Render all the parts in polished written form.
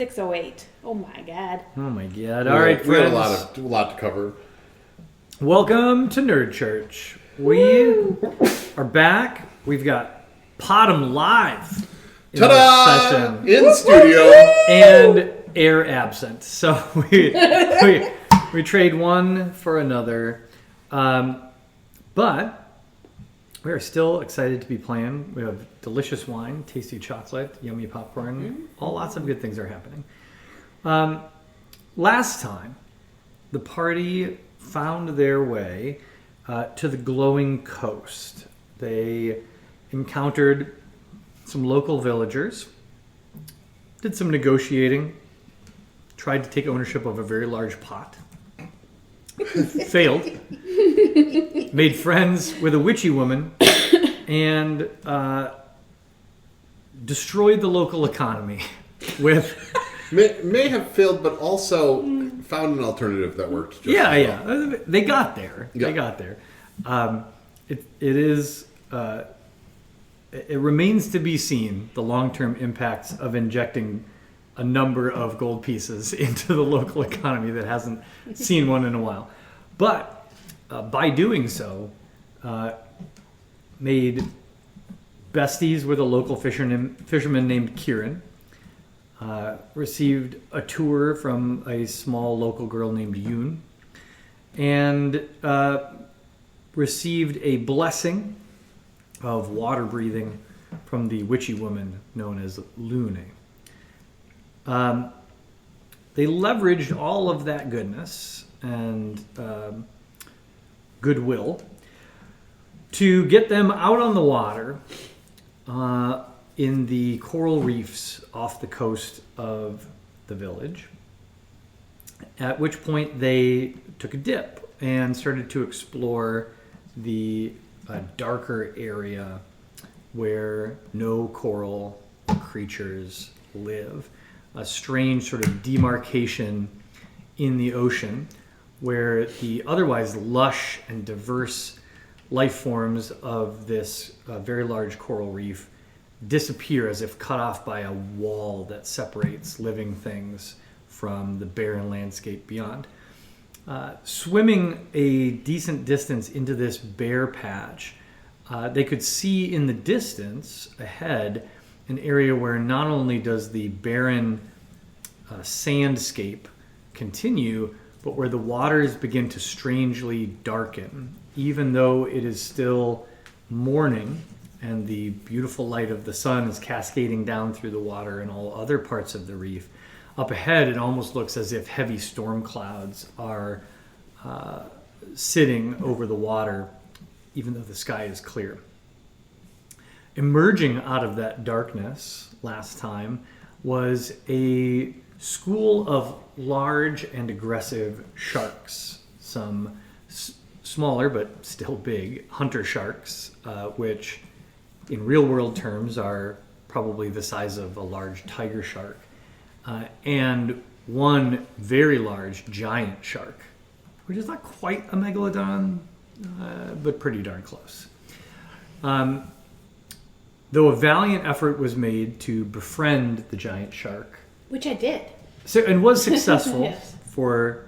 6:08. Oh my god. Oh my god. All right, we had friends. a lot to cover. Welcome to Nerd Church. We are back. We've got Pod'em live in this Ta-da! session In studio. and air absent. So we trade one for another. But we are still excited to be playing. We have delicious wine, tasty chocolate, yummy popcorn. All lots of good things are happening. Last time, the party found their way to the glowing coast. They encountered some local villagers, did some negotiating, tried to take ownership of a very large pot, failed, made friends with a witchy woman, and destroyed the local economy with... May have failed, but also found an alternative that worked. Just as well. They got there. Yeah. They got there. It remains to be seen the long-term impacts of injecting a number of gold pieces into the local economy that hasn't seen one in a while. But by doing so, made besties with a local fisherman named Kieran, received a tour from a small local girl named Yoon, and received a blessing of water breathing from the witchy woman known as Lune. They leveraged all of that goodness and goodwill to get them out on the water in the coral reefs off the coast of the village, at which point they took a dip and started to explore the darker area where no coral creatures live. A strange sort of demarcation in the ocean where the otherwise lush and diverse life forms of this very large coral reef disappear as if cut off by a wall that separates living things from the barren landscape beyond. Swimming a decent distance into this bare patch, they could see in the distance ahead an area where not only does the barren sandscape continue, but where the waters begin to strangely darken, even though it is still morning and the beautiful light of the sun is cascading down through the water and all other parts of the reef. Up ahead, it almost looks as if heavy storm clouds are sitting over the water, even though the sky is clear. Emerging out of that darkness last time was a school of large and aggressive sharks, some smaller but still big hunter sharks, which in real world terms are probably the size of a large tiger shark, and one very large giant shark, which is not quite a megalodon, but pretty darn close. Though a valiant effort was made to befriend the giant shark, Which I did. and was successful Yes. for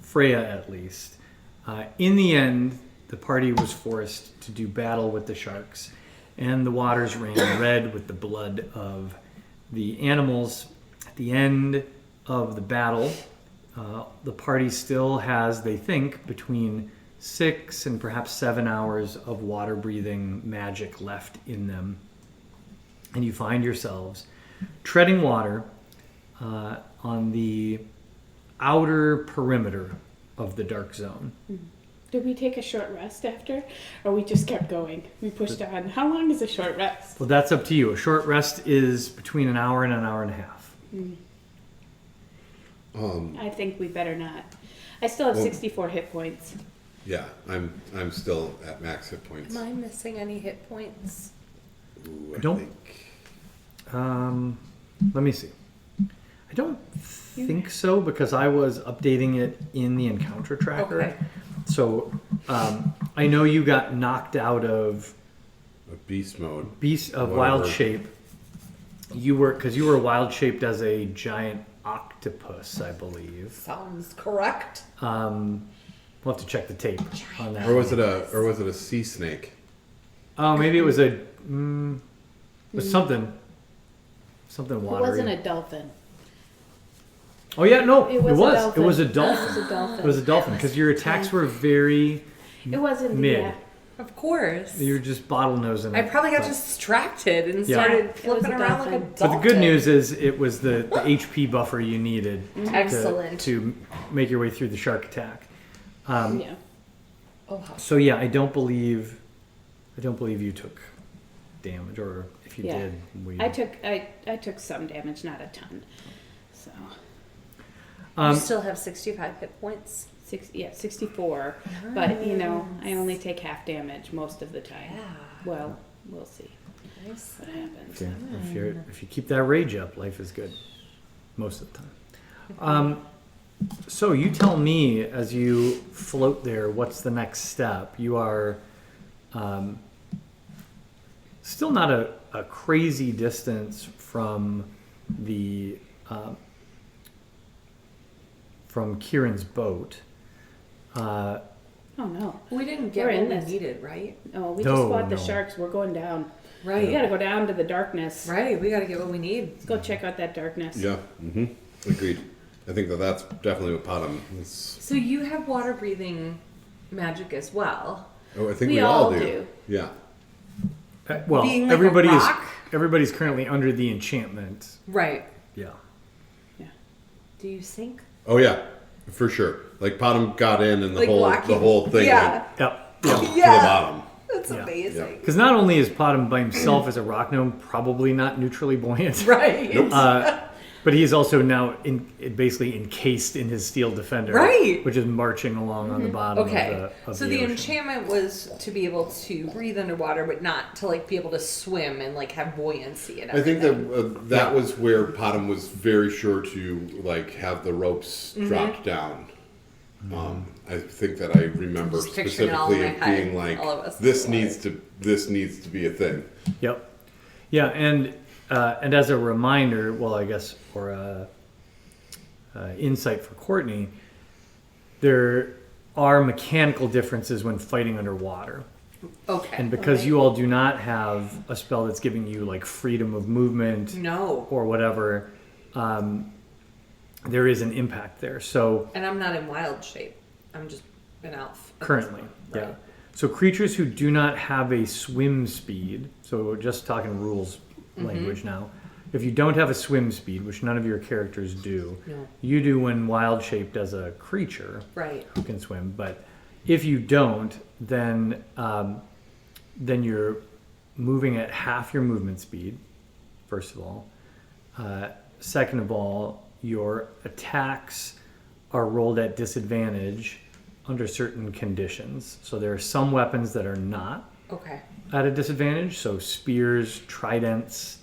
Freya at least. In the end, the party was forced to do battle with the sharks, and the waters ran red with the blood of the animals. At the end of the battle, the party still has, they think, between 6 and perhaps 7 hours of water-breathing magic left in them. And you find yourselves treading water on the outer perimeter of the dark zone. Did we take a short rest after? Or we just kept going? We pushed on. How long is a short rest? Well, that's up to you. A short rest is between an hour and a half. I think we better not. I still have 64 hit points. Yeah, I'm still at max hit points. Am I missing any hit points? Ooh, Don't- think. Let me see. I don't think so, because I was updating it in the encounter tracker. Okay. So I know you got knocked out of A beast mode. Beast of Whatever. Wild Shape. You were wild shaped as a giant octopus, I believe. Sounds correct. We'll have to check the tape on that. Or was it a sea snake? Oh, maybe it was it was something It watery. wasn't a dolphin. Oh yeah, no, It was a dolphin. It was a It dolphin. was a dolphin. It was a dolphin because your attacks were very It wasn't mid. Yeah. Of course. You were just bottlenosing. I it. probably got But- distracted and Yeah. started It was flipping a around like a dolphin. dolphin. But the good news is it was the HP buffer you needed Excellent. to make your way through the shark attack. Yeah. Oh, wow. So yeah, I don't believe you took damage, or if you Yeah. did, we. I took some damage, not a ton. So You still have 65 hit points. 64. But you know, I only take half damage most of the time. Yeah. Well, we'll see Nice. what happens. if you keep that rage up, life is good most of the time. So you tell me as you float there, what's the next step? You are still not a crazy distance from the from Kieran's boat. Oh no. We didn't We're get in what we this. needed, right? Oh, we No, just fought the no. sharks. We're going down. Right. We gotta go down to the darkness. Right. We got to get what we need. Let's go check out that darkness. Yeah. Mm-hmm. Agreed. I think that's definitely what Potom is. So you have water breathing magic as well. Oh, I think We we all all do. do. Yeah. Well, Being like a everybody is rock? everybody's currently under the enchantment. Right. Yeah. Do you sink? Oh yeah, for sure. Like Potom got in and the Like whole walking- thing Yeah. Yep. went to the Yeah. bottom. That's Yeah. amazing. Because not only is Potom by himself as a rock gnome probably not neutrally buoyant, Right. but he is also now basically encased in his steel defender, Right. which is marching along on the bottom Okay. of So the the ocean. enchantment was to be able to breathe underwater, but not to like be able to swim and like have buoyancy and I think everything. that was where Potom was very sure to like have the ropes dropped down. I think that I remember Just picturing it all in specifically my it head, being like all of us. this needs to be a thing. Yep. Yeah, and as a reminder, well, I guess, or insight for Courtney, there are mechanical differences when fighting underwater. Okay. And because you all do not have a spell that's giving you like freedom of movement No. or whatever, there is an impact there. So And I'm not in wild shape. I'm just an elf. at this currently, point, yeah. right? So creatures who do not have a swim speed, so we're just talking rules language now. If you don't have a swim speed, which none of your characters do, No. you do when wild shaped as a creature Right. who can swim. But if you don't, then you're moving at half your movement speed. First of all, second of all, your attacks are rolled at disadvantage under certain conditions. So there are some weapons that are not Okay. at a disadvantage. So spears, tridents,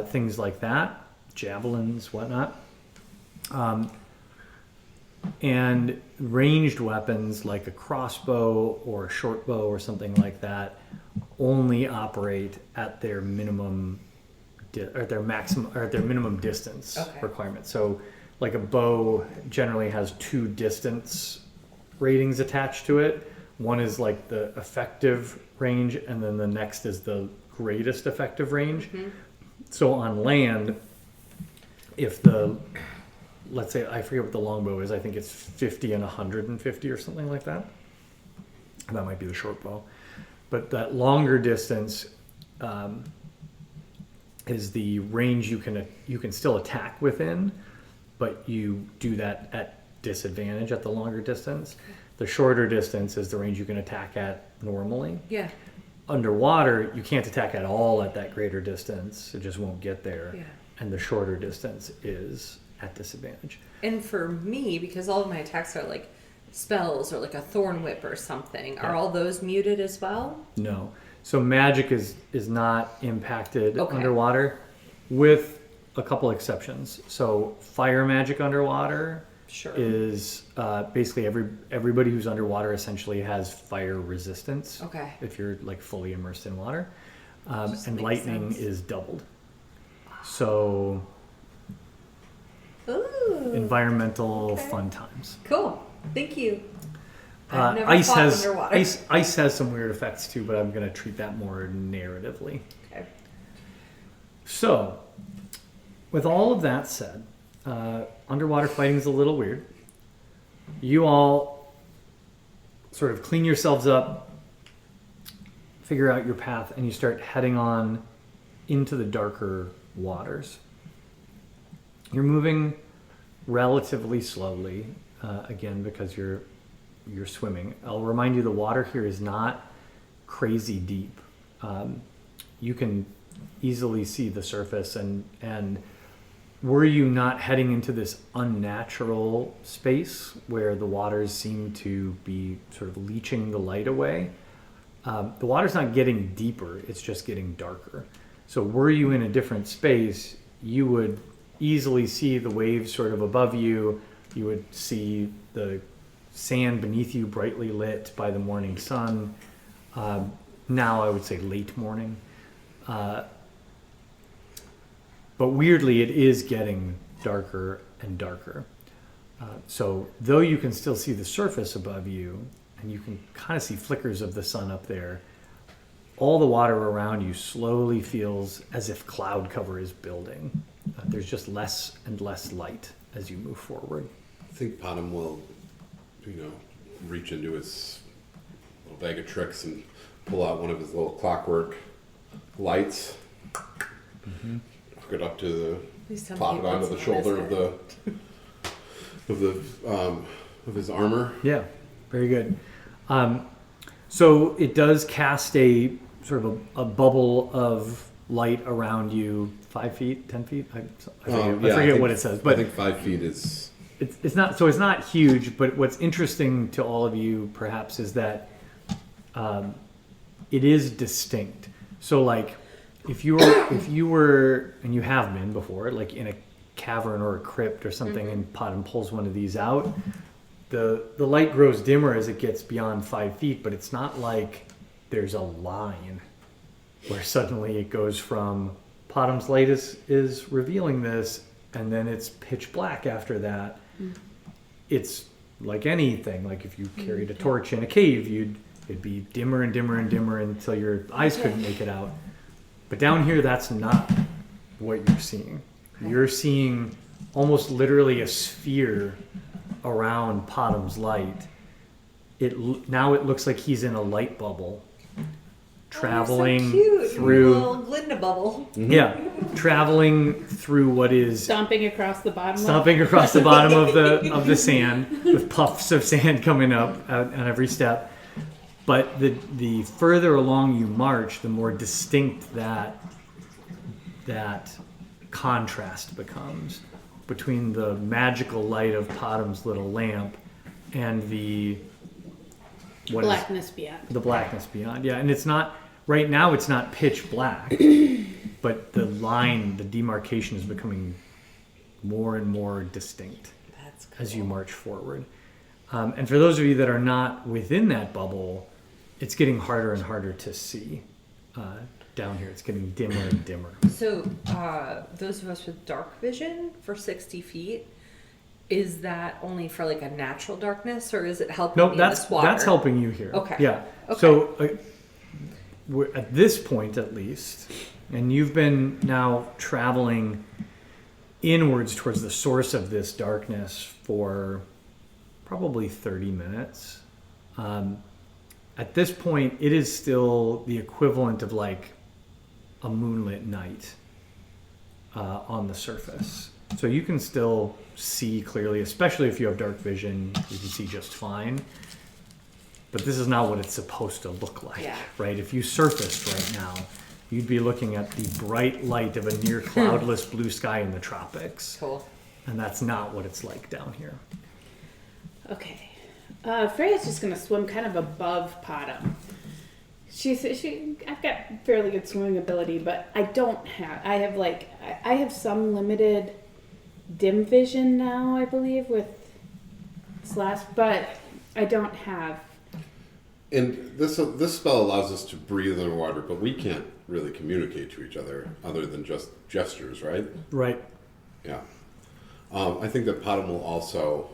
things like that, javelins, whatnot. And ranged weapons like a crossbow or a short bow or something like that only operate at their minimum or at their maximum or at their minimum distance Okay. requirement. So like a bow generally has 2 distance ratings attached to it. One is like the effective range, and then the next is the greatest effective range. So on land, if let's say, I forget what the longbow is, I think it's 50 and 150 or something like that. That might be the short bow. But that longer distance is the range you can still attack within, but you do that at disadvantage at the longer distance. The shorter distance is the range you can attack at normally. Yeah. Underwater, you can't attack at all at that greater distance. It just won't get there. Yeah. And the shorter distance is at disadvantage. And for me, because all of my attacks are like spells or like a thorn whip or something, are Yeah. all those muted as well? No. So magic is not impacted Okay. underwater, with a couple exceptions. So fire magic underwater Sure. is basically everybody who's underwater essentially has fire resistance. Okay. If you're like fully immersed in water, Just and makes lightning sense. is doubled. So Ooh. environmental Okay. fun times. Cool. Thank you. I've never Ice fought has underwater. ice has some weird effects too, but I'm going to treat that more narratively. Okay. So, with all of that said, underwater fighting is a little weird. You all sort of clean yourselves up, figure out your path, and you start heading on into the darker waters. You're moving relatively slowly, again, because you're swimming. I'll remind you the water here is not crazy deep. You can easily see the surface, and were you not heading into this unnatural space where the waters seem to be sort of leaching the light away, the water's not getting deeper, it's just getting darker. So were you in a different space, you would easily see the waves sort of above you. You would see the sand beneath you brightly lit by the morning sun. Now I would say late morning. But weirdly, it is getting darker and darker. So though you can still see the surface above you, and you can kind of see flickers of the sun up there, all the water around you slowly feels as if cloud cover is building. There's just less and less light as you move forward. I think Potham will, reach into his little bag of tricks and pull out one of his little clockwork lights, hook it up to Please tell me pop he it onto puts the it on his shoulder head. of his armor. Yeah, very good. So it does cast a sort of a bubble of light around you, 5 feet, 10 feet. I forget what it says, I but think 5 feet is. it's not. So it's not huge. But what's interesting to all of you, perhaps, is that it is distinct. So, like, if you were, and you have been before, like in a cavern or a crypt or something, and Potham pulls one of these out, the light grows dimmer as it gets beyond 5 feet, but it's not like there's a line where suddenly it goes from Potham's light is revealing this, and then it's pitch black after that. It's like anything. Like if you carried a torch in a cave, it'd be dimmer and dimmer and dimmer until your eyes couldn't make it out. But down here, that's not what you're seeing. You're seeing almost literally a sphere around Potham's light. Now it looks like he's in a light bubble, traveling so cute. through. Little Glinda bubble. Yeah, traveling through what is Stomping across the bottom. stomping across the bottom of the sand with puffs of sand coming up on every step. But the further along you march, the more distinct that contrast becomes between the magical light of Potham's little lamp and the Blackness beyond. the blackness beyond. Yeah, and it's not right now. It's not pitch black, but the demarcation is becoming more and more distinct That's cool. as you march forward. And for those of you that are not within that bubble, it's getting harder and harder to see down here. It's getting dimmer and dimmer. So, those of us with dark vision for 60 feet, is that only for like a natural darkness, or is it helping No, me in this water? that's helping you here. Okay. Yeah. Okay. So we're at this point, at least, and you've been now traveling inwards towards the source of this darkness for probably 30 minutes. At this point, it is still the equivalent of like a moonlit night on the surface. So you can still see clearly, especially if you have dark vision, you can see just fine. But this is not what it's supposed to look like, Yeah. right? If you surfaced right now, you'd be looking at the bright light of a near cloudless blue sky in the tropics. Cool. And that's not what it's like down here. Okay. Freya's just gonna swim kind of above Potham. I've got fairly good swimming ability, but I have some limited dim vision now, I believe, with Slash, but I don't have. And this spell allows us to breathe underwater, but we can't really communicate to each other than just gestures, right? Right. Yeah. I think that Potom will also,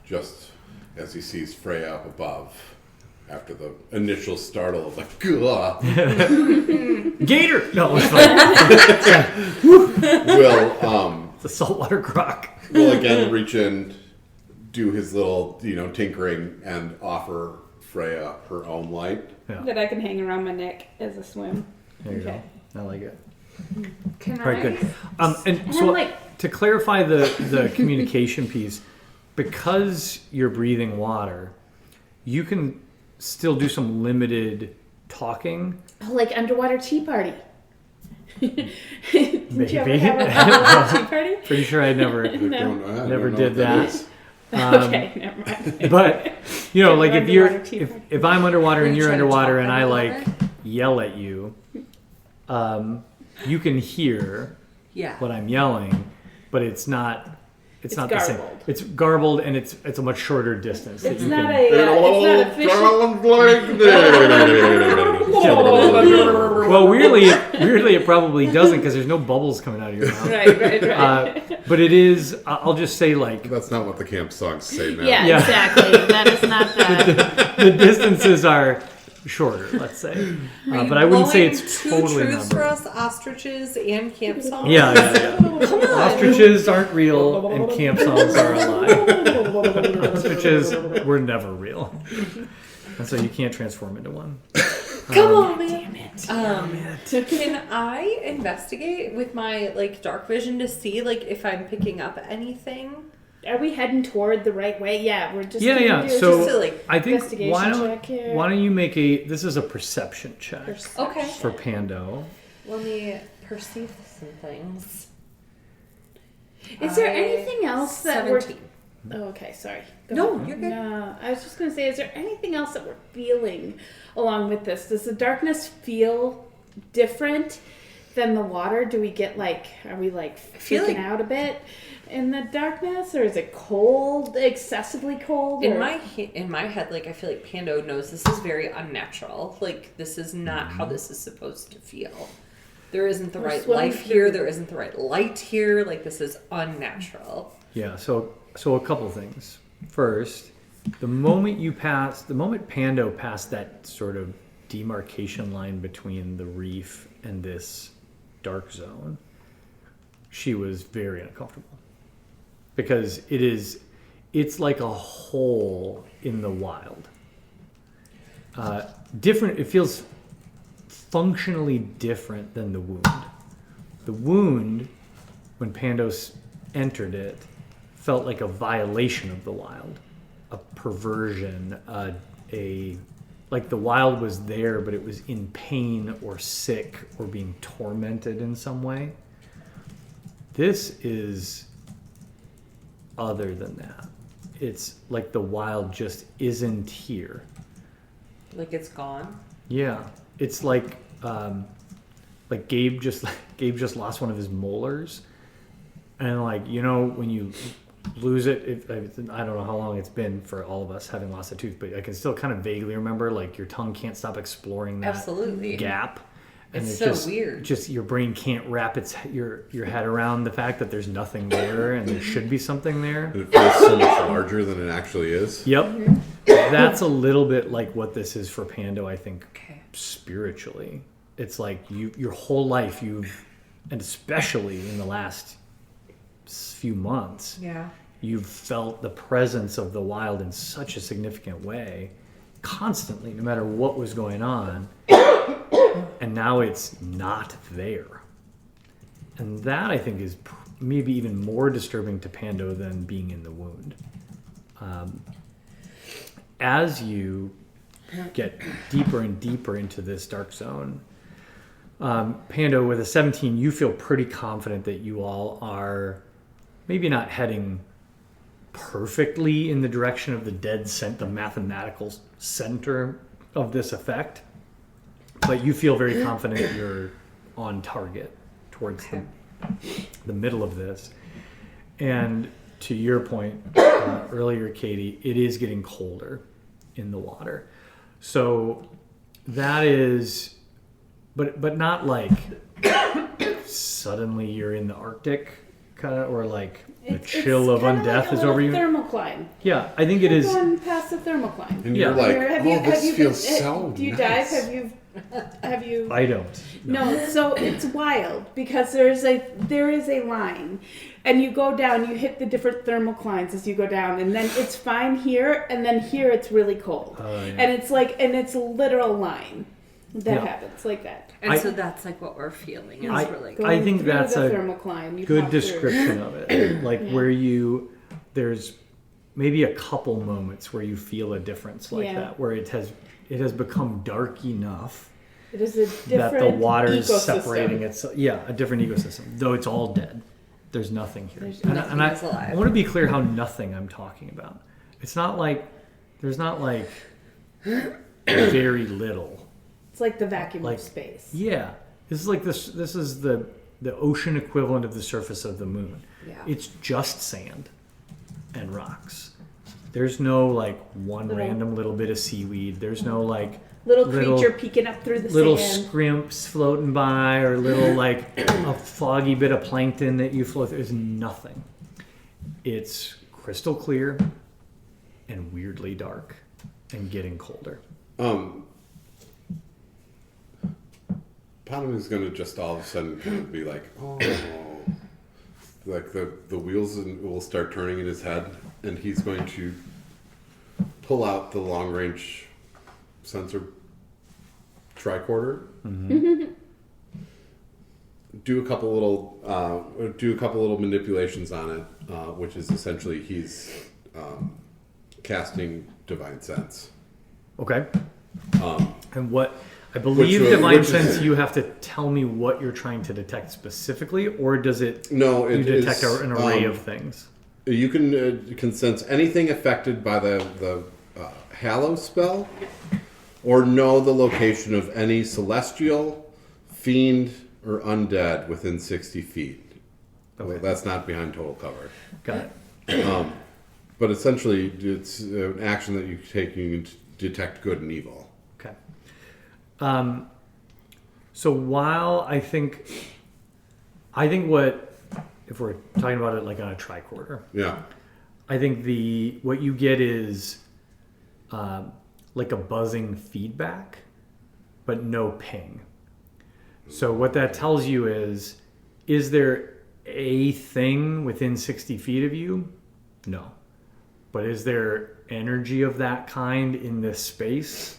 just as he sees Freya up above, after the initial startle of like, "Gah," Gator! No, it's fine. will It's a saltwater croc. will again reach in, do his little, tinkering, and offer Freya her own light. Yeah, That I can hang around my neck as a swim. there you Okay. go. I like it. Can All right, I? good. And And so I'm like, to clarify the communication piece, because you're breathing water, you can still do some limited talking. oh, like underwater tea party. Did you ever Maybe. have an underwater tea party? Pretty sure I never. I No. Never don't know did what that. is. Okay, never mind. But like if you're Underwater tea party. if I'm underwater Are and you you're trying to underwater talk and I underwater? like yell at you, you can hear Yeah. what I'm yelling, but it's not. It's It's not the same. garbled. It's garbled and it's a much shorter distance. that It's you not can- a fishing. Sounds like this. Well, weirdly, it probably doesn't because there's no bubbles coming out of your mouth. Right. But it is. I'll just say like That's not what the camp songs say now. Yeah, Yeah. exactly. That is not that. the distances are shorter. Let's say, but I wouldn't say it's two totally truths for numbered. us: ostriches and camp songs. Yeah. Come on. Ostriches aren't real, and camp songs are a lie. Ostriches were never real, and so you can't transform into one. Come on, man. Can I investigate with my dark vision to see if I'm picking up anything? Are we heading toward the right way? Yeah, we're just. Yeah, gonna yeah. do So just to, I think investigation check here. why don't you make this is a perception check Okay. for Pando. Let me perceive some things. Is there anything else that we're? 17. Oh, okay. Sorry. Go No, ahead. you're good. No, I was just going to say, is there anything else that we're feeling along with this? Does the darkness feel different than the water? Do we get are we feel freaking out a bit in the darkness, or is it cold, excessively cold? In or- my head, I feel like Pando knows this is very unnatural. This is not how this is supposed to feel. There isn't the We're right swimming life here. through- There isn't the right light here. This is unnatural. Yeah. So a couple things. First, the moment Pando passed that sort of demarcation line between the reef and this dark zone, she was very uncomfortable because it's like a hole in the wild. Different. It feels functionally different than the wound. The wound, when Pandos entered it, felt like a violation of the wild, a perversion, like the wild was there, but it was in pain or sick or being tormented in some way. This is other than that. It's like the wild just isn't here. It's gone. Yeah, it's like Gabe just lost one of his molars, and when you lose it, I don't know how long it's been for all of us having lost a tooth, but I can still kind of vaguely remember your tongue can't stop exploring that Absolutely. gap, and It's so just weird. Just your brain can't wrap your head around the fact that there's nothing there and there should be something there. And it feels so much larger than it actually is. Yep, that's a little bit like what this is for Pando, I think. Okay. Spiritually, it's like your whole life and especially in the last few months, Yeah. you've felt the presence of the wild in such a significant way constantly, no matter what was going on, and now it's not there. And that, I think, is maybe even more disturbing to Pando than being in the wound. As you get deeper and deeper into this dark zone, Pando, with a 17, you feel pretty confident that you all are maybe not heading perfectly in the direction of the mathematical center of this effect, but you feel very confident you're on target towards the middle of this. And to your point earlier, Katie, it is getting colder in the water. So that is, but not like suddenly you're in the Arctic. or like the It's chill of kinda undeath like a is over you. little thermocline. Yeah, I think it We're is. going past the thermocline. And Yeah. you're like, Have oh, you- this have you feels been- so Do you nice. dive? Have you? I don't. No, so it's wild because there is a line, and you go down. You hit the different thermoclines as you go down, and then it's fine here, and then here it's really cold, Oh, yeah. and it's a literal line that Yeah. happens like that. And I- so that's like what we're feeling. Is I- we're like, Going think through that's the a thermocline. You Good pop through. description of it. Like Yeah. where there's maybe a couple moments where you feel a difference like Yeah. that, where it has become dark enough It is a different that the water is ecosystem. separating itself. Yeah, a different ecosystem, though it's all dead. There's nothing here. There's nothing I is alive. want to be clear how nothing I'm talking about. It's not like there's not like very little. It's like the vacuum Like- of space. Yeah, this is like this. This is the ocean equivalent of the surface of the moon. Yeah. It's just sand and rocks. There's no like one Little- random little bit of seaweed. There's no like Little little- creature peeking up through the little sand. scrimps floating by or little like a foggy bit of plankton that you float through. There's nothing. It's crystal clear and weirdly dark and getting colder. Potamin's gonna just all of a sudden kind of be like, oh, like the wheels will start turning in his head, and he's going to pull out the long range sensor tricorder, do a couple little manipulations on it, which is essentially he's casting Divine Sense. Okay. And what I believe which Divine is- Sense, you have to tell me what you're trying to detect specifically, or does it No, you it detect is, an array of things? You can sense anything affected by the Hallow spell, or know the location of any celestial, fiend, or undead within 60 feet. Okay. Well, that's not behind total cover. Got it. But essentially, it's an action that you take. You can detect good and evil. Okay. So while I think what if we're talking about it like on a tricorder, Yeah. I think what you get is like a buzzing feedback, but no ping. So what that tells you is there a thing within 60 feet of you? No. But is there energy of that kind in this space?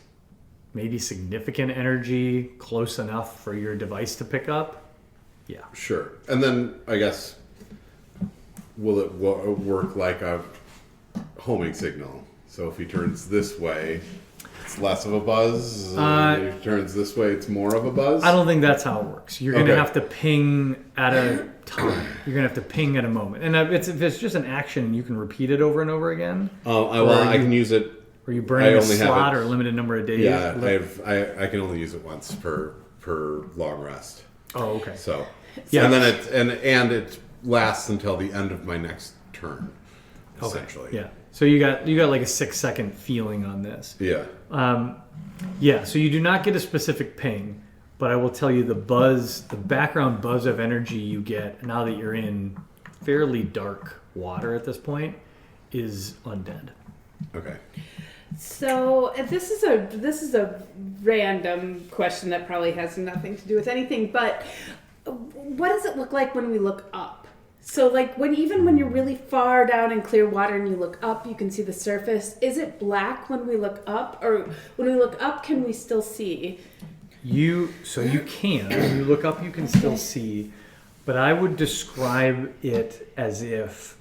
Maybe significant energy close enough for your device to pick up? Yeah. Sure. And then I guess will it work like a homing signal? So if he turns this way, it's less of a buzz. If he turns this way, it's more of a buzz. I don't think that's how it works. You're going to Okay. have to ping at a time. You're going to have to ping at a moment. And if it's just an action, you can repeat it over and over again. I can use it. Or you I burn a only have slot it- or a limited number of days. Yeah, I can only use it once per long rest. Oh, okay. So Yeah. and then it lasts until the end of my next turn. Okay. Essentially. Yeah. So you got like a 6-second feeling on this. Yeah. Yeah, so you do not get a specific ping, but I will tell you the background buzz of energy you get now that you're in fairly dark water at this point is undead. Okay. So this is a random question that probably has nothing to do with anything, but what does it look like when we look up? So like when you're really far down in clear water and you look up, you can see the surface. Is it black when we look up, or when we look up, can we still see? You can. When you look up, you can still see, but I would describe it as if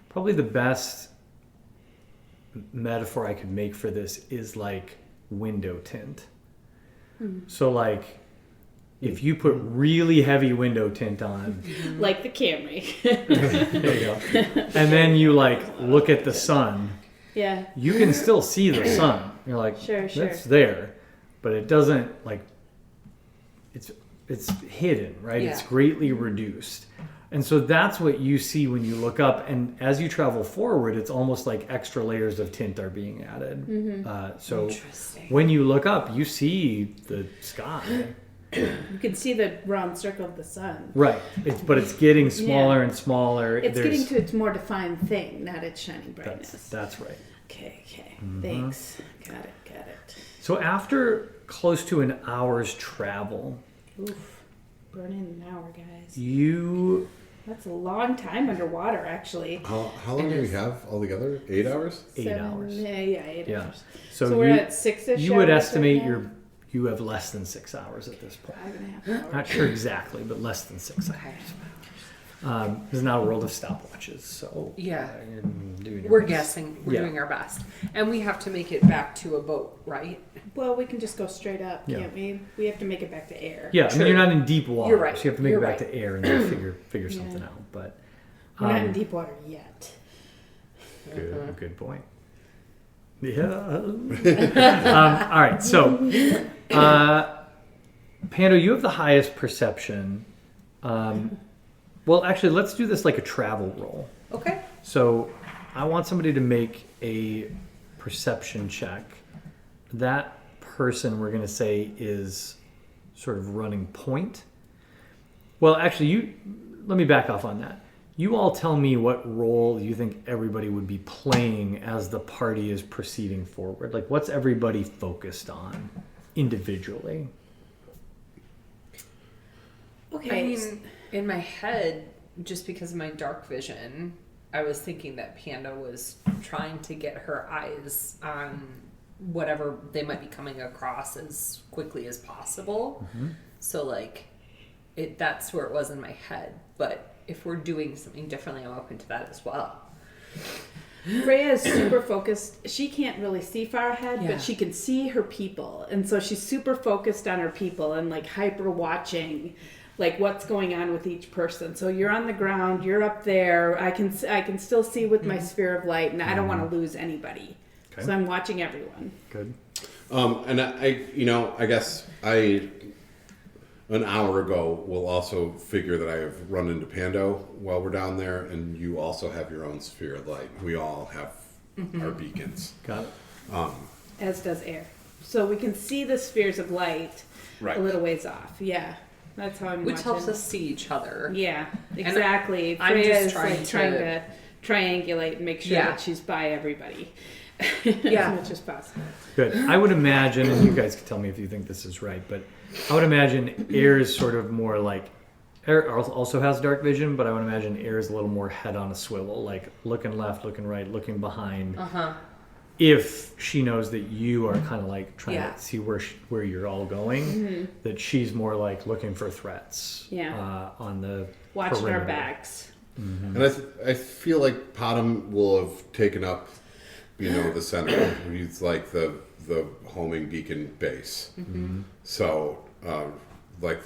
probably the best metaphor I could make for this is like window tint. So like if you put really heavy window tint on, Like the Camry. there you go, and then you like look at the sun, Yeah. you can still see the sun. You're like, Sure. that's there, but it doesn't like it's hidden, right? It's Yeah. greatly reduced. And so that's what you see when you look up. And as you travel forward, it's almost like extra layers of tint are being added. So Interesting. when you look up, you see the sky. You can see the round circle of the sun. Right. But it's getting smaller and smaller. It's getting to its more defined thing, not its shining brightness. That's right. Okay. Thanks. Got it. So after close to an hour's travel, Oof. Burning an hour, guys. That's a long time underwater, actually. How long do we have altogether? 8 hours? 8 hours. Yeah, 8 hours. So we're at 6-ish. You would hours estimate right now? you have less than 6 hours at this point. 5.5 hours. Not sure exactly, but less than 6 hours. This is not a world of stopwatches, so Yeah. doing We're your best. guessing. We're Yeah. doing our best. And we have to make it back to a boat, right? Well, we can just go straight up, Yeah. can't we? We have to make it back to air. Yeah, I True. mean, you're not in deep water, You're right. so you have to make You're it back right. to air and then figure Yeah. something out. But We're not in deep water yet. good point. Yeah. All right, so Pando, you have the highest perception. Well, actually, let's do this like a travel roll. Okay. So I want somebody to make a perception check. That person, we're going to say, is sort of running point. Well, actually, let me back off on that. You all tell me what role you think everybody would be playing as the party is proceeding forward. Like, what's everybody focused on individually? Okay. I mean, in my head, just because of my dark vision, I was thinking that Panda was trying to get her eyes on whatever they might be coming across as quickly as possible. Mm-hmm. So, like, that's where it was in my head. But if we're doing something differently, I'm open to that as well. Freya is super focused. She can't really see far ahead, Yeah. but she can see her people. And so she's super focused on her people and like hyper watching like what's going on with each person. So you're on the ground, you're up there. I can still see with my sphere of light, and I don't want to lose anybody. Okay. So I'm watching everyone. Good. And I guess an hour ago will also figure that I have run into Pando while we're down there, and you also have your own sphere of light. We all have our beacons. Got it. As does air. So we can see the spheres of light Right. a little ways off. Yeah. That's how I'm Which watching. helps us see each other. Yeah, exactly. I'm Freya just is trying like trying to- to triangulate and make sure Yeah. that she's by everybody Yeah. as much as possible. Good. I would imagine, and you guys can tell me if you think this is right, but I would imagine air is sort of more like, air also has dark vision, but I would imagine air is a little more head on a swivel, like looking left, looking right, looking behind. Uh-huh. If she knows that you are kind of like trying Yeah. to see where you're all going, that she's more like looking for threats. Yeah. On the Watching our perimeter. backs. And I feel like Potom will have taken up, the center. He's like the homing beacon base. Mm-hmm. So, like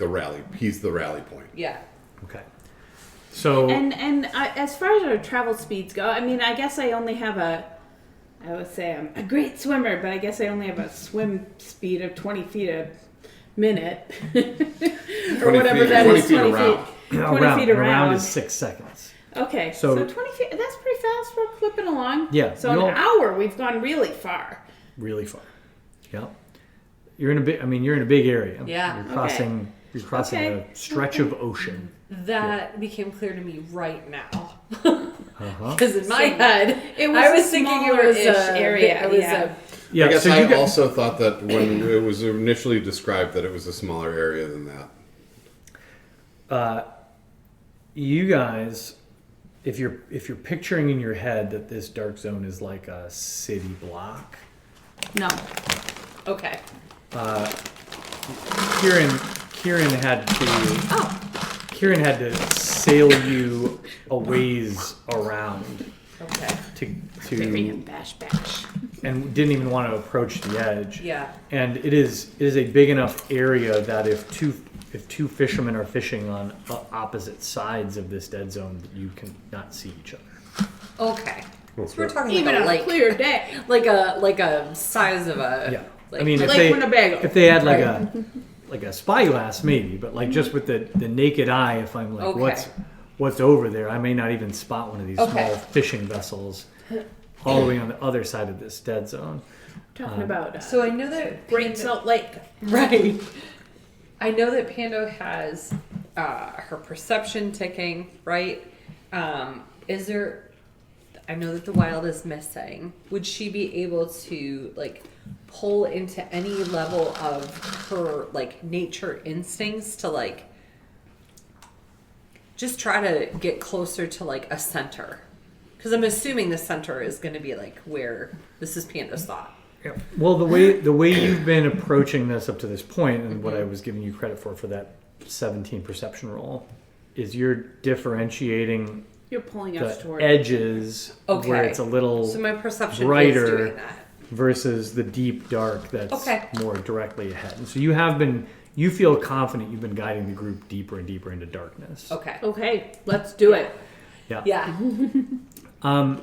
he's the rally point. Yeah. Okay. So And as far as our travel speeds go, I mean, I guess I only have I would say I'm a great swimmer, but I guess I only have a swim speed of 20 feet a minute. Or whatever feet- that 20 is, feet 20 around. feet. 20 feet around around. is 6 seconds. Okay, So- so 20 feet, that's pretty fast. We're clipping along. Yeah, So you'll- an hour, we've gone really far. Really far. Yeah. You're in a big area. Yeah. You're crossing Okay. a stretch of ocean. That became clear to me right now. Uh-huh. Because in my head, It was I was a thinking it was smaller-ish a area, It was yeah. Yeah, I guess so I you got- also thought that when it was initially described that it was a smaller area than that. you guys, if you're picturing in your head that this dark zone is like a city block, No. okay. Kieran had to sail you a ways around Okay. Bury him, to bash, bash. and didn't even want to approach the edge. Yeah. And it is a big enough area that if two fishermen are fishing on opposite sides of this dead zone, you can not see each other. Okay. So we're talking Even about on a clear day. like a size of a Yeah. Like, I mean, if Like they Winnebago. if they had like a spyglass, maybe, but like just with the naked eye, if I'm like, Okay. what's over there, I may not even spot one of these Okay. small fishing vessels all the way on the other side of this dead zone. Talking about so I know that Great Salt Lake. right. I know that Pando has her perception ticking, right? Is there? I know that the wild is missing. Would she be able to like pull into any level of her like nature instincts to like just try to get closer to like a center? Because I'm assuming the center is going to be like where this is Pando's thought. Yep. Well, the way you've been approaching this up to this point, and what I was giving you credit for that 17 perception roll, is you're differentiating You're pulling us the toward edges Okay. where it's a little So my perception brighter is doing that. versus the deep dark that's Okay. more directly ahead. And so you feel confident you've been guiding the group deeper and deeper into darkness. Okay. Okay, let's do it. Yeah. Yeah.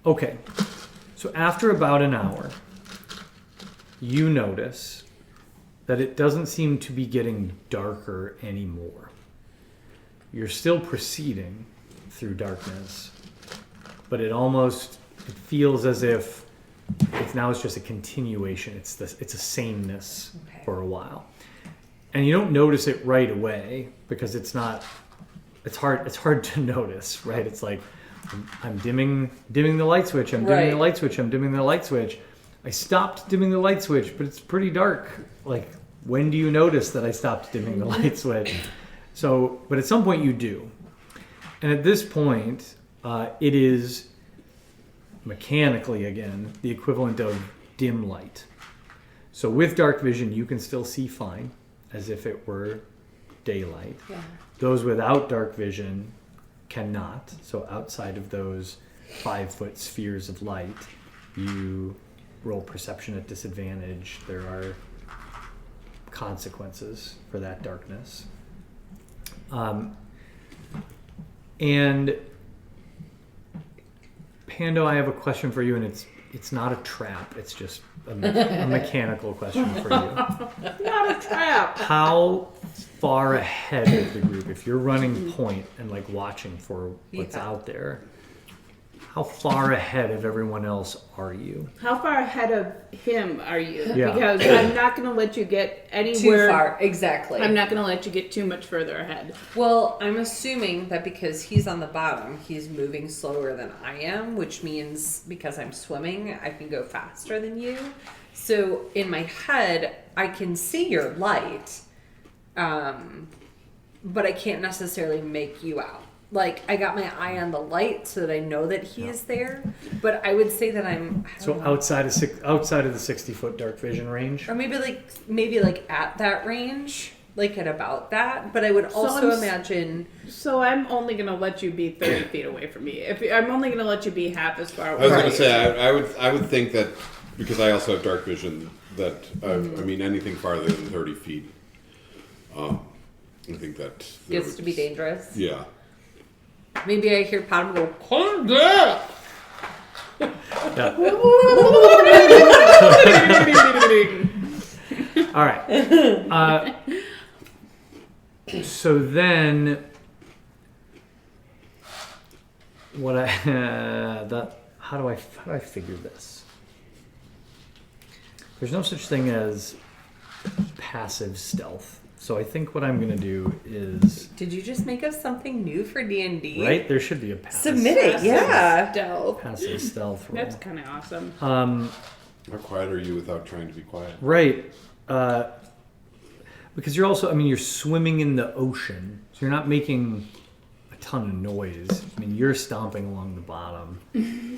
Okay. So after about an hour, you notice that it doesn't seem to be getting darker anymore. You're still proceeding through darkness, but it feels as if it's just a continuation. It's a sameness Okay. for a while. And you don't notice it right away because it's hard to notice, right? It's like I'm dimming the light switch. I'm dimming Right. the light switch. I'm dimming the light switch. I stopped dimming the light switch, but it's pretty dark. Like, when do you notice that I stopped dimming the light switch? So, but at some point you do. And at this point, it is mechanically, again, the equivalent of dim light. So with dark vision, you can still see fine, as if it were daylight. Yeah. Those without dark vision cannot. So outside of those 5-foot spheres of light, you roll perception at disadvantage. There are consequences for that darkness. And Pando, I have a question for you, and it's not a trap. It's just a mechanical question for you. Not a trap. How far ahead of the group, if you're running point and like watching for what's Yeah. out there, how far ahead of everyone else are you? How far ahead of him are you? Yeah. Because I'm not going to let you get Too anywhere. far. Exactly. I'm not going to let you get too much further ahead. Well, I'm assuming that because he's on the bottom, he's moving slower than I am, which means because I'm swimming, I can go faster than you. So in my head, I can see your light, but I can't necessarily make you out. Like, I got my eye on the light so that I know that he is there, but I would say that I don't know. Outside of the 60-foot dark vision range. Or maybe like at that range, like at about that. But I would also imagine. So I'm only going to let you be 30 feet away from me. I'm only going to let you be half as far I away. was going to say I would think that because I also have dark vision that I mean anything farther than 30 feet. I think that Gets to be dangerous. Yeah. Maybe I hear Potem go, "Come down!" All right. So then, how do I figure this? There's no such thing as passive stealth. So I think what I'm going to do is, Did you just make up something new for D&D? right, there should be a passive, Submit it, yeah. Stealth. passive stealth roll. That's kind of awesome. How quiet are you without trying to be quiet? Right. Because you're also, you're swimming in the ocean. So you're not making a ton of noise. You're stomping along the bottom.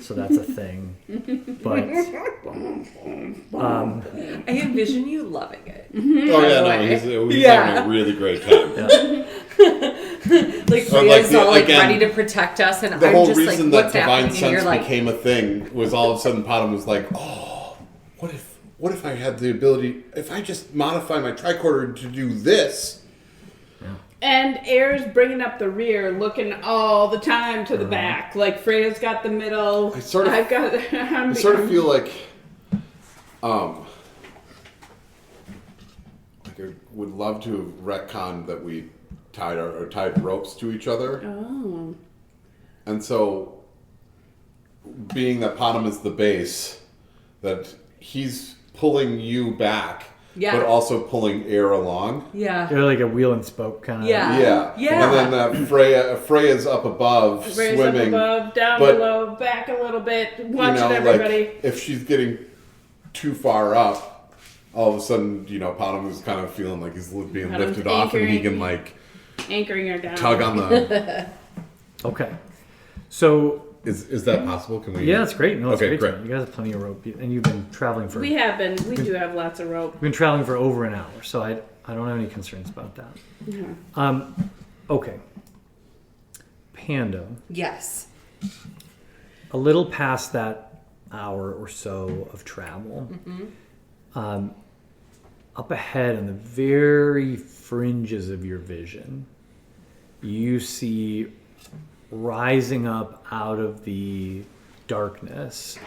So that's a thing. But, I envision you loving it. Oh yeah, no, he's having a really great time. Like, Or Rhea's all like again, ready to protect us, and The I'm whole just like, reason that what's divine happening? And you're sense like, became a thing was all of a sudden Potem was like, oh, what if I had the ability, if I just modify my tricorder to do this? And Air's bringing up the rear, looking all the time to the back. Like Freya's got the middle. I sort of feel like, I would love to have retconned that we tied ropes to each other. Oh. And so, being that Potem is the base, that he's pulling you back Yeah. but also pulling air along. Yeah. They're like a wheel and spoke kind of. Yeah. Yeah. Yeah. And then Freya's up above, Raise swimming. up above, down but, below, back a little bit, You watching know, everybody. like, if she's getting too far up, all of a sudden, Potham is kind of feeling like he's being Potam's lifted off, and he anchoring. can, like, Anchoring her down. tug on the... Okay. So Is that possible? Can we... yeah, it's great. No, it's Okay, great. great. You guys have plenty of rope, and you've been traveling for. We have been. We do have lots of rope. We've been traveling for over an hour, so I don't have any concerns about that. Okay. Pando. Yes. A little past that hour or so of travel, up ahead on the very fringes of your vision, you see rising up out of the darkness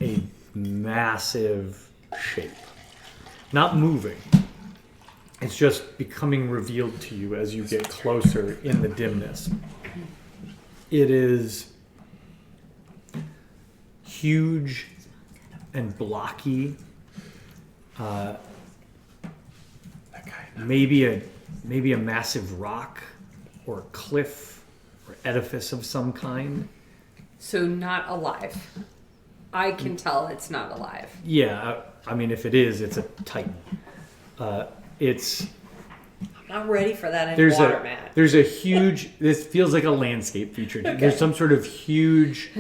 a massive shape. Not moving. It's just becoming revealed to you as you get closer in the dimness. It is huge and blocky. Maybe a massive rock or a cliff or edifice of some kind. So not alive. I can tell it's not alive. Yeah, I mean, if it is, it's a titan. It's I'm not ready for that in there's water, a Matt. there's a huge. This feels like a landscape feature. Okay. There's some sort of huge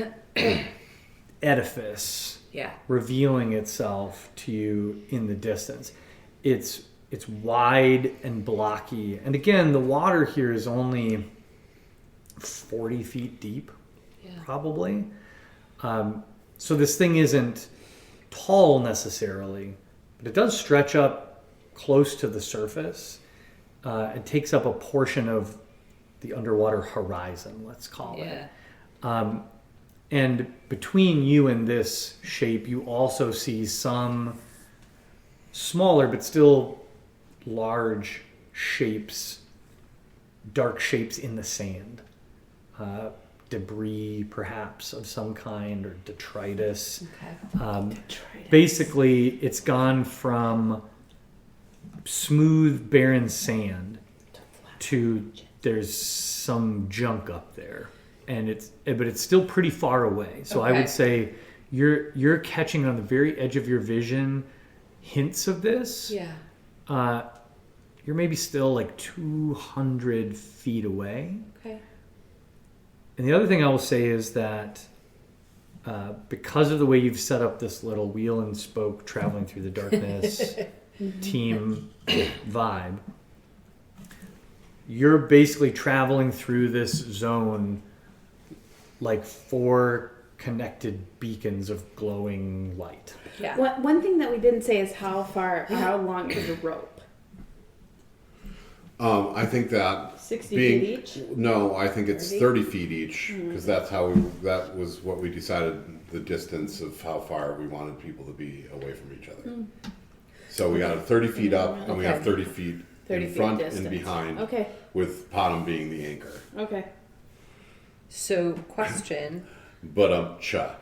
edifice Yeah. revealing itself to you in the distance. It's wide and blocky, and again, the water here is only 40 feet deep, probably. So this thing isn't tall necessarily, but it does stretch up close to the surface. It takes up a portion of the underwater horizon, let's call it. Yeah. And between you and this shape, you also see some smaller but still large shapes, dark shapes in the sand. Debris, perhaps, of some kind, or detritus. Okay. Basically, it's gone from smooth, barren sand to there's some junk up there, but it's still pretty far away. So I Okay. would say you're catching on the very edge of your vision hints of this. Yeah. You're maybe still like 200 feet away. Okay. And the other thing I will say is that because of the way you've set up this little wheel and spoke traveling through the darkness team vibe, you're basically traveling through this zone like 4 connected beacons of glowing light. Yeah. One thing that we didn't say is how long is the rope? I think that 60 being, feet each? No, I think it's 30? 30 feet each, because that was what we decided the distance of how far we wanted people to be away from each other. So we got it 30 feet up, and we have 30 feet 30 in feet front distance. and behind, Okay. with Potham being the anchor. Okay. So, question. But cha.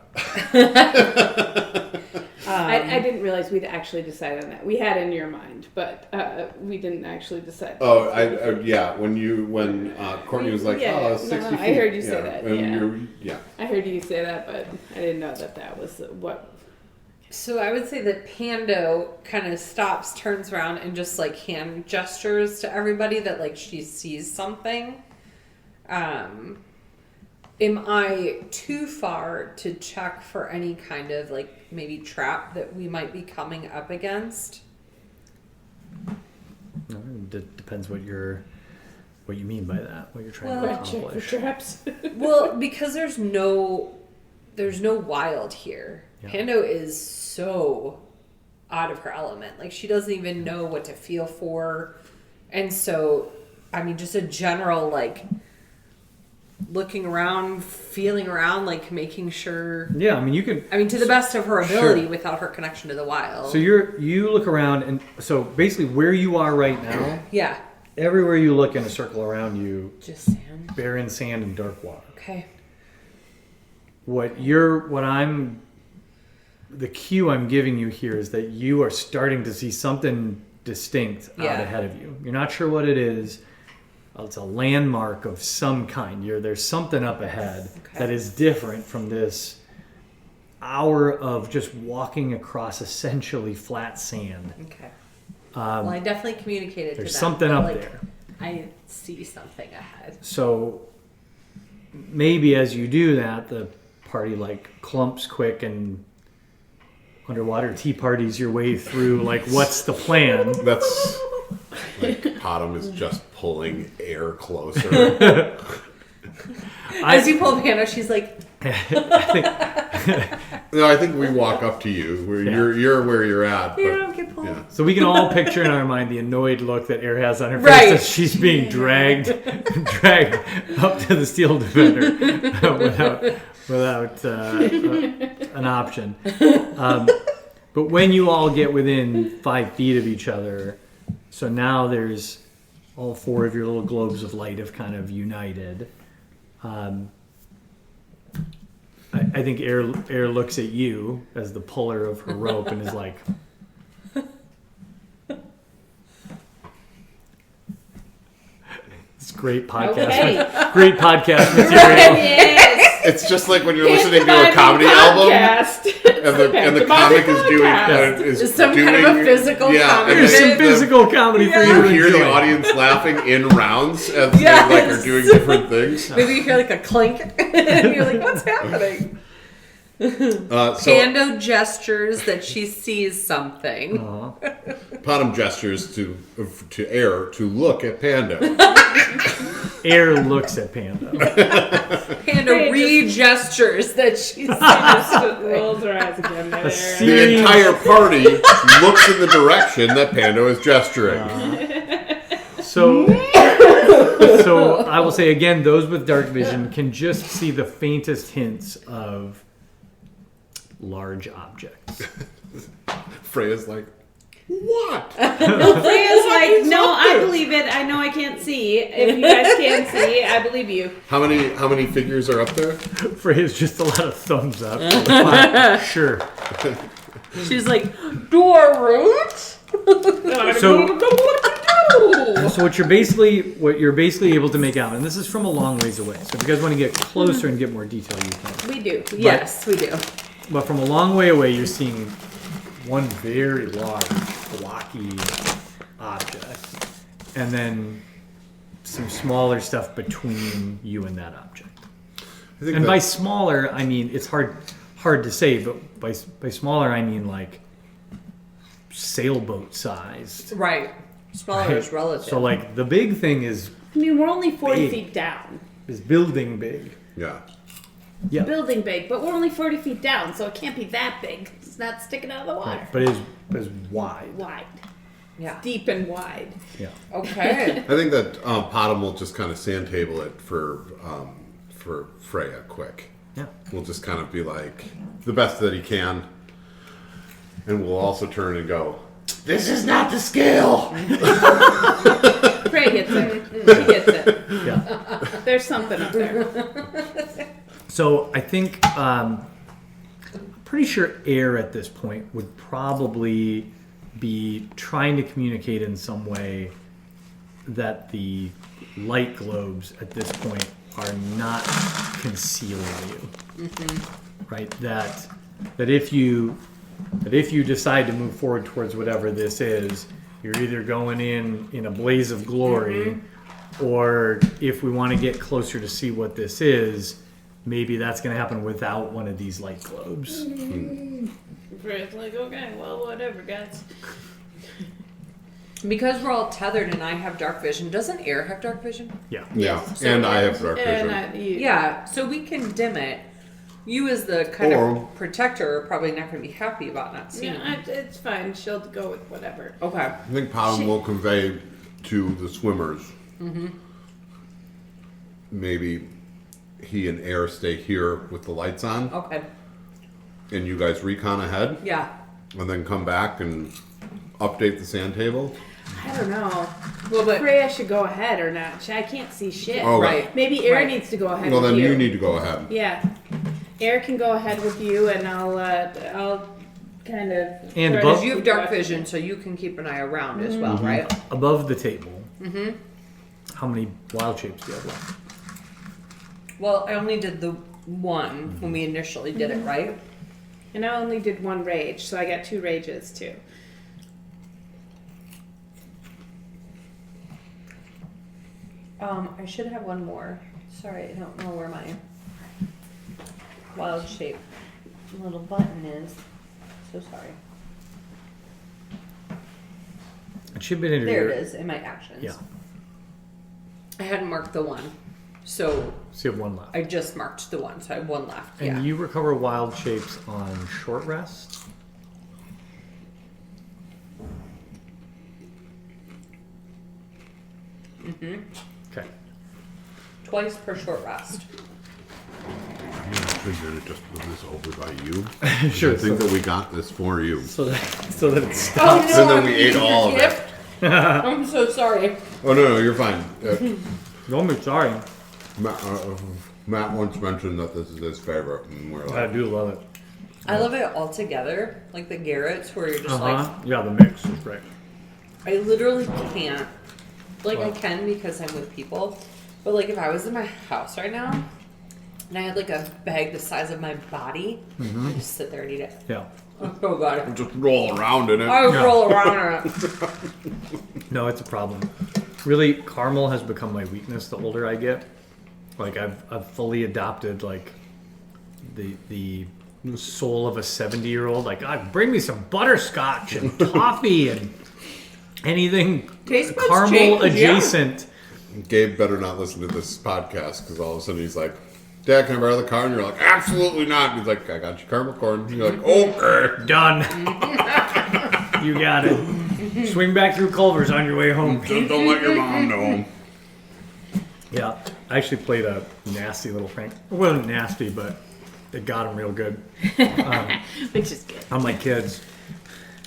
I didn't realize we'd actually decided on that. We had in your mind, but we didn't actually decide. Oh, yeah. When Courtney was like, Yeah, "Oh, no, 60 no, feet." I heard you say that, and yeah. yeah. I heard you say that, but I didn't know that was what. So I would say that Pando kind of stops, turns around, and just like hand gestures to everybody that like she sees something. Am I too far to check for any kind of like maybe trap that we might be coming up against? Depends what you mean by that, what you're trying to Well, Check for accomplish. traps. Well, because there's no wild here. Yeah. Pando is so out of her element. Like she doesn't even know what to feel for. And so, I mean, just a general like looking around, feeling around, like making sure. Yeah, I mean you can. I mean, to the best of her ability Sure. without her connection to the wild. So you look around, and so basically where you are right now, yeah, everywhere you look in a circle around you, just sand. barren sand and dark water. Okay. What I'm the cue I'm giving you here is that you are starting to see something distinct out Yeah. ahead of you. You're not sure what it is. It's a landmark of some kind. There's something up ahead that is different from this hour of just walking across essentially flat sand. Okay. Well, I definitely communicated to them. There's something but, up like, there. I see something ahead. So maybe as you do that, the party like clumps quick and underwater tea parties your way through. Like, what's the plan? That's like Potom is just pulling air closer. As you pull Panda, she's like, No, I think we walk up to you where you're where you're at. you But, don't get pulled. yeah. So we can all picture in our mind the annoyed look that Air has on her face Right. as she's being dragged up to the steel defender without an option. But when you all get within 5 feet of each other, so now there's all 4 of your little globes of light have kind of united. I think Air looks at you as the puller of her rope and is like, it's great podcast. Okay. Great podcast material. Yes. It's just like when you're It's listening the to a comedy album podcast. and the comic is doing Just some kind of a physical and comedy. There's some then physical comedy for you You to hear the enjoy. audience laughing in rounds as Yes. they like are doing different things. Maybe you hear like a clink, and you're like, "What's happening?" So Pando gestures that she sees something. Potom gestures to Air to look at Panda. Air looks at Panda. Pando Right, re-gestures that she sees Just something. rolls her eyes again. There. The entire party looks in the direction that Pando is gesturing. So I will say again, those with dark vision can just see the faintest hints of large objects. Freya's like, what? Freya's like, no, I believe it. I know I can't see. If you guys can't see, I believe you. How many figures are up there? Freya's just a lot of thumbs up. Fine, sure. She's like, door route? So what you're basically able to make out, and this is from a long ways away. So if you guys want to get closer and get more detail, you can. We do. Yes, we do. But from a long way away, you're seeing one very large, blocky object, and then some smaller stuff between you and that object. I think And by smaller, I mean it's hard to say, but by smaller, I mean like sailboat sized. Right. Smaller is relative. So like the big thing is I mean, we're only 40 Big. feet down. building big. yeah. Yeah. Building big, but we're only 40 feet down, so it can't be that big. It's not sticking out of the water. But is wide. Wide. yeah. Deep and wide. Yeah. Okay. I think that Potom will just kind of sand table it for Freya quick. Yeah. We'll just kind of be like the best that he can, and we'll also turn and go, "This is not the scale." Freya gets it. She gets it. Yeah. There's something up there. So I think I'm pretty sure Air at this point would probably be trying to communicate in some way that the light globes at this point are not concealing you, right? That if you decide to move forward towards whatever this is, you're either going in a blaze of glory, or if we want to get closer to see what this is, maybe that's going to happen without one of these light globes. Freya's like, okay, well, whatever, guys. Because we're all tethered and I have dark vision, doesn't Air have dark vision? Yeah. Yeah, So and I have dark vision. Yeah, so we can dim it. You as the kind Or- of protector are probably not going to be happy about not seeing Yeah, it. it's fine. She'll go with whatever. Okay. I think Potom will convey to the swimmers. Maybe he and Air stay here with the lights on, Okay. and you guys recon ahead, Yeah. and then come back and update the sand table. I don't know. Well, but Freya should go ahead or not. I can't see shit. Oh, right. Maybe Air Right. needs to go ahead Well, with then you. you need to go ahead. Yeah. Air can go ahead with you, and I'll kind of. And sort above- of You have dark vision, so you can keep an eye around as well, right? Above the table, how many wild shapes do you have left? Well, I only did the one when we initially did it, right? And I only did one rage, so I got 2 rages too. I should have one more. Sorry, I don't know where my wild shape little button is. So sorry. It should be in There your. it is in my actions. Yeah. I hadn't marked the one, so So you have one left. I just marked the one, so I have one left. And Yeah. you recover wild shapes on short rest. Okay. Twice per short rest. I figured it just put this over by you. Sure. I think that we got this for you. So that it stops. And then we ate all of it. I'm so sorry. Oh no, you're fine. Don't be sorry. Matt once mentioned that this is his favorite, and we're I like, do love it. I love it all together, like the Garrett's, where you're just Yeah, the mix is great. I literally can't. Like, I What? can because I'm with people. But, like, if I was in my house right now and I had, like, a bag the size of my body, I'd just sit there and eat it. Yeah. Oh, God. just roll around in it. I would Yeah. roll around in it. No, it's a problem. Really, caramel has become my weakness the older I get. Like I've fully adopted like the soul of a 70-year-old. Like, God, bring me some butterscotch and toffee and anything Taste buds caramel change, yeah. adjacent. Gabe better not listen to this podcast because all of a sudden he's like, Dad, can I borrow the car? And you're like, absolutely not. He's like, I got you caramel corn. And you're like, okay. Done. You got it. Swing back through Culver's on your way home. Just don't let your mom know. Yeah, I actually played a nasty little prank. It wasn't nasty, but it got him real good Which is good. on my kids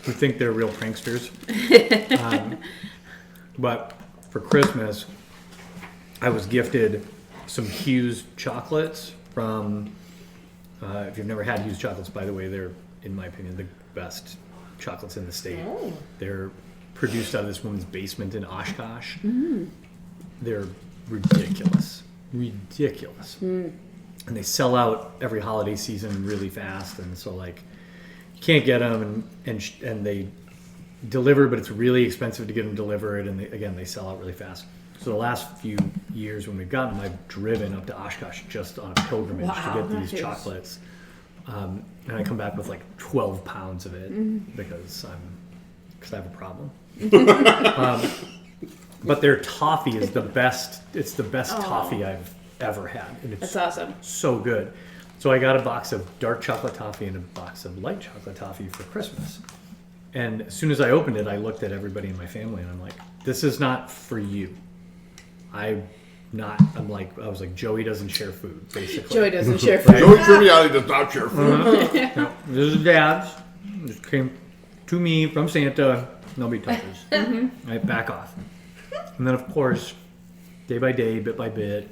who think they're real pranksters. But for Christmas, I was gifted some Hughes chocolates from, if you've never had Hughes chocolates, by the way, they're, in my opinion, the best chocolates in the state. Oh. They're produced out of this woman's basement in Oshkosh. They're ridiculous. And they sell out every holiday season really fast, and so like you can't get them, and they deliver, but it's really expensive to get them delivered, and they sell out really fast. So the last few years when we've gotten them, I've driven up to Oshkosh just on a pilgrimage to get these Nice. chocolates, and I come back with like 12 pounds of it because I have a problem. But their toffee is the best. It's the best toffee I've ever had, and it's That's awesome. so good. So I got a box of dark chocolate toffee and a box of light chocolate toffee for Christmas. And as soon as I opened it, I looked at everybody in my family and I'm like, this is not for you. I was like, Joey doesn't share food, basically. Joey doesn't share food. Joey Tribbiani does not share food. No, this is Dad's. This came to me from Santa. Nobody touches. I back off. And then, of course, day by day, bit by bit,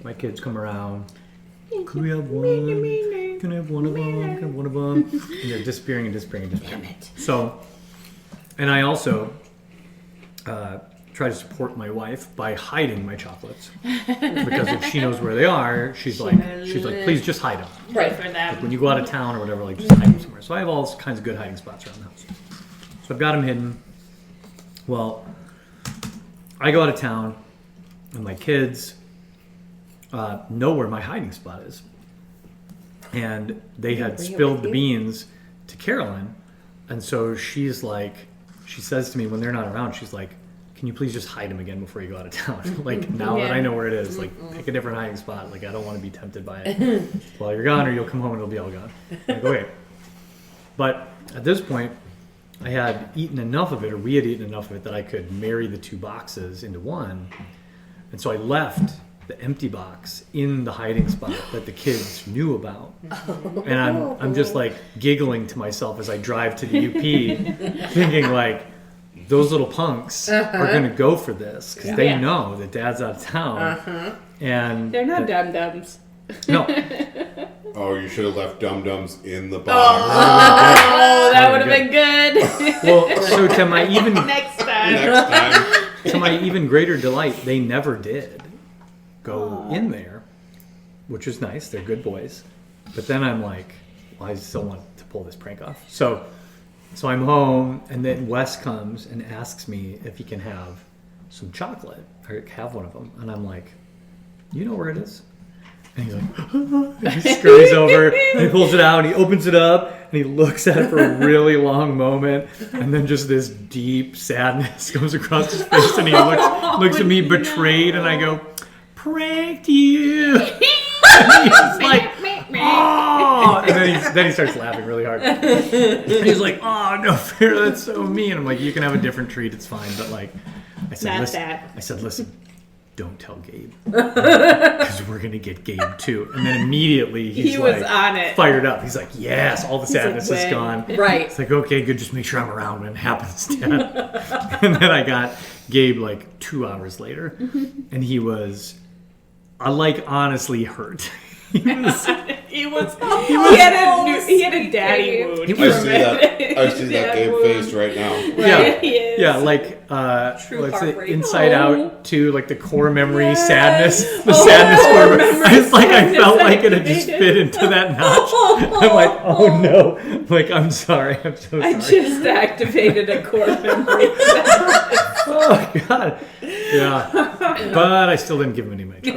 my kids come around. Can we have one? Can I have one of them? Can I have one of them? And they're disappearing and disappearing and disappearing. Damn it. So, and I also try to support my wife by hiding my chocolates because if she knows where they are, she's like, please just hide them. Right for them. When you go out of town or whatever, like just hide them somewhere. So I have all kinds of good hiding spots around the house. So I've got them hidden. Well, I go out of town, and my kids know where my hiding spot is. And they had bring it spilled with the you? beans to Carolyn. And so she's like, she says to me when they're not around, she's like, can you please just hide them again before you go out of town? Like, now that I know where it is, like, pick a different hiding spot. Like, I don't want to be tempted by it while you're gone, or you'll come home and it'll be all gone. Like, okay. But at this point, I had eaten enough of it, or we had eaten enough of it, that I could marry the two boxes into one. And so I left the empty box in the hiding spot that the kids knew about. And I'm just like giggling to myself as I drive to the UP, thinking like, those little punks are going to go for this because they Yeah. know that Dad's out of town. And They're not dum-dums. No. Oh, you should have left Dum Dums in the Oh, box. that would have been good. Well, so to my even Next time. Next time. to my even greater delight, they never did go in there, which is nice. They're good boys. But then I'm like, well, I still want to pull this prank off. So I'm home, and then Wes comes and asks me if he can have some chocolate or have one of them, and I'm like, you know where it is? And he's like, and he scurries over, and he pulls it out, and he opens it up, and he looks at it for a really long moment, and then just this deep sadness comes across his face, and he looks at me betrayed, and I go, pranked you. And he's like, oh, and then he starts laughing really hard. And he's like, oh no, fair, that's so mean. I'm like, you can have a different treat, it's fine, but like, Not that. I said, listen, don't tell Gabe, because we're gonna get Gabe too. And then immediately he's He was like, on it. fired up. He's like, yes, all the sadness like, is "When?" gone. Right. It's like, okay, good, just make sure I'm around when it happens, Dad. And then I got Gabe like 2 hours later, and he was, honestly hurt. He had a daddy wound. He I was- see that. I see that Dad Gabe wound. face right now. Yeah, He is. yeah, like True what's it? heartbreak. Inside Out to like the core memory Yes. sadness, the Oh, sadness core where memory it's like I sadness felt like it had just activated. fit into that notch. I'm like, oh no, like I'm sorry, I'm so sorry. I just activated a core memory. Oh god, yeah, but I still didn't give him any money. So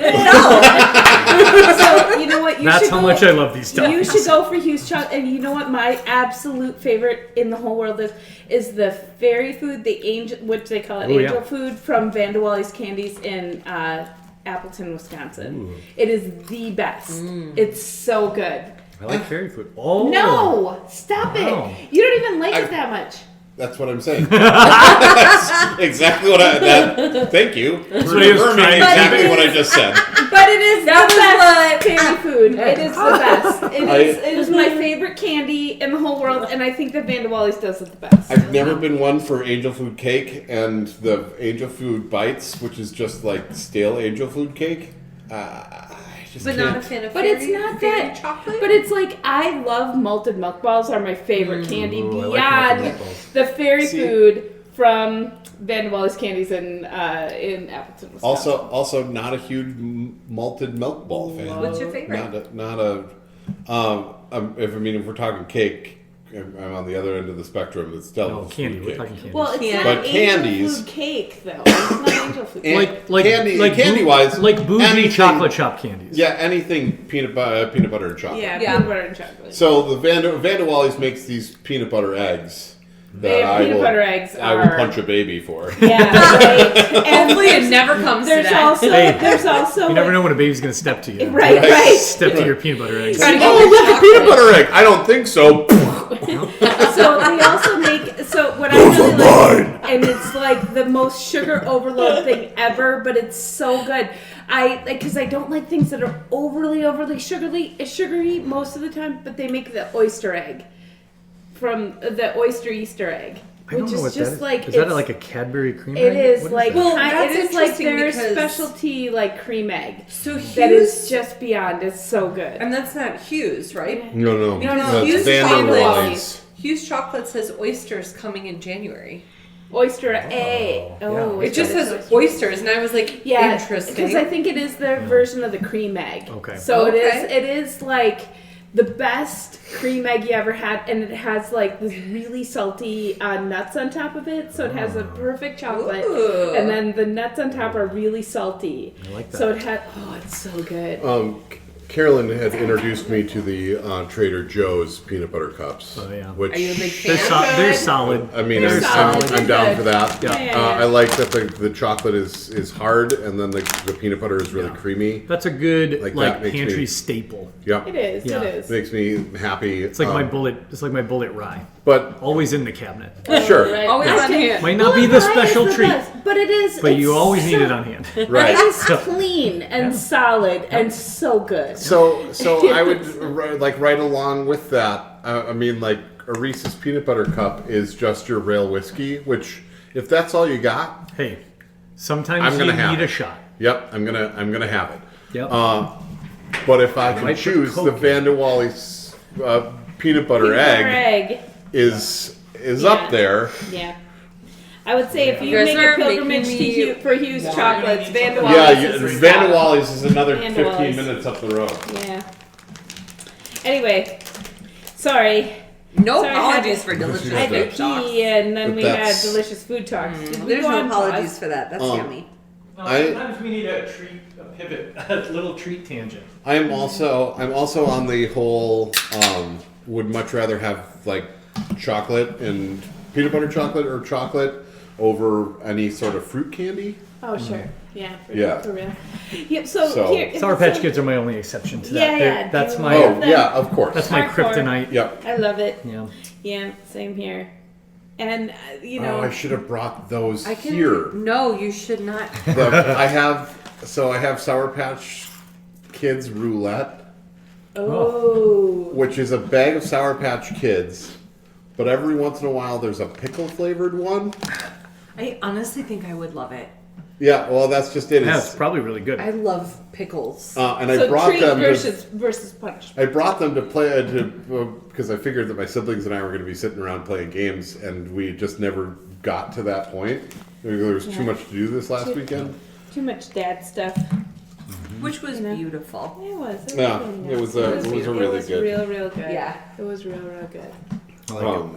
you know what? You That's should how go, much I love these stuff. You should go for Hughes chocolate. And you know what? My absolute favorite in the whole world is the fairy food, the angel, which they call it Oh, yeah. angel food from Vanderwally's Candies in Appleton, Wisconsin. Ooh. It is the best. It's so good. I like fairy food. Oh No, stop Wow. it! You don't even like it that much. That's what I'm saying. That's exactly what thank you for what he was confirming trying to exactly do. what I just said. But it is That the was best fairy food. It is the best. It is my Mm-hmm. favorite candy in the whole world, and I think that Vanderwally's does it the best. I've never been one for angel food cake and the angel food bites, which is just like stale angel food cake. I just But can't. not a fan of But fairy, it's not fairy that. chocolate. But it's like I love malted milk balls. Are my favorite candy Ooh, I like beyond malted milk balls. the fairy See- food from Vanderwally's Candies in Appleton, Wisconsin. Also not a huge malted milk ball fan. What's your favorite? Not a. If we're talking cake, I'm on the other end of the spectrum. It's still No, candy. We're talking candy. Well, it's Candy. not But angel candies- food cake though. It's not angel food cake. And like candy-wise, like bougie anything- chocolate shop candies. Yeah, anything peanut butter and chocolate. Yeah, Yeah. peanut butter and chocolate. So the Vanderwally's makes these peanut butter eggs They that have peanut butter eggs I will are- punch a baby for. Yeah, right. And Hopefully it never comes to there's that. also Hey, there's also You never like- know when a baby's gonna step to you. right, Right. right. Step to your peanut butter eggs. Trying to get Oh, your look, a chocolate. peanut butter egg. I don't think so. So they also make what I really like, and it's like the most sugar overload thing ever, but it's so good. I like because I don't like things that are overly sugary most of the time, but they make the oyster egg from the oyster Easter egg, I don't which know is what just that is. like Is that it's- like a Cadbury cream It egg? is What like that? Well, it that's is like interesting their because- specialty like cream egg So that is Hughes, just beyond. It's so good. and that's not Hughes, right? No. No, Hughes That's Vanderwally's. Hughes Chocolate says oysters coming in January. Oyster egg. yeah. Oh, It just it's says oysters, and I was like, Yeah, interesting. because I think it is their version of the cream egg. Okay. So Okay. it is like the best cream egg you ever had, and it has like this really salty nuts on top of it. So it has a perfect chocolate, Ooh. and then the nuts on top are really salty. I like that. So it had it's so good. Carolyn had introduced me to the Trader Joe's peanut butter cups. Oh, yeah. Which Are you a big They're, fan? they're solid. I mean, They're solid. I'm down for that. Yeah. I like that the chocolate is hard, and then the peanut butter is really Yeah. creamy. That's a good Like, like that makes pantry me- staple. Yep. It is. Yeah. It is. Makes me happy. It's like my bullet. It's like my bullet rye. But Always in the cabinet. sure, Right. Always on hand. Might not be the Bullet pie is special the treat, best, but it is. but it's you always so, need it on hand. right. It is clean and solid and so good. So I would like right along with that. I mean, like a Reese's peanut butter cup is just your rail whiskey. Which, if that's all you got, Hey, sometimes I'm you gonna have need it. a shot. yep, I'm gonna have it. Yep. But if I can Might put choose, the Coke in. Van de Wally's peanut butter egg is Yeah. up there. Yeah. I would say if you You guys make a are making pilgrimage to me for Hughes want- chocolates, Van de Yeah, Wallis is the Van de stop. Wally's is another Van de 15 Wallis. minutes up the road. Yeah. Anyway, sorry. No Sorry, I had apologies to- for delicious I had to food talks. pee, and then But we had that's- delicious food talks. Did we There's go no on apologies pause? for that. That's yummy. No, I- sometimes we need a pivot, a little treat tangent. I'm also on the whole would much rather have like chocolate and peanut butter chocolate or chocolate over any sort of fruit candy. Oh, sure. Yeah. For, Yeah. For real. Yeah. So, So- here. Sour Patch Kids are my only exception to that. Yeah, They're- yeah, That's do my you- Oh them. yeah, of course. that's my Hardcore. kryptonite. Yep. I love it. Yeah. Yeah. Same here. And you know. Oh, I should have brought those I can. here. No, you should not. I have Sour Patch Kids roulette, oh. which is a bag of Sour Patch Kids, but every once in a while there's a pickle flavored one. I honestly think I would love it. Yeah, well that's just it. Yeah, It's- it's probably really good. I love pickles. and I So brought treat them versus punch. I brought them to play because I figured that my siblings and I were going to be sitting around playing games, and we just never got to that point. There was too Yeah. much to do this last weekend. Too much dad stuff. Which was You know. beautiful. It was. Yeah, really it nice. was a really it was good. real good. Yeah. It was real good. I like it.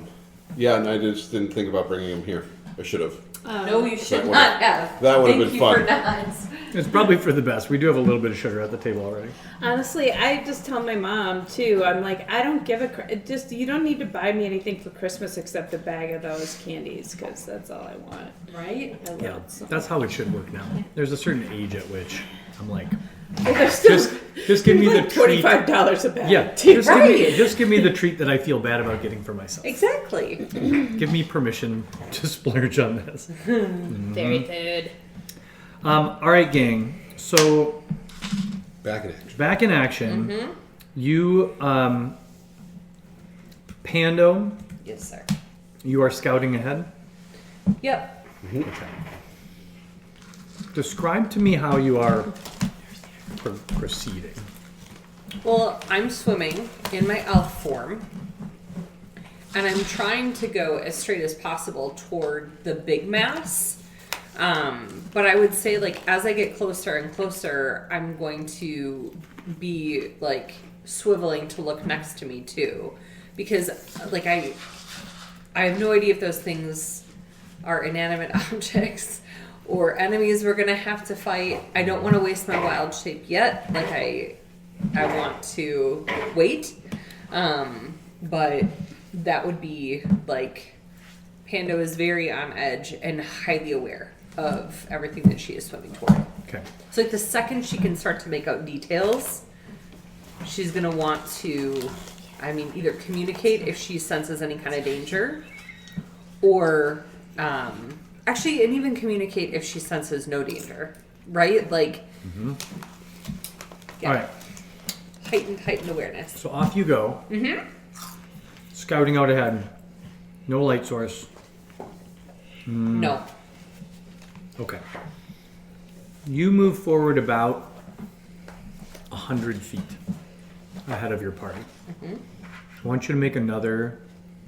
Yeah, and I just didn't think about bringing them here. I should have. No, you should That would've- not have. that would've Thank been you fun. for not. It's probably for the best. We do have a little bit of sugar at the table already. Honestly, I just tell my mom too. I'm like, I don't give a it just. You don't need to buy me anything for Christmas except a bag of those candies because that's all I want. Right? I love Yeah, it so that's how it should work now. There's a certain age at which I'm like, much. They're still just give me the like treat. $25 a bag. Yeah, too. just give me the treat that I feel bad about getting for myself. Exactly. Give me permission to splurge on this. Very good. All right, gang. So Back in action. back in action. You, Pando, Yes, sir. you are scouting ahead. Yep. Okay. Describe to me how you are proceeding. Well, I'm swimming in my elf form, and I'm trying to go as straight as possible toward the big mass. But I would say, like, as I get closer and closer, I'm going to be like swiveling to look next to me too, because like I have no idea if those things are inanimate objects or enemies we're gonna have to fight. I don't want to waste my wild shape yet. Like I want to wait. But that would be like Pando is very on edge and highly aware of everything that she is swimming toward. Okay. So like the second she can start to make out details, she's gonna want to, I mean, either communicate if she senses any kind of danger, or actually, and even communicate if she senses no danger, right? Like, yeah, All right. heightened awareness. So off you go. Scouting out ahead. No light source. No, Okay. You move forward about 100 feet ahead of your party. I want you to make another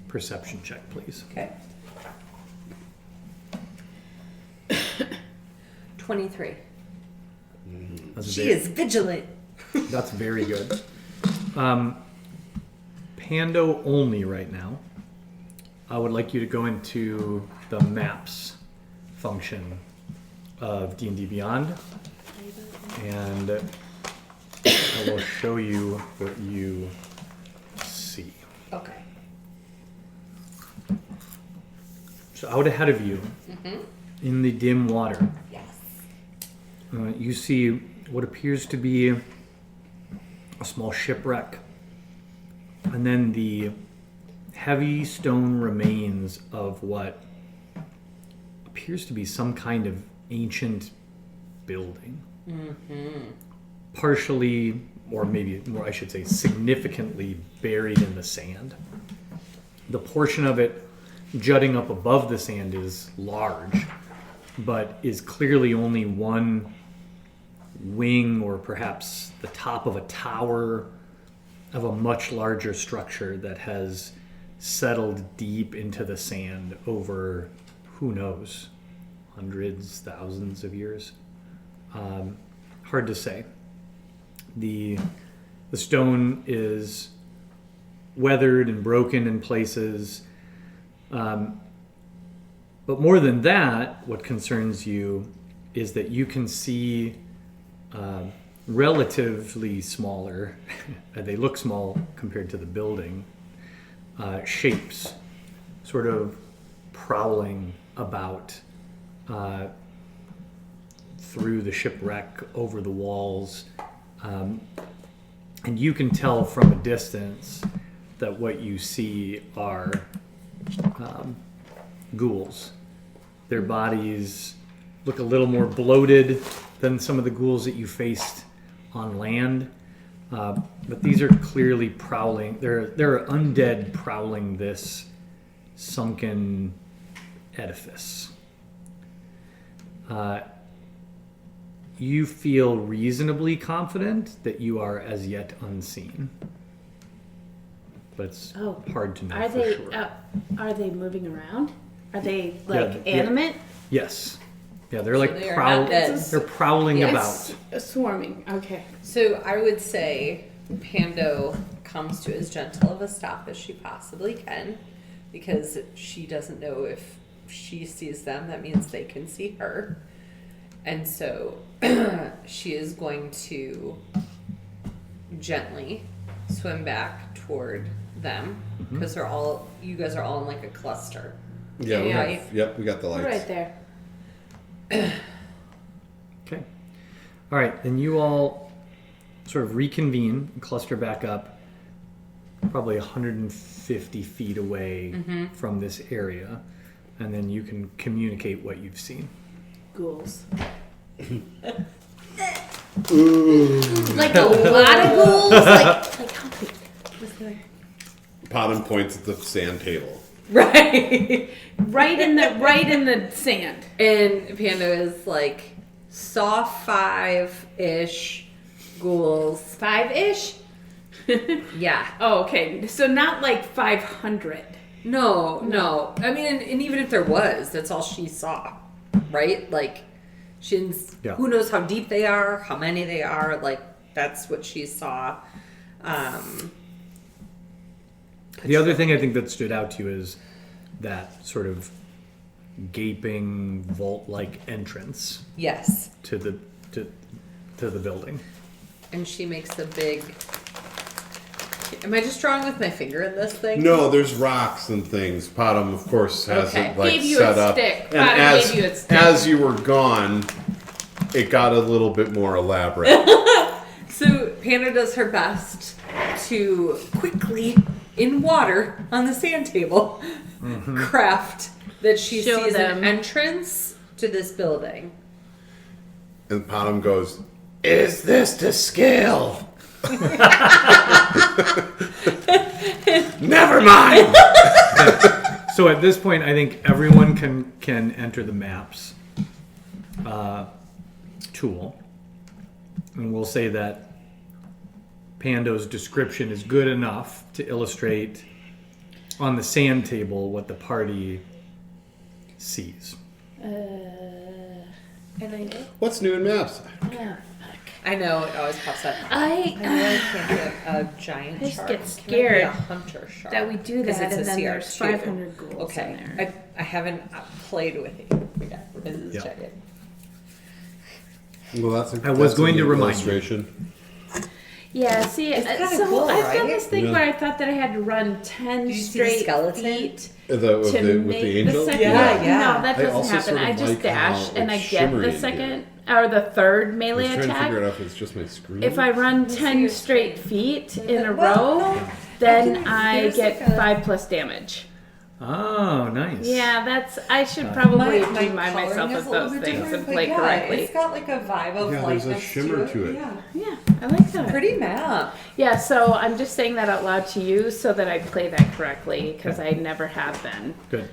perception check, please. okay. 23. That's She very, is vigilant. That's very good. Pando only right now. I would like you to go into the maps function of D&D Beyond, and I will show you what you see. Okay. So out ahead of you, in the dim water, Yes. you see what appears to be a small shipwreck, and then the heavy stone remains of what appears to be some kind of ancient building. Partially, or maybe more, I should say, significantly buried in the sand. The portion of it jutting up above the sand is large, but is clearly only one wing or perhaps the top of a tower of a much larger structure that has settled deep into the sand over, who knows, hundreds, thousands of years. Hard to say. The stone is weathered and broken in places. But more than that, what concerns you is that you can see relatively smaller, they look small compared to the building, shapes sort of prowling about through the shipwreck, over the walls. And you can tell from a distance that what you see are ghouls. Their bodies look a little more bloated than some of the ghouls that you faced on land. But these are clearly prowling. There are undead prowling this sunken edifice. You feel reasonably confident that you are as yet unseen. But it's hard to know Are for they sure. are they moving around? Are they Yeah, like yeah. animate? Yes. Yeah, they're like they are not dead. they're prowling Yes. about. Swarming. Okay. So I would say Pando comes to as gentle of a stop as she possibly can, because she doesn't know if she sees them, that means they can see her. And so she is going to gently swim back toward them, because you guys are all in like a cluster. Yeah, we Right. we got the lights. Right there. Okay. All right, then you all sort of reconvene and cluster back up, probably 150 feet away from this area, and then you can communicate what you've seen. Ghouls. Like a lot of ghouls? Like how big? Potham points at the sand table. Right. Right in the sand. And Pando is like, saw 5-ish ghouls. 5-ish? Yeah. Oh, okay. So not like 500. No. I mean, and even if there was, that's all she saw, right? Like, she didn't, Yeah. who knows how deep they are, how many they are, like, that's what she saw. The other thing I think that stood out to you is that sort of gaping vault-like entrance Yes. to the building. And she makes a big, am I just drawing with my finger in this thing? No, there's rocks and things. Potham, of course, has Okay. it like Gave you set a up. stick. And Potham gave you a stick. as you were gone, it got a little bit more elaborate. So Panda does her best to quickly, in water on the sand table, craft that she Show sees them. an entrance to this building. And Potham goes, "Is this to scale?" Never mind. So at this point, I think everyone can enter the maps tool, and we'll say that Pando's description is good enough to illustrate on the sand table what the party sees. And What's new in maps? I know, it always pops up. I I know I can't get a giant I just shark. get Can I be scared a hunter shark? that we do 'Cause that, it's and a then there's CR2. 500 ghouls Okay, in there. I haven't played with it yet because it's Yeah. giant. Well, that's I was going to remind you. illustration. Yeah, see, It's kinda so cool, I've done right? this thing Yeah. where I thought that I had to run 10 Did you see the straight skeleton? feet With to the make angel? the second. Yeah, yeah. No, that I doesn't also happen. sort of I just like dash how and I it's get shimmery the in second or the third I was melee trying to attack. figure it out if it's just my screen. If I run see 10 your straight screen. feet in a Well, row, no, then I here's get like a- 5+ damage. Oh, nice. Yeah, I should probably My remind coloring myself is of a little those bit things different, and but play yeah, correctly. It's got like a vibe of Yeah, there's a lightness shimmer to it. Yeah. Yeah, I like that. Pretty map. Yeah, so I'm just saying that out loud to you so that I play that correctly because I never have been. Good.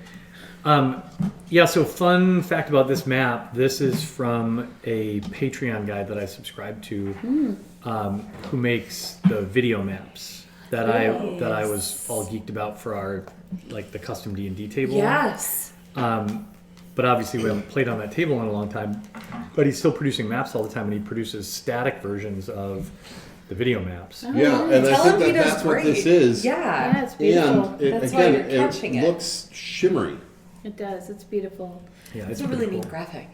Yeah, so fun fact about this map. This is from a Patreon guy that I subscribe to, who makes the video maps that I was all geeked about for our the custom D&D table. Yes. But obviously we haven't played on that table in a long time. But he's still producing maps all the time, and he produces static versions of the video maps. Yeah, and I think Telemito's that's what great. this is. Yeah. Yeah, it's beautiful. And it, That's why again, you're catching it it. looks shimmery. It does. It's beautiful. Yeah, It's it's a pretty really cool. neat graphic.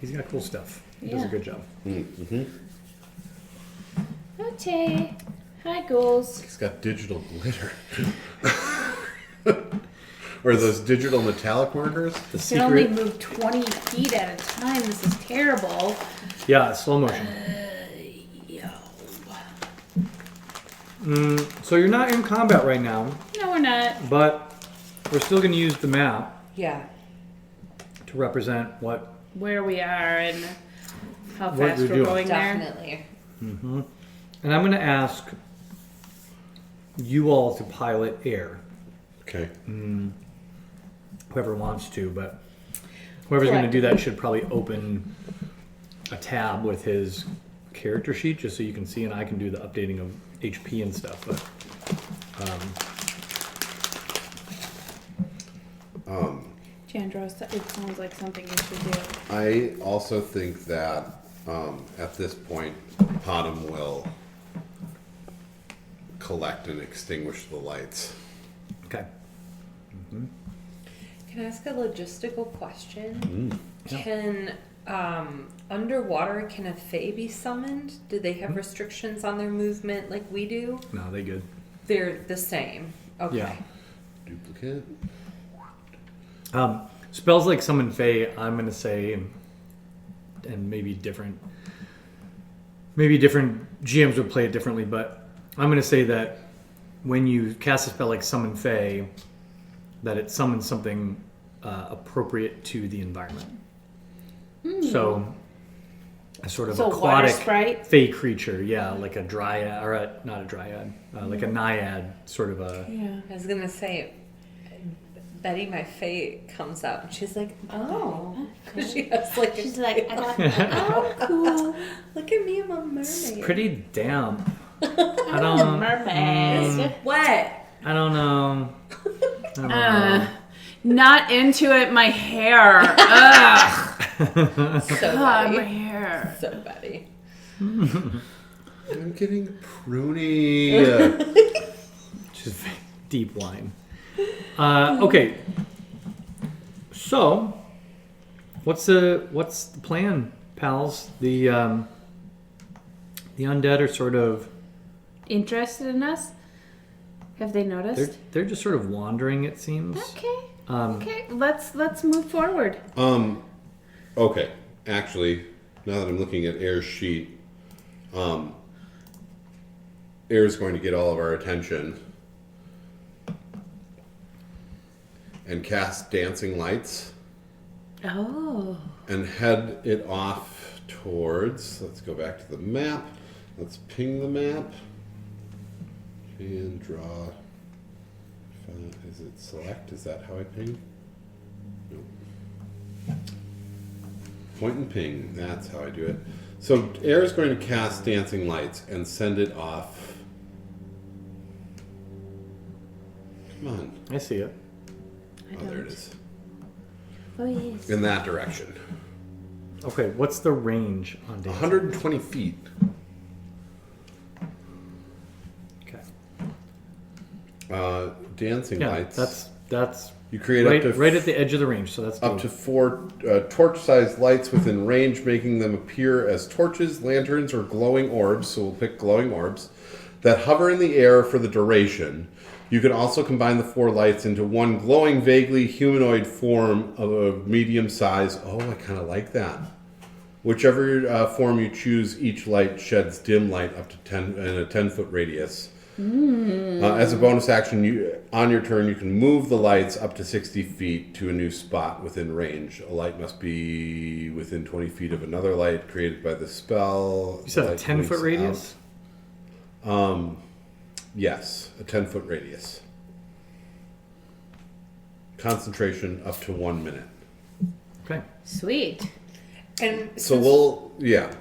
He's got cool stuff. He does a Yeah. good job. Mm-hmm. Okay. Hi, ghouls. It's got digital glitter. Or those digital metallic markers. The You can only secret, move 20 feet at a time. This is terrible. yeah, slow motion. So you're not in combat right now, No, we're not. but we're still going to use the map Yeah. to represent what. Where we are and how What fast you're we're doing. going there. Definitely. And I'm going to ask you all to pilot air. Okay. Whoever wants to, but whoever's going to do that should probably open a tab with his character sheet just so you can see, and I can do the updating of HP and stuff. But Chandra, it sounds like something you should do. I also think that at this point, Potom will collect and extinguish the lights. okay. Can I ask a logistical question? Yeah. Can underwater, can a fae be summoned? Do they have restrictions on their movement like we do? No, they good. They're the same. Okay. Yeah. Duplicate. Spells like Summon Fae, I'm going to say, and maybe different GMs would play it differently, but I'm going to say that when you cast a spell like Summon Fae, that it summons something appropriate to the environment. So, a sort of So water aquatic sprite? Fae creature, yeah, like a dryad, or not a dryad, like a naiad, sort of a. Yeah. I was gonna say, Betty, my fae, comes out and she's like, "Oh," she has like, She's like, oh, cool. "Look at me, I'm a mermaid." It's pretty damp. I don't. Mermaid. Wet. I don't know. I don't know. Not into it, my hair. Ugh. So God, my Betty. hair. So Betty. I'm getting pruny. Just deep line. Okay. So, what's the plan, pals? The undead are sort of Interested in us? Have they noticed? they're just sort of wandering. It seems. Okay. Okay. Let's move forward. Okay. Actually, now that I'm looking at Air's sheet, Air's going to get all of our attention and cast dancing lights Oh. and head it off towards. Let's go back to the map. Let's ping the map and draw. Is it select? Is that how I ping? No. Point and ping. That's how I do it. So Air is going to cast dancing lights and send it off. Come on. I see it. Oh, there it is. Oh, yes. In that direction. Okay. What's the range on dancing? 120 feet. Okay. Dancing Yeah, lights. that's You create right up to right at the edge of the range. So that's up to 4 torch-sized lights within range, making them appear as torches, lanterns, or glowing orbs. So we'll pick glowing orbs that hover in the air for the duration. You can also combine the 4 lights into one glowing, vaguely humanoid form of a medium size. Oh, I kind of like that. Whichever form you choose, each light sheds dim light up to 10 in a 10-foot radius. As a bonus action, on your turn, you can move the lights up to 60 feet to a new spot within range. A light must be within 20 feet of another light created by the spell. you said a Light 10-foot blinks radius. out. Yes, a 10-foot radius. concentration up to 1 minute. Okay. Sweet. And So yeah.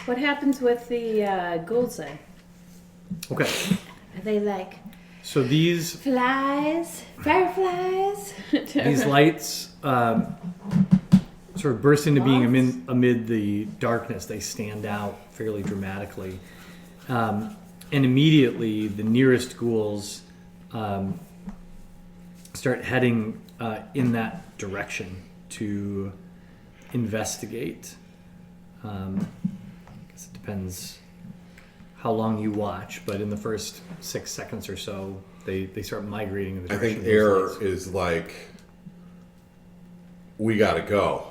What happens with the bullseye? Okay. Are they like So these flies, fireflies? these lights sort of burst into being Moths? amid the darkness. They stand out fairly dramatically, and immediately the nearest ghouls start heading in that direction to investigate. I guess it depends how long you watch, but in the first 6 seconds or so, they start migrating in the I direction. think of those Air lights. is like, we gotta go.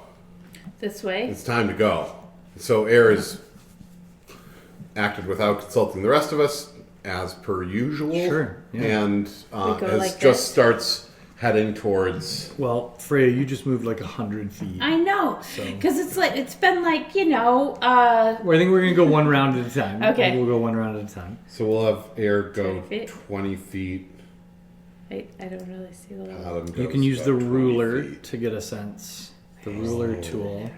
This way? It's time to go. So Air is acted without consulting the rest of us, as per usual. Sure, yeah. And We go as like just this? starts heading towards. Well, Freya, you just moved like 100 feet. I know, So- because it's been like Well, I think we're gonna go one round at a time. Okay. We'll go one round at a time. So we'll have Air go 20 feet. 20 feet. I don't really see the little Adam You goes can use the about 20 ruler feet. to get a sense. The ruler tool.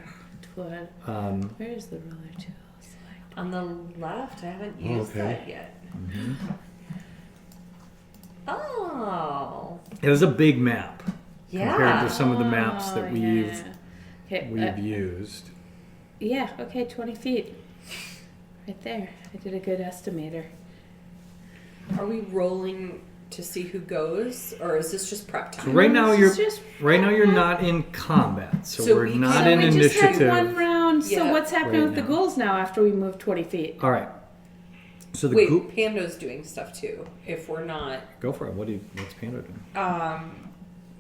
tool. Um, Where's the ruler tool? Select. on the left, I haven't used Okay. that yet. Oh, it is a big map yeah. compared to some of the maps that Oh, we've yeah. Okay, we've used. yeah, okay, 20 feet. Right there. I did a good estimator. Are we rolling to see who goes, or is this just prep So time? right now This you're is just- not in combat, so, So we're we not can- in we just had initiative. one round. So Yeah. what's happening Right with the now. ghouls now after we move 20 feet? All right. So the Wait, ghoul- Pando's doing stuff too. If we're not, go for it. What's Panda doing?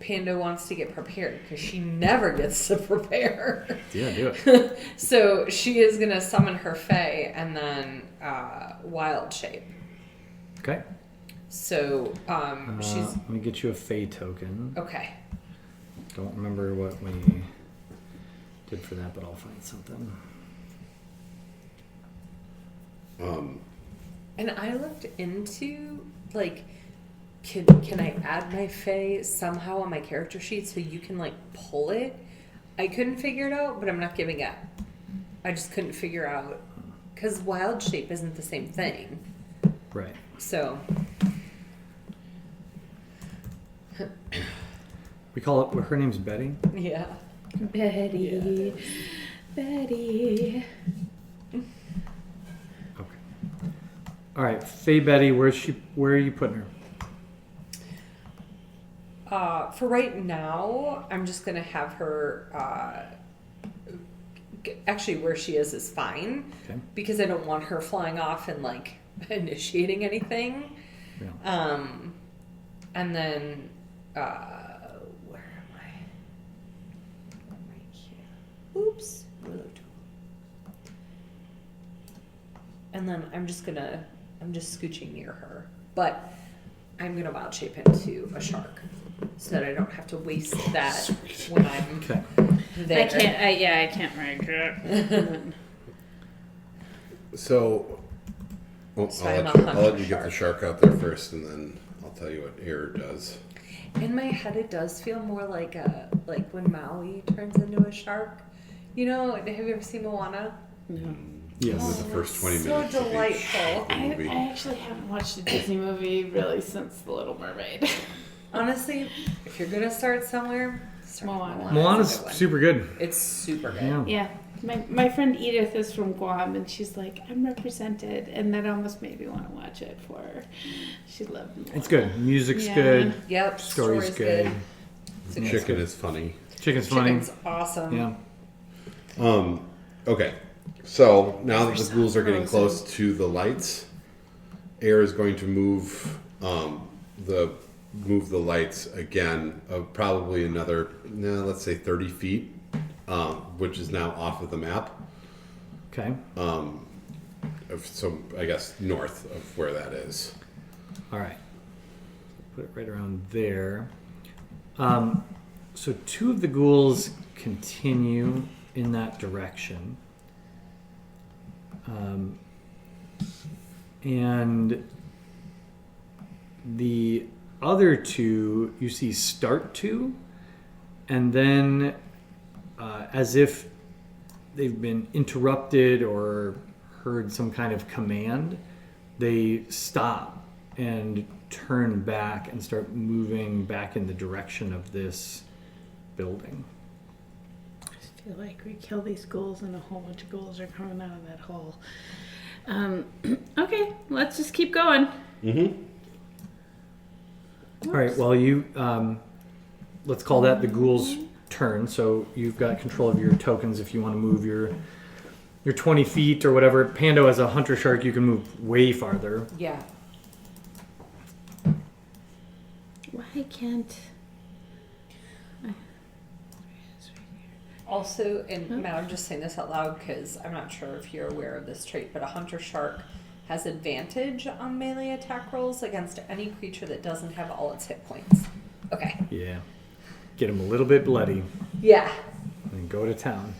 Panda wants to get prepared because she never gets to prepare. Yeah, do it. So she is gonna summon her Fae and then wild shape. Okay. So she's Let me get you a Fey token. okay. Don't remember what we did for that, but I'll find something. And I looked into like, can I add my Fae somehow on my character sheet so you can like pull it? I couldn't figure it out, but I'm not giving up. I just couldn't figure out because wild shape isn't the same thing. Right. So We call it. Her name's Betty. yeah. Betty. Betty. Okay. All right, Fey Betty. Where are you putting her? For right now, I'm just gonna have her. Actually, where she is fine Okay. because I don't want her flying off and like initiating anything. Yeah. And then where am I? Right here. Oops. Ruler tool. And then I'm just scooching near her, but I'm gonna wild shape into a shark so that I don't have to waste that when I'm Okay. there. I can't make it. So, So I'm I'll a let hunter you get the shark. shark out there first, and then I'll tell you what Air does. In my head, it does feel more like when Maui turns into a shark. You know, have you ever seen Moana? No. Yes. The first 20 so minutes of each delightful. movie. I actually haven't watched a Disney movie really since The Little Mermaid. Honestly, if you're gonna start somewhere, start with Moana. Moana. Moana's It's a good one. super good. It's super good. Yeah. Yeah. My friend Edith is from Guam, and she's like, I'm represented, and that almost made me want to watch it for her. She loved Moana. It's good. Music's Yeah. good. Yep. Story's good. It's The a good chicken is funny. Chicken's funny. Chicken's awesome. Yeah. Okay, so now that Never the ghouls are getting Frozen. close to the lights, Air is going to move the lights again, probably another, let's say 30 feet, which is now off of the map. Okay. So I guess north of where that is. All right. Put it right around there. So two of the ghouls continue in that direction. And the other two you see start to, and then as if they've been interrupted or heard some kind of command, they stop and turn back and start moving back in the direction of this building. I just feel like we kill these ghouls and a whole bunch of ghouls are coming out of that hole. Okay, let's just keep going. Mm-hmm. All right, well, you let's call that the ghoul's turn. So you've got control of your tokens if you want to move your 20 feet or whatever. Pando, as a hunter shark, you can move way farther. Yeah. Why can't... Also, and Matt, I'm just saying this out loud because I'm not sure if you're aware of this trait, but a hunter shark has advantage on melee attack rolls against any creature that doesn't have all its hit points. Okay. Yeah. Get him a little bit bloody Yeah. and go to town.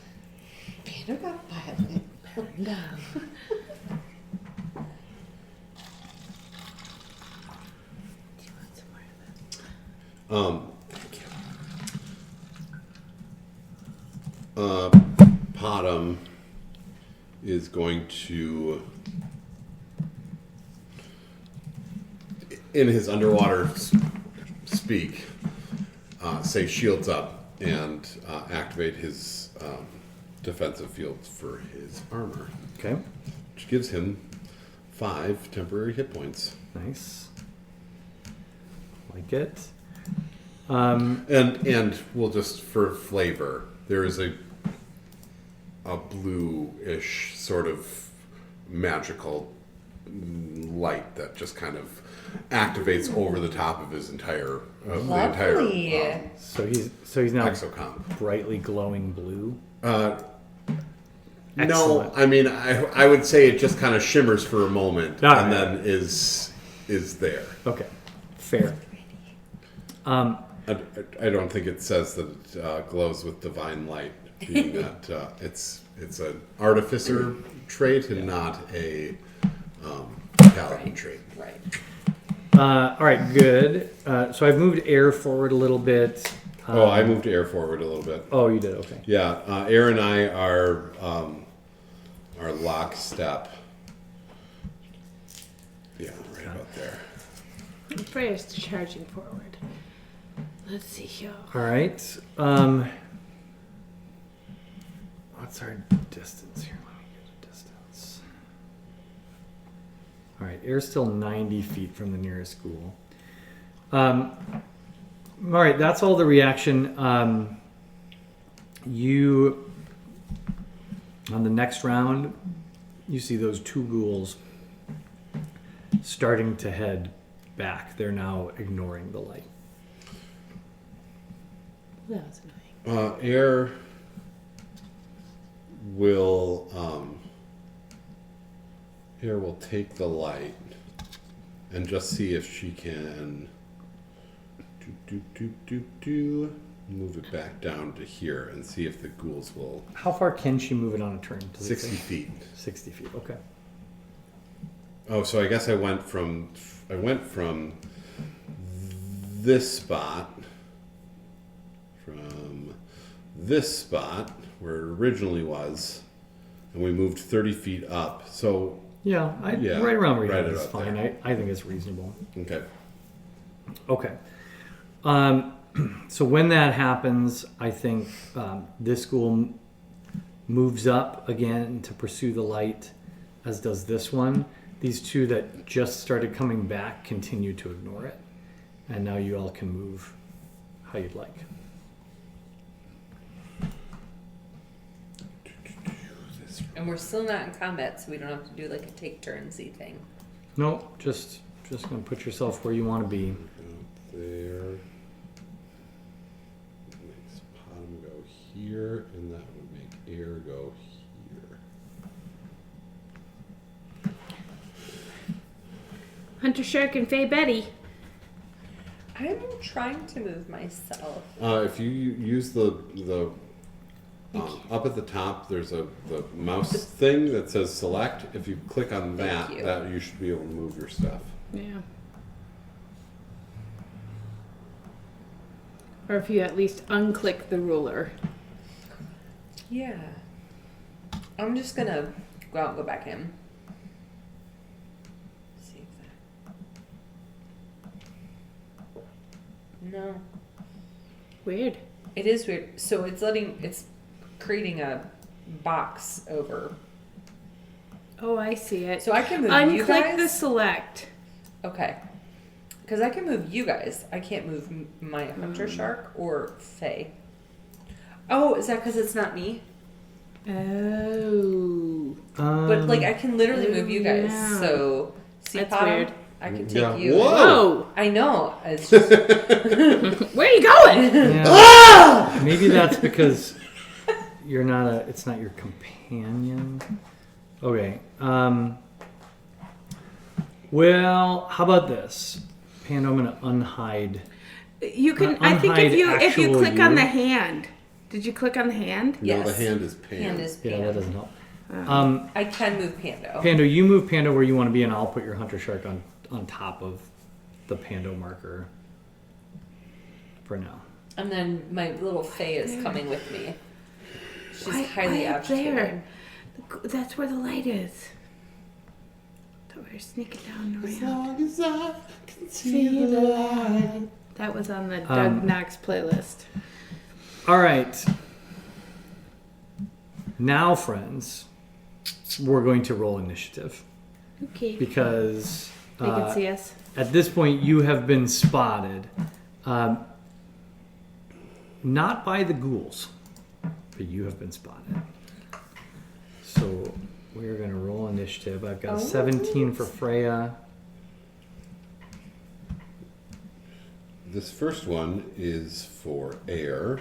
Panda got violent. No. Do you want some more of that? Potom is going to, in his underwater speak, say shields up and activate his defensive fields for his armor, Okay. which gives him 5 temporary hit points. Nice. Like it. And we'll just, for flavor, there is a blue-ish sort of magical light that just kind of activates over the top of his entire the Lovely. entire So he's now exocomp. brightly glowing blue. No, Excellent. I mean I would say it just kind of shimmers for a moment All and right. then is there. Okay. Fair. I don't think it says that it glows with divine light, being that it's an artificer trait and not a paladin trait. Right. All right, good. So I've moved air forward a little bit. I moved air forward a little bit. Oh, you did? Okay. Yeah, Air and I are lockstep. Yeah, right about there. Freya's charging forward. Let's see here. All right. What's our distance here? Let me get a distance. All right, air's still 90 feet from the nearest school. All right, that's all the reaction. You, on the next round, you see those 2 ghouls starting to head back. They're now ignoring the light. That was annoying. Air will take the light and just see if she can move it back down to here and see if the ghouls will. How far can she move it on a turn? Does it 60 say? feet. 60 feet. Okay. Oh, so I guess I went from this spot, where it originally was, and we moved 30 feet up. So Yeah, Yeah, right around where you right have is about fine. there. I think it's reasonable. okay. Okay. So when that happens, I think this school moves up again to pursue the light, as does this one. These 2 that just started coming back continue to ignore it. And now you all can move how you'd like. And we're still not in combat, so we don't have to do like a take turnsy thing. No, just going to put yourself where you want to be. There. Makes Potom go here, and that would make Air go here. Hunter Shark and Faye Betty. I'm trying to move myself. If you use the up at the top, there's the mouse thing that says select. If you click on that, Thank you. that you should be able to move your stuff. Yeah. Or if you at least unclick the ruler. Yeah. I'm just gonna go out and go back in. See if that. No. Weird. It is weird. So it's creating a box over. Oh, I see it. So I can move you Unclick guys. the select. Okay. Because I can move you guys. I can't move my hunter shark or Faye. Oh, is that because it's not me? Oh. But like I can literally move you guys. Yeah. So see, That's Pam, weird. I can take Yeah. you. Whoa. I know. It's just Where are you going? Yeah. Maybe that's because you're not it's not your companion. Okay. Well, how about this? Panda, I'm going to unhide. You can. Not I think if unhide you actual click on you. the hand. Did you click on the hand? No, Yes. the hand is Pam. hand is Yeah, Pam. that doesn't help. I can move Pando. Pando, you move Pando where you want to be, and I'll put your hunter shark on top of the Pando marker for now. And then my little Faye is coming with me. She's Why highly up agitated. there? That's where the light is. So we're sneaking down As around. long as I can see the light. That was on the Doug Knox playlist. All right. Now, friends, we're going to roll initiative Okay. because They can see us. at this point you have been spotted, not by the ghouls, but you have been spotted. So we're going to roll initiative. I've got 17 for Freya. This first one is for air.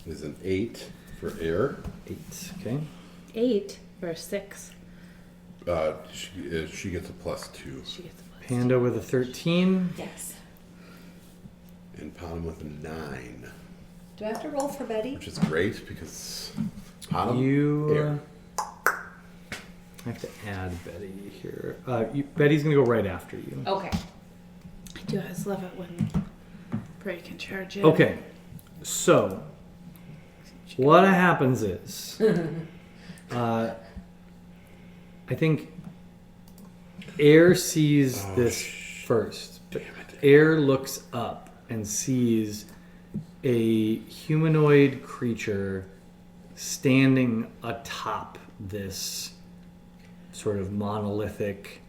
Is an 8 for air. 8. Okay. 8 or 6. She gets a +2. She gets the plus. Panda with a 13. Yes. And Potem with a 9. Do I have to roll for Betty? Which is great because Potem, You. air. I have to add Betty here. Betty's going to go right after you. Okay. I do always love it when Prey can charge in. Okay. So, what happens is, I think Air sees this first. Air looks up and sees a humanoid creature standing atop this sort of monolithic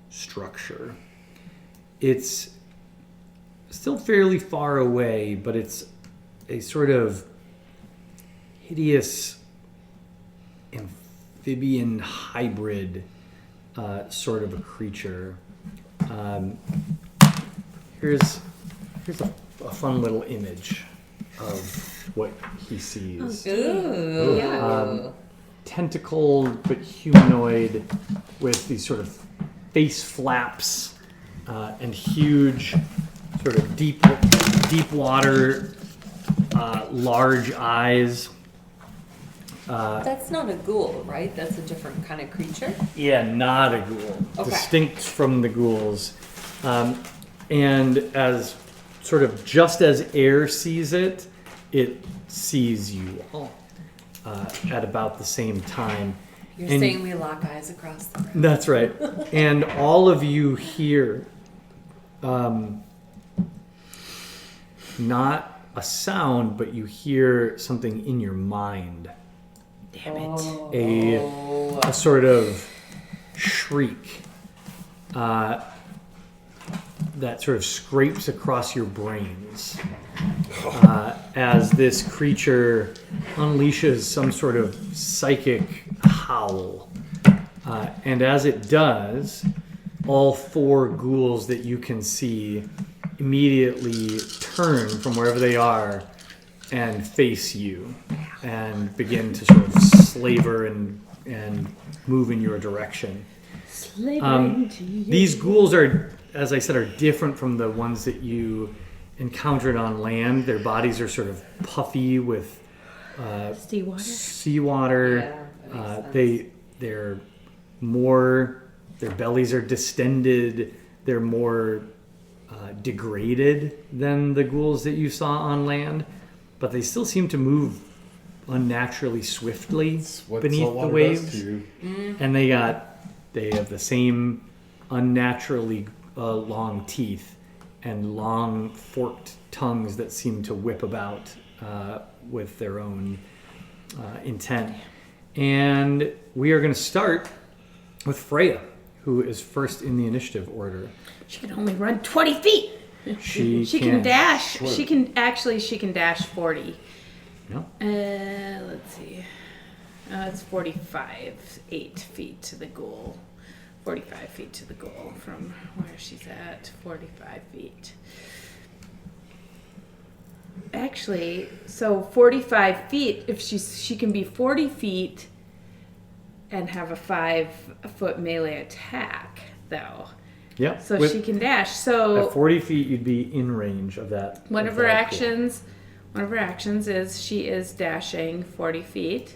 structure. It's still fairly far away, but it's a sort of hideous amphibian hybrid sort of a creature. Here's a fun little image of what he sees. Ooh. Yeah. Tentacled but humanoid with these sort of face flaps and huge sort of deep water large eyes. That's not a ghoul, right? That's a different kind of creature. Yeah, not a ghoul. Okay. Distinct from the ghouls. And as sort of just as air sees it, it sees you all at about the same time. You're And- saying we lock eyes across the room. That's right. And all of you hear not a sound, but you hear something in your mind. Damn it. A sort of shriek that sort of scrapes across your brains as this creature unleashes some sort of psychic howl. And as it does, all 4 ghouls that you can see immediately turn from wherever they are and face you and begin to sort of slaver and move in your direction. These ghouls are, as I said, are different from the ones that you encountered on land. Their bodies are sort of puffy with seawater. Yeah, that makes sense. Their bellies are distended. They're more degraded than the ghouls that you saw on land, but they still seem to move unnaturally swiftly It's what beneath the saltwater does waves. to you. And they have the same unnaturally long teeth and long forked tongues that seem to whip about with their own intent. And we are going to start with Freya, who is first in the initiative order. She can only run 20 feet. She can dash. swim. She can dash 40. No? Let's see. It's 8 feet to the goal. 45 feet to the goal from where she's at. 45 feet. Actually, so 45 feet, if she can be 40 feet and have a 5-foot melee attack, though. Yeah. So With- she can dash. At So 40 feet, you'd be in range of that. one of of her that goal. actions is she is dashing 40 feet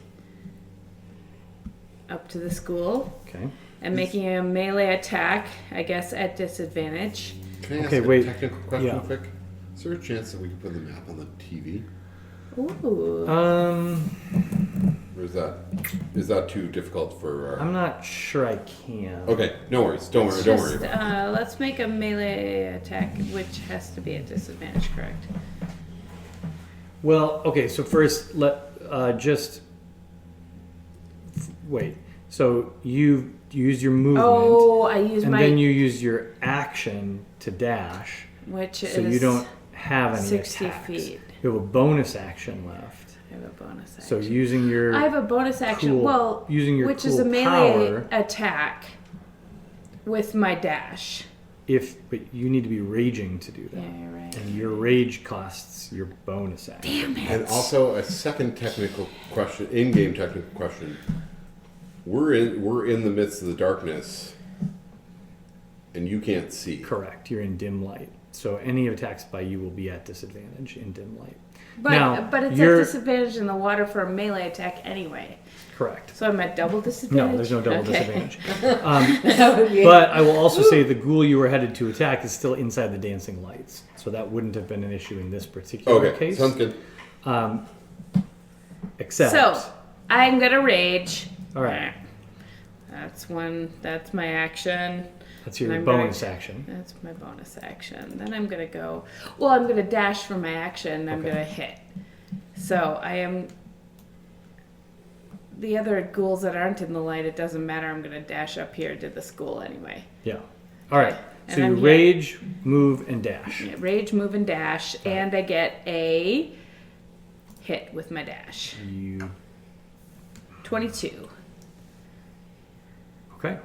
up to the school Okay. and making a melee attack, I guess, at disadvantage. Can I ask Okay, a wait. technical question Yeah. quick? Is there a chance that we can put the map on the TV? Ooh. Or is that too difficult for our... I'm not sure I can. Okay, no worries. Don't worry Just, about it. let's make a melee attack, which has to be at disadvantage, correct? Well, okay. So first, wait. So you use your movement, Oh, I use and my, then you use your action to dash. which So is you don't have any 60 attacks. feet. You have a bonus action left. I have a bonus action. So using your I have a bonus action. cool- Well, using your which is cool a melee power. attack with my dash. But you need to be raging to do that. Yeah, you're right. And your rage costs your bonus action. Damn it. And also a second technical question, in-game technical question. We're in the midst of the darkness, and you can't see. Correct. You're in dim light. So any attacks by you will be at disadvantage in dim light. But Now, but it's you're- at disadvantage in the water for a melee attack anyway. Correct. So I'm at double disadvantage. No, there's no double Okay. disadvantage. That would be- But I will also say the ghoul you were headed to attack is still inside the dancing lights. So that wouldn't have been an issue in this particular Okay, case. sounds good. Except. So I'm gonna rage. All right. That's one. That's my action. That's your I'm bonus gonna- action. That's my bonus action. Then I'm gonna go. Well, I'm gonna dash for my action. I'm Okay. gonna hit. So I am. The other ghouls that aren't in the light, it doesn't matter. I'm gonna dash up here to the school anyway. Yeah. All right. And So you I'm hit. rage, move, and dash. Yeah, rage, move, and dash, and I get a hit with my dash. You 22. okay?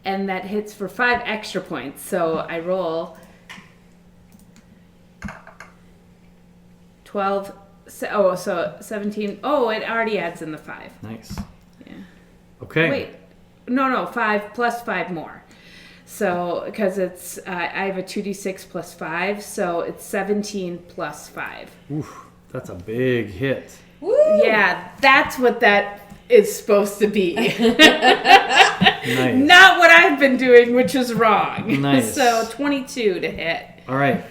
And that hits for 5 extra points. So I roll 12. So 17. Oh, it already adds in the 5. Nice. Yeah. Okay. Wait. No, 5 plus 5 more. So, because it's, I have a 2d6 plus 5, so it's 17 plus 5. Oof, that's a big hit. Woo! Yeah, that's what that is supposed to be. Nice. Not what I've been doing, which is wrong. Nice. So 22 to hit. All right.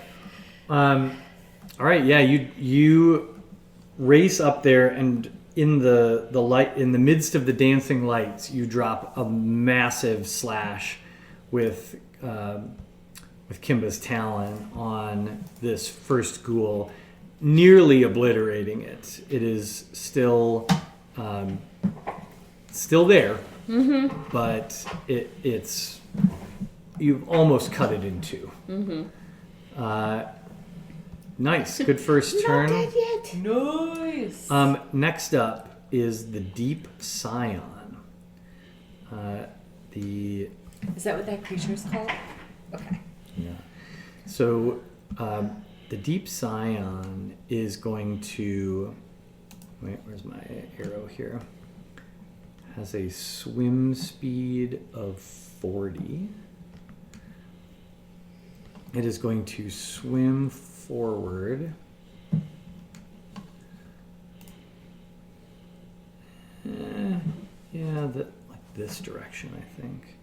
All right. Yeah. You race up there, and in the light, in the midst of the dancing lights, you drop a massive slash with Kimba's talon on this first ghoul, nearly obliterating it. It is still there, but it's you've almost cut it in two. Nice, good first turn. Not dead yet. Nice. Next up is the Deep Scion. Is that what that creature's called? Okay. Yeah. So the Deep Scion is going to. Wait, where's my arrow here? Has a swim speed of 40. It is going to swim forward. Like this direction, I think.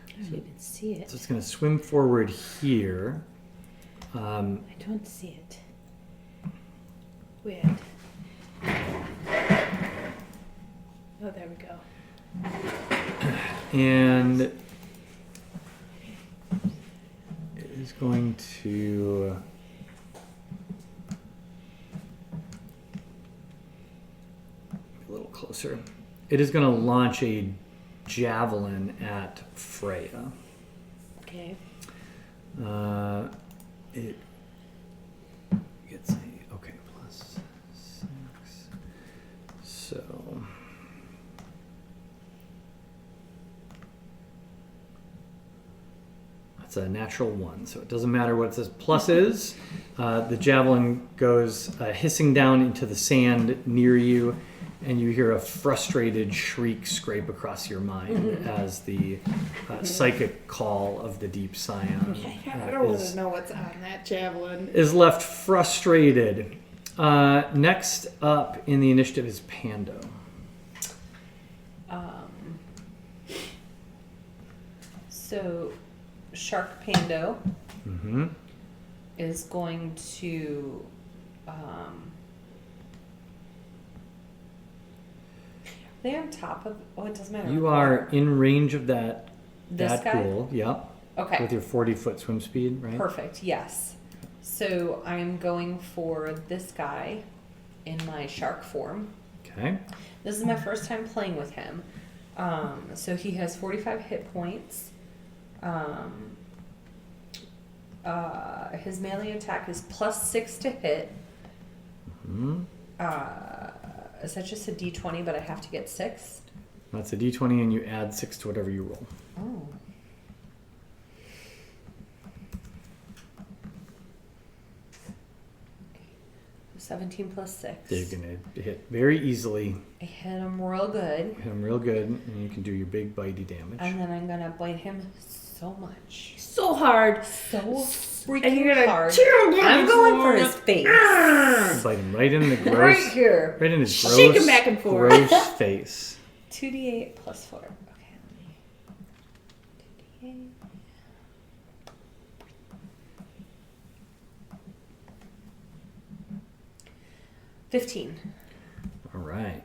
I didn't even see it. So it's going to swim forward here, I don't see it. Weird. Oh, there we go. And it is going to a little closer. It is going to launch a javelin at Freya. Okay. It gets a plus 6. So that's a natural 1. So it doesn't matter what this plus is. The javelin goes hissing down into the sand near you, and you hear a frustrated shriek scrape across your mind as the psychic call of the deep scion I don't want to know what's on that javelin. is left frustrated. Next up in the initiative is Pando. So Shark Pando Mm-hmm. is going to they on top of it doesn't matter. You are in range of that This guy? pool. Yep. Okay. With your 40-foot swim speed, right? Perfect, yes. So I'm going for this guy in my shark form. Okay. This is my first time playing with him. So he has 45 hit points. His melee attack is +6 to hit. Mm-hmm. Is that just a d20, but I have to get 6? That's a d20, and you add 6 to whatever you roll. Oh. So 17 + 6. You're going to hit very easily. I hit him real good. Hit him real good, and you can do your big bitey damage. And then I'm going to bite him so much. So hard. So And freaking you're gonna hard. cheer I'm going for his face. You bite him right in the gross, Right here. right in his gross, Shake him back and forth. gross face. 2d8 + 4. Okay. 2d8. $15. All right.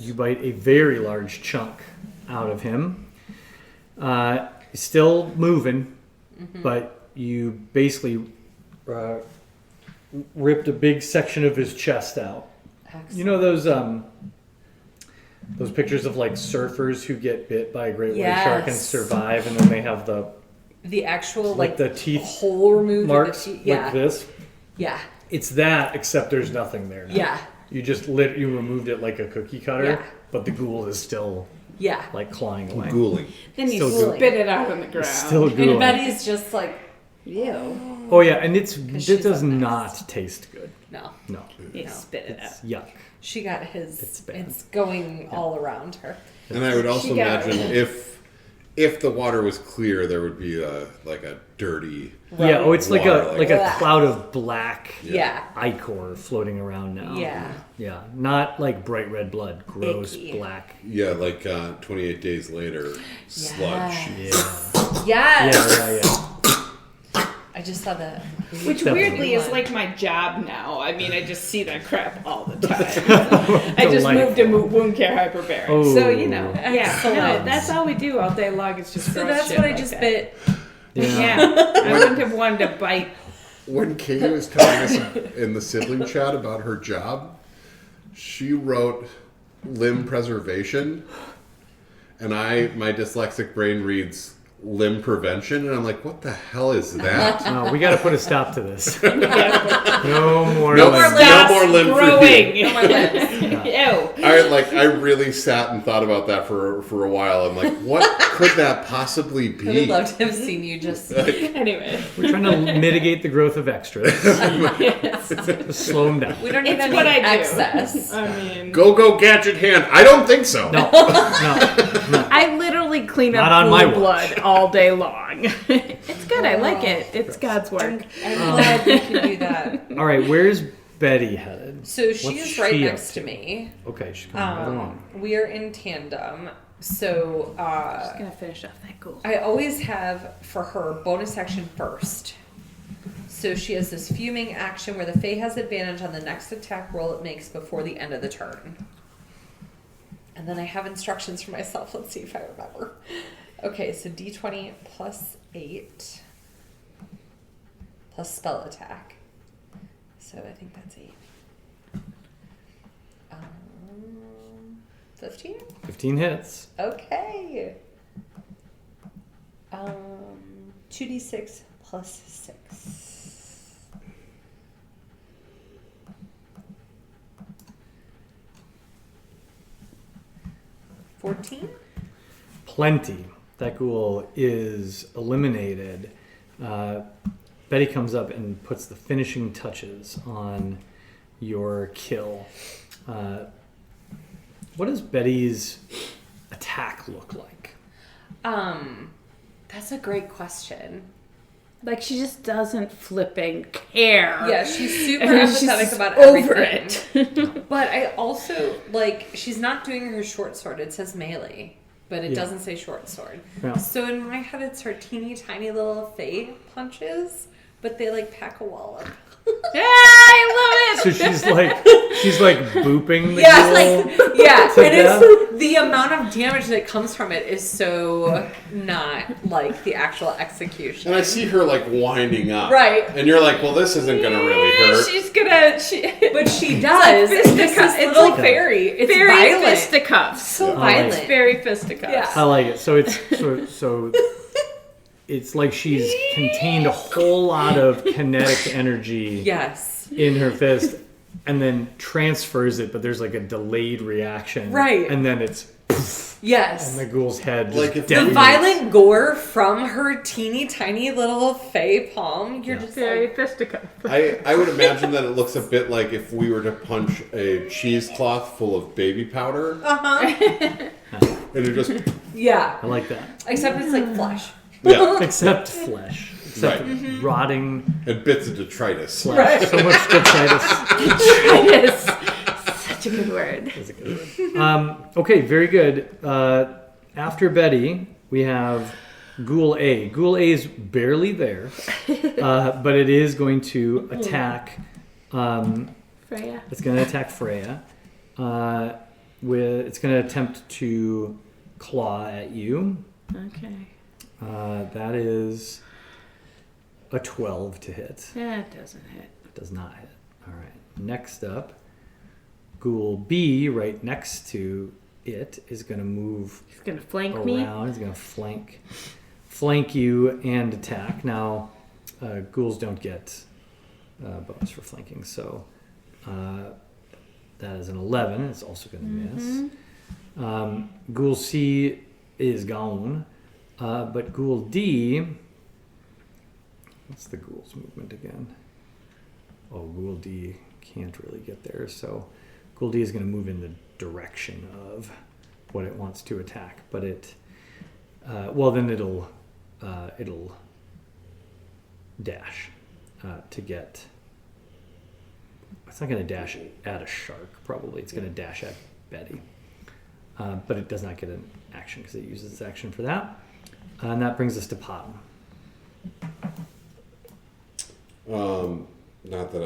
You bite a very large chunk out of him. He's still moving, but you basically ripped a big section of his chest out. Excellent. You know those pictures of like surfers who get bit by a great white shark and Yes. survive, and then they have The actual like the teeth hole removed. marks Yeah. like this. Yeah. It's that, except there's nothing there now. Yeah. You just you removed it like a cookie cutter, Yeah. but the ghoul is still Yeah. like clawing away. Ghouling. Then you Still spit it out on the ground. Still And ghouling. Betty's just like, Ew. Oh yeah, and it she's does a mess. not taste good. no. No, You No. spit it out. it's yuck. She got his. It's bad. It's going all around her. And I would also She got imagine it. if the water was clear, there would be a dirty. Yeah. Oh, it's like Water, a like- like a Blah. cloud of black Yeah. ichor floating around now. Yeah. Yeah, not like bright red blood, gross Icky. black. Yeah, like 28 days later, sludge. Yes. Yeah. Yes. Yeah. I just saw that. Which Definitely. weirdly is like my job now. I mean, I just see that crap all the time. I just moved to Delightful. wound care hyperbaric. Oh. So, you know, yeah, Excellent. no, that's all we do all day long. It's just So gross that's shit what I like just that. bit. Yeah, I wouldn't have wanted to bite. When Katie was telling us in the sibling chat about her job, she wrote limb preservation, and my dyslexic brain reads limb prevention, and I'm like, what the hell is that? No, we got to put a stop to this. Yeah. No more. No limbs. more no more limb for growing. you. No more lips. Ew. I really sat and thought about that for a while. I'm like, what could that possibly I would be? love to have seen you just. Anyway, We're trying to mitigate the growth of extras. yes. Just slow them down. We don't need It's any what I do. excess. I mean, Go gadget hand. I don't think so. No, no. I literally clean Not up on my pool watch. blood all day long. It's good. I like it. It's God's work. I'm glad we can do that. All right, where's Betty headed? So she What's is right she up next to me. Okay, she's coming right along. We are in tandem. So Just gonna finish off that goal. I always have for her bonus action first. So she has this fuming action where the Fae has advantage on the next attack roll it makes before the end of the turn. And then I have instructions for myself. Let's see if I remember. Okay, so d20 plus 8 plus spell attack. So I think that's 8. 15? 15 hits. Okay. 2d6 plus 6. $14? Plenty. That ghoul is eliminated. Betty comes up and puts the finishing touches on your kill. What does Betty's attack look like? That's a great question. Like, she just doesn't flipping care. Yeah, she's super And empathetic she's about over everything. it. But I also, like, she's not doing her short sword. It says melee, but it Yeah. doesn't say short sword. Yeah. So in my head, it's her teeny tiny little Fae punches, but they, like, pack a wallop. Yeah, I love So it. she's like booping the Yeah, ghoul. like, yeah, to and death? it's the amount of damage that comes from it is so not like the actual execution. And I see her like winding up. Right. And you're like, well, this isn't gonna really hurt. She's gonna. But she It's does. like It's fisticuffs. this It's little like fairy. It's very violent. fisticuffs. So Yeah. violent. It's very fisticuffs. Yeah. I like it. So it's so it's like she's contained a whole lot of kinetic energy Yes. in her fist and then transfers it, but there's like a delayed reaction. Right. And then it's Yes. and the ghoul's head just Like if The you- detonates. violent gore from her teeny tiny little Fae palm. You're Yeah. just Very like, fisticuffs. I would imagine that it looks a bit like if we were to punch a cheesecloth full of baby powder and it just yeah. I like that. Except it's like flesh. yeah, Except flesh. Except Right. rotting and bits of detritus. flesh. Right. So much detritus. Yes. Such a good word. Is a good word. Okay, very good. After Betty, we have Ghoul A. Ghoul A is barely there, but it is going to attack. Freya. It's going to attack Freya. It's going to attempt to claw at you. Okay. That is a 12 to hit. That doesn't hit. It does not hit. All right. Next up, Ghoul B, right next to it, is going to move He's gonna flank me. around. He's going to flank you and attack. Now, ghouls don't get bonus for flanking, so that is an 11. It's also going to miss. Ghoul C is gone, but Ghoul D. What's the ghoul's movement again? Oh, Ghoul D can't really get there, so Ghoul D is going to move in the direction of what it wants to attack, but it then it'll dash to get. It's not going to dash at a shark. Probably it's going to dash at Betty, but it does not get an action because it uses its action for that. And that brings us to Potom. Not that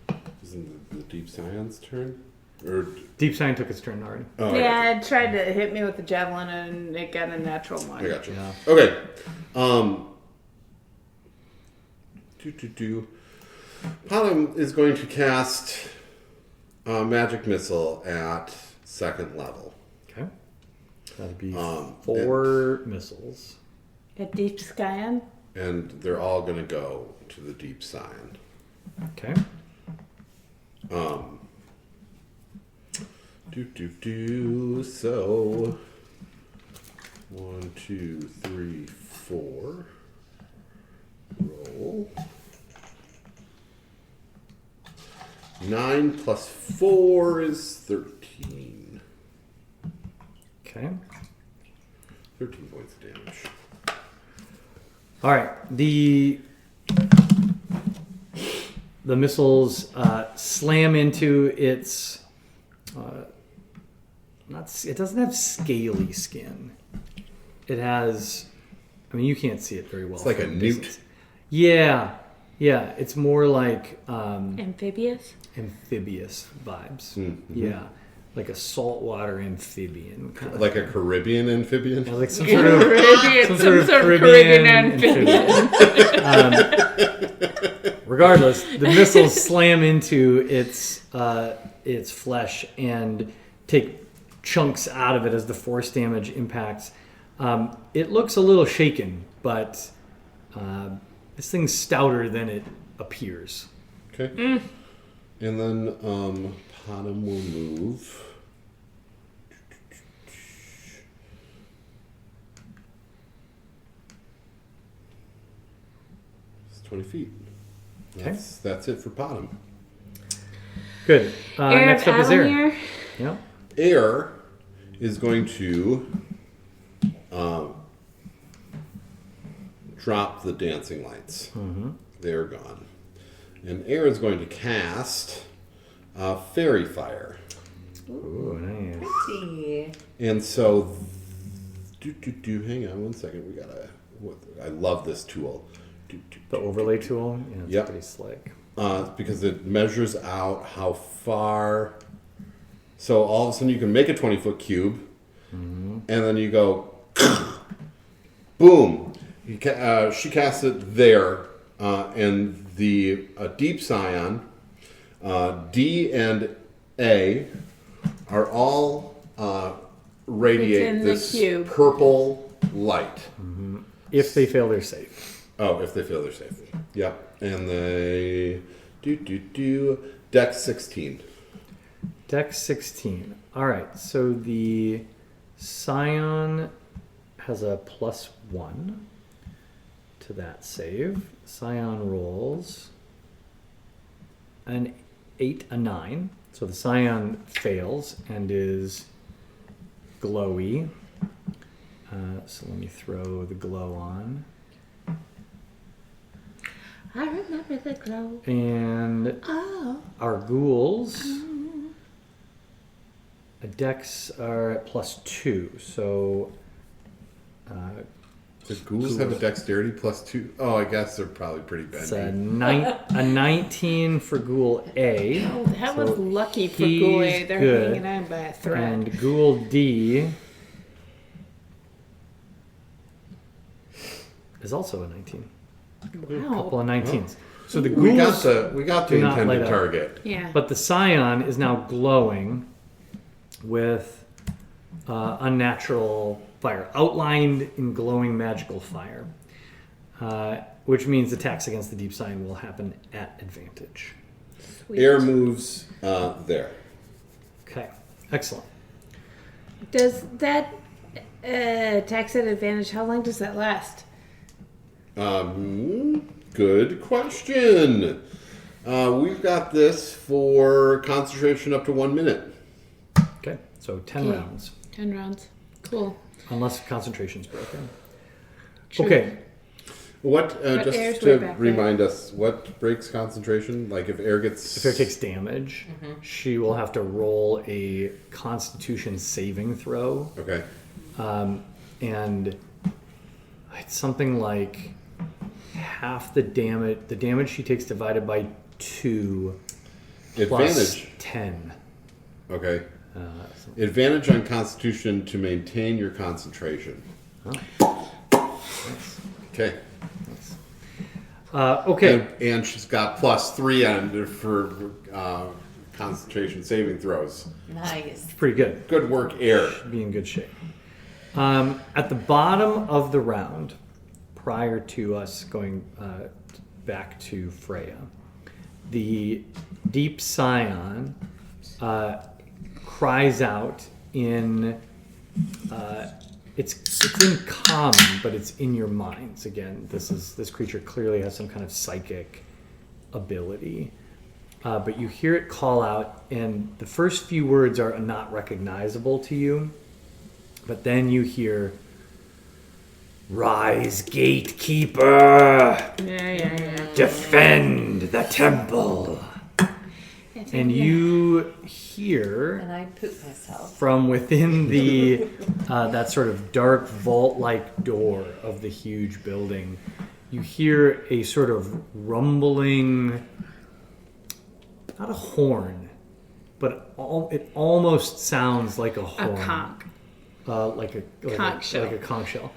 I. Isn't the Deep Science turn? Or Deep Sign took its turn already. oh, Yeah, it tried to hit me with the javelin and it got a natural one. I got you. Yeah. Okay. Potom is going to cast a magic missile at second level. Okay. That'd be Um, 4 missiles. At Deep Skyan? And they're all going to go to the Deep Scion. Okay. So 1, 2, 3, 4. Roll. 9 plus 4 is 13. Okay. 13 points of damage. All right. The missiles slam into its. It doesn't have scaly skin. It has. I mean, you can't see it very well. It's like a from newt. distance. Yeah, Yeah, it's more like Amphibious? amphibious vibes. Mhm. Yeah, like a saltwater amphibian. Kind of Like a Caribbean amphibian? yeah, like some sort of Caribbean amphibian. Regardless, the missiles slam into its flesh and take chunks out of it as the force damage impacts. It looks a little shaken, but this thing's stouter than it appears. Okay. And then Potham will move. It's 20 feet. That's it for Potham. Good. Next up is Air. Alamir. Yeah. Air is going to drop the dancing lights. They're gone. And Air is going to cast Fairy Fire. Ooh, nice. See. And so, hang on one second. I love this tool. The overlay tool. Yeah, it's Yep. pretty slick. Because it measures out how far. So all of a sudden you can make a 20-foot cube, and then you go, boom. She casts it there, and the Deep Scion, D and A, are all radiate Within the this cube. purple light. If they fail, they're safe. Oh, if they feel they're safe. Yep. And they Dex 16. Dex 16. All right. So the Scion has a +1 to that save. Scion rolls an 8, a 9. So the Scion fails and is glowy. So let me throw the glow on. I remember the glow. And Oh. our ghouls, dex are at +2, so The ghouls have a dexterity +2. Oh, I guess they're probably pretty it's bendy. a 19 for ghoul A. Oh, that was So lucky for he's Goulet. They're good. hanging on by a thread. And ghoul D is also a 19. A couple Wow. of 19s. So the We ghouls, got the do not light intended up. target. Yeah. but the Scion is now glowing with unnatural fire, outlined in glowing magical fire, which means attacks against the Deep Scion will happen at advantage. Sweet. Air moves there. Okay, excellent. Does that tax at advantage? How long does that last? Good question. We've got this for concentration up to 1 minute. Okay, so 10 Okay. rounds, 10 rounds. Cool. unless concentration's broken. True. Okay, What? But Just air's to way back there. remind us, what breaks concentration? Like if air gets. if Air takes damage, she will have to roll a Constitution saving throw, Okay. and it's something like half the damage she takes divided by 2 plus Advantage. 10. Okay. So- Advantage on Constitution to maintain your concentration. Okay. Okay, And she's got +3 on for concentration saving throws. Nice. pretty good. Good work, Air. Be in good shape. At the bottom of the round, prior to us going back to Freya, the Deep Scion cries out in it's in common, but it's in your minds. Again, this creature clearly has some kind of psychic ability. But you hear it call out, and the first few words are not recognizable to you. But then you hear, "Rise, gatekeeper! Yeah. Defend the temple!" And you hear And I poop myself. from within the that sort of dark vault-like door of the huge building, you hear a sort of rumbling, not a horn, but it almost sounds like a A horn. conch. Like a Conch shell. Like a conch shell.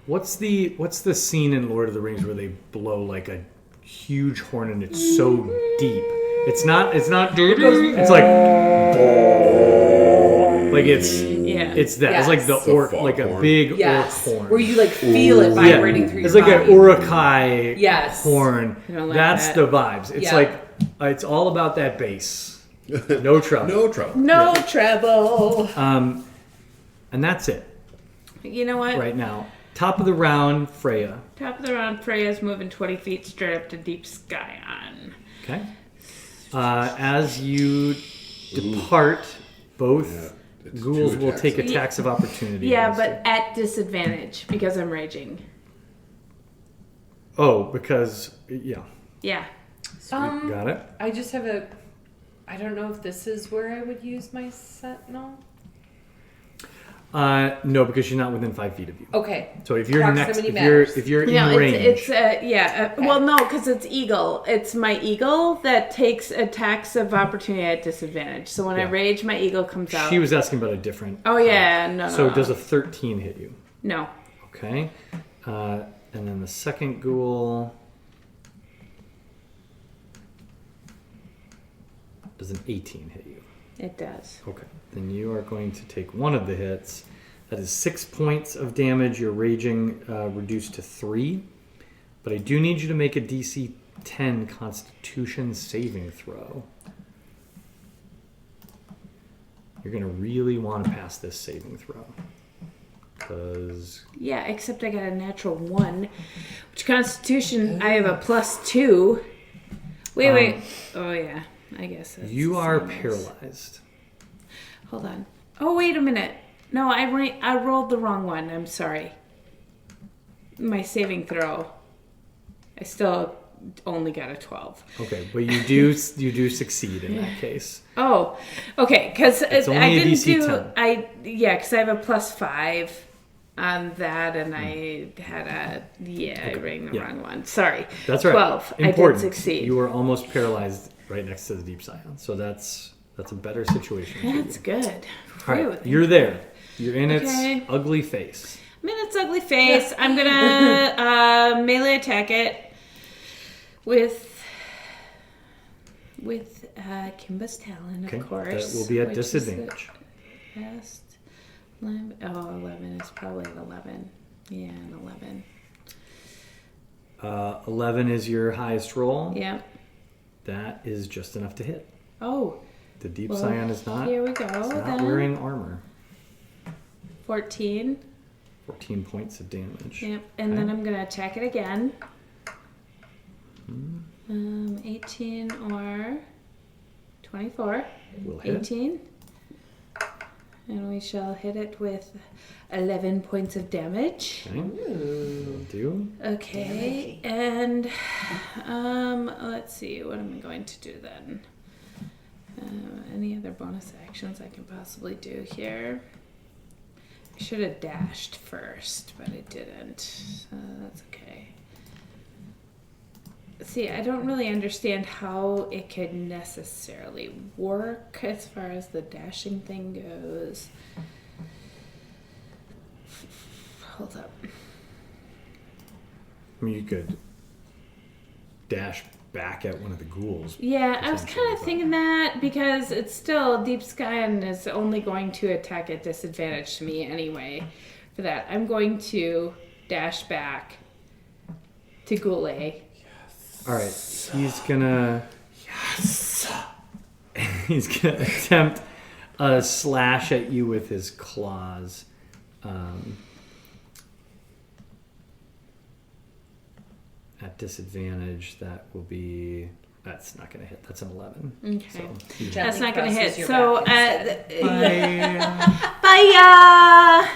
What's the scene in Lord of the Rings where they blow like a huge horn and it's so deep? It's not deep. It's like Yeah. it's that. It's like the It's a orc, fog like a horn. big Yes. orc horn. Where you like feel it vibrating through It's your like body. an Urukai Yes. horn. I don't like That's that. the vibes. It's Yeah. like it's all about that bass. No trouble. No trouble. No trouble. And that's it You know what? right now. Top of the round, Freya. Top of the round, Freya's moving 20 feet straight up to Deep Sky on. Okay. As you depart, both Yeah, it's ghouls two will attacks. take attacks of opportunity. Yeah, against but at disadvantage because I'm raging. you. Oh, because yeah, Yeah. got it. I just have a. I don't know if this is where I would use my sentinel. No, because she's not within 5 feet of you. Okay. So if you're Proximity next, matters. if you're No, in range, it's well, no, because it's eagle. It's my eagle that takes attacks of opportunity at disadvantage. So when I Yeah. rage, my eagle comes out. she was asking about a different. Oh yeah, no. So no. does a 13 hit you? No. Okay. And then the second ghoul does an 18 hit you? It does. Okay. Then you are going to take one of the hits. That is 6 points of damage. Your raging reduced to 3. But I do need you to make a DC 10 Constitution saving throw. You're going to really want to pass this saving throw. Because Yeah, except I got a natural 1, which Constitution I have a +2. Wait. Oh yeah, I guess that's you the are same as- paralyzed. Hold on. Oh wait a minute. No, I rolled the wrong one. I'm sorry. My saving throw. I still only got a 12. Okay, but you do succeed in that case. Oh, okay. Because I It's only a didn't DC do 10. because I have a +5 on that, and I had I rang the yeah. wrong one. Sorry. That's right. 12. Important. I did succeed. You were almost paralyzed right next to the deep scion, so that's a better situation. for That's you. good. All Phew, right, you're there. You're in Okay. its ugly face. I'm in its ugly face. I'm gonna melee attack it with Kimba's Talon, Okay, of course. that will be at which is the disadvantage. best. 11 is probably an 11. Yeah, an 11. 11 is your highest roll. Yeah. That is just enough to hit. Oh, The deep well, scion is not. here we go. It's not Then wearing armor. 14. 14 points of damage. Yep. And Okay. then I'm gonna attack it again. 18 or 24. Will hit. 18. And we shall hit it with 11 points of damage. Okay. Will do. Okay, and let's see, what am I going to do then? Any other bonus actions I can possibly do here? I should have dashed first, but I didn't, so that's okay. See, I don't really understand how it could necessarily work as far as the dashing thing goes. Hold up. I mean, you could dash back at one of the ghouls. Yeah, I was Potentially, kind of but- thinking that because it's still Deep Sky and is only going to attack at disadvantage to me anyway. For that, I'm going to dash back to Ghoul A. All right, he's gonna. Yes. He's gonna attempt a slash at you with his claws. At disadvantage, that will be. That's not gonna hit. That's an 11. Okay. So, That's not going to Presses hit. your So, back instead. bye.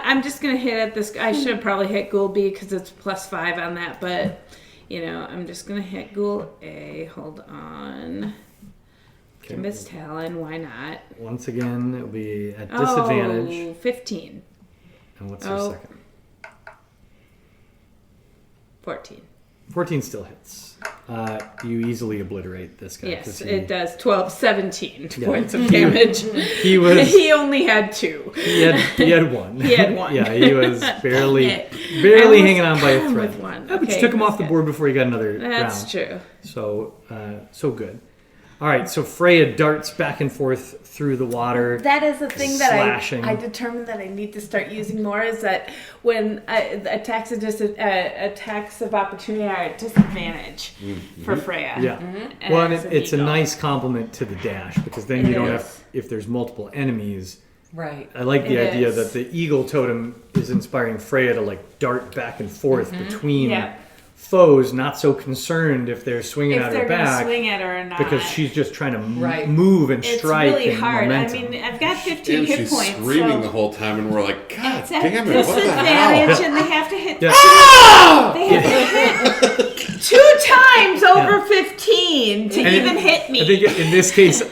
I'm just going to hit at this. I should probably hit Ghoul B because it's +5 on that, but I'm just going to hit Ghoul A. Hold on. Okay. Kimba's Talon, why not? Once again, it will be at disadvantage. Oh, 15. And what's your Oh. second? 14. 14 still hits. You easily obliterate this guy. Yes, 'cause it does 17 Yeah. points of damage. He was. He only had 2. He had one. He had one. Yeah, he was barely Yeah. I barely almost hanging on by got a him thread. with one. Yeah, but you Okay, took him off that's the good. board before you got another That's round. true. So so good. All right, so Freya darts back and forth through the water. That is the thing that Slashing. I determined that I need to start using more. Is that when attacks of opportunity are at disadvantage for Freya. Yeah. Well, and as an it's a eagle. nice complement to the dash because then It you don't is. have, if there's multiple enemies. Right. I like the It idea is. that the eagle totem is inspiring Freya to like dart back and forth between Yeah. foes, not so concerned if they're swinging If at they're her going to back swing at her or not. because she's just trying to Right. move and It's strike really and hard. momentum. I mean, I've got 15 And hit she's points. screaming so the whole time, and we're like, God it's at damn it, what the hell? disadvantage, and they have to hit. Yeah. They have to hit 2 times over 15 to And even hit me. I think in this case,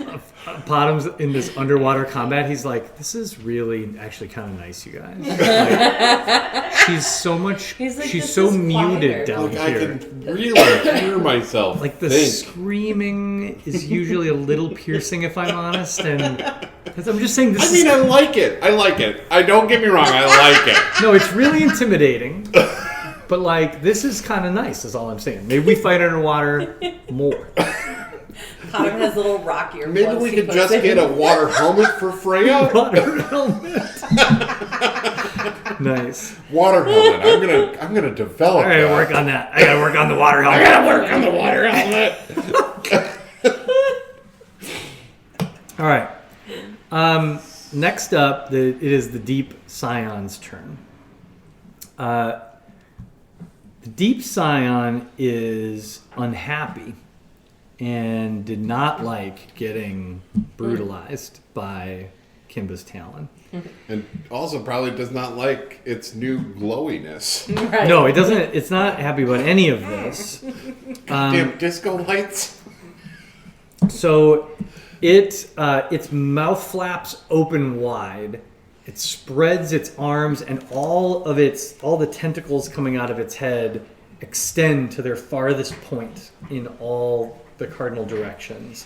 Bottoms in this underwater combat, he's like, this is really actually kind of nice, you guys. Like, she's so much, He's like, she's "This so is muted quieter." down Like, I here. can really hear myself. Like the think. screaming is usually a little piercing, if I'm honest, and 'cause I'm just saying this I mean, is I like it. I like it. I don't get me wrong. I like it. no, it's really intimidating, but like this is kind of nice. Is all I'm saying. Maybe we fight underwater more. Connor has little rock earplugs. Maybe we he could puts just in. get a water helmet for Freya. Water helmet. Nice. Water helmet. I'm gonna develop. I gotta that. work on that. I gotta work on the water helmet. I gotta work on the water helmet. All right. Next up, it is the Deep Scion's turn. The Deep Scion is unhappy and did not like getting brutalized by Kimba's Talon. And also probably does not like its new glowiness. Right. No, it doesn't. It's not happy about any of this. Damn disco lights. So its mouth flaps open wide. It spreads its arms, and all the tentacles coming out of its head extend to their farthest point in all the cardinal directions.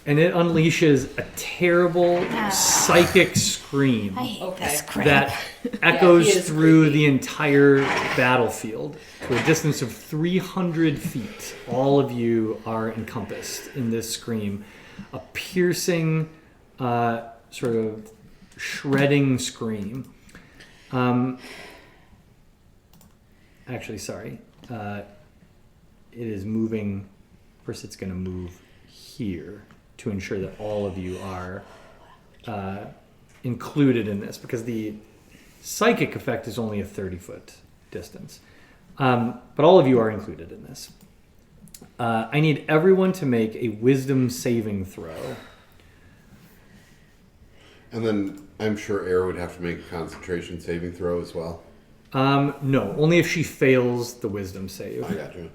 And it unleashes a terrible psychic scream Okay. that echoes he is through creepy. the entire battlefield to a distance of 300 feet. All of you are encompassed in this scream. A piercing, sort of shredding scream. Actually, sorry. It is moving. First, it's going to move here to ensure that all of you are included in this, because the psychic effect is only a 30-foot distance. But all of you are included in this. I need everyone to make a wisdom saving throw. And then I'm sure Air would have to make a concentration saving throw as well. No, only if she fails the wisdom save. I got you.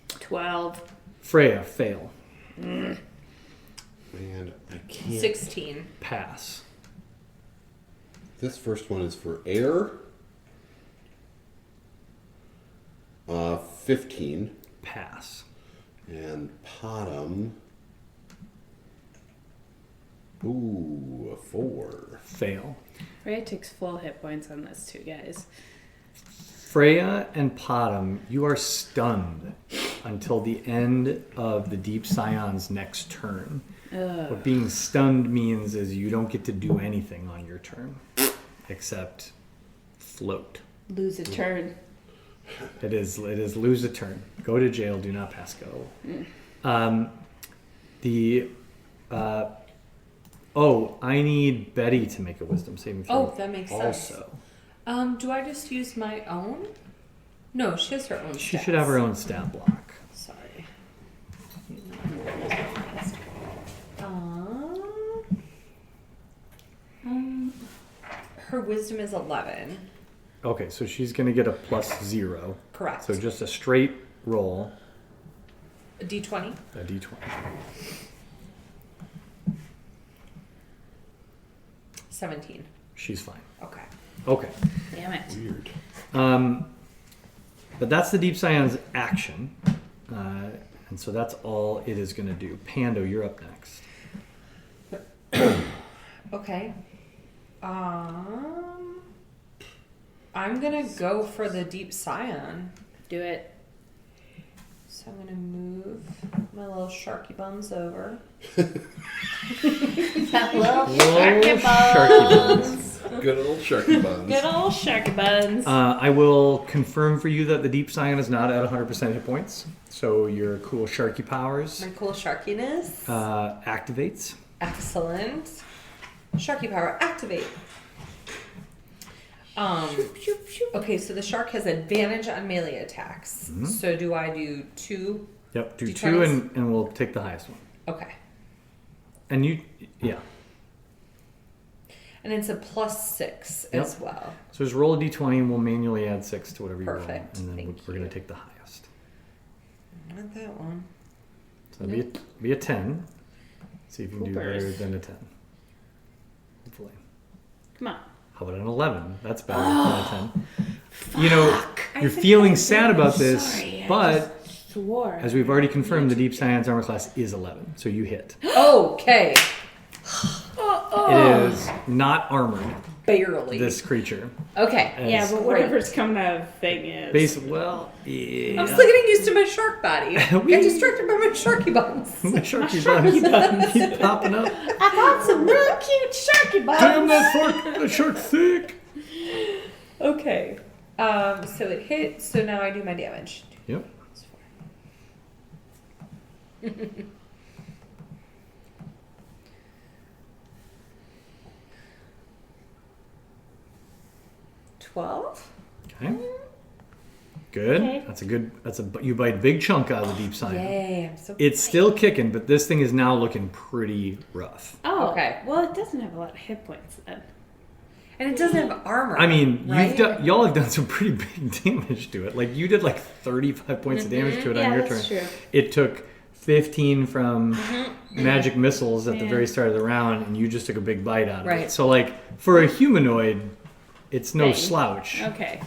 12. Freya, fail. And I can't. 16. Pass. This first one is for Air. 15. Pass. And Potom. Ooh, a 4. Fail. Freya takes full hit points on this too, guys. Freya and Potom, you are stunned until the end of the Deep Scion's next turn. What being stunned means is you don't get to do anything on your turn except float. Lose a turn. It is lose a turn. Go to jail, do not pass go. I need Betty to make a wisdom saving throw. Oh, that makes sense. Also, Do I just use my own? No, she has her own. she stats. should have her own stat block. Sorry. Her wisdom is 11. Okay, so she's gonna get a +0. Correct. So just a straight roll, A D20. a d20. 17. She's fine. Okay. Okay. Damn it. Weird. But that's the Deep Scion's action. And so that's all it is going to do. Pando, you're up next. Okay. I'm gonna go for the Deep Scion. Do it. So I'm gonna move my little sharky buns over. That little Whoa, sharky sharky buns. Good old sharky buns. Good old sharky buns. I will confirm for you that the Deep Scion is not at 100% hit points. So your cool Sharky powers My cool sharkiness. activates. Excellent. Sharky power activate. Okay, so the shark has advantage on melee attacks. Mhm. So do I do 2? Yep, do D20s? 2 and we'll take the highest one. Okay. And you, yeah. And it's a +6 Yep. as well. So just roll a d20 and we'll manually add 6 to whatever you roll. Perfect. And then Thank we're going you. to take the highest. Not that one. So that'd be a 10. See if you can do Poopers. better than a 10. Hopefully. Come on. How about an 11? That's better than a 10. You know, I you're think feeling I sad did. about this, Sorry, I but just swore. as we've already confirmed, the Deep Scion's armor class is 11. So you hit. Okay. It is not armored, Barely. this creature. Okay. Yeah, As- but whatever's coming out of the thing is. well, yeah. I'm still getting used to my shark body. I We- get distracted by my sharky buns. My sharky sharky buns keep popping up. I got some real cute sharky buns. Damn that shark thick. Okay. So it hit. So now I do my damage. Yep. 12. Okay. Good. Okay. You bite a big chunk out of the Deep Scion. Yay! I'm so. It's still kicking, but this thing is now looking pretty rough. Oh, Okay. Well, it doesn't have a lot of hit points then. And it doesn't have armor. I mean, right? y'all have done some pretty big damage to it. Like you did like 35 points of damage to it on Yeah, your that's turn. true. It took 15 from magic missiles at the Yeah. very start of the round, and you just took a big bite out of it. Right. So like for a humanoid, it's no Thing. slouch. Okay.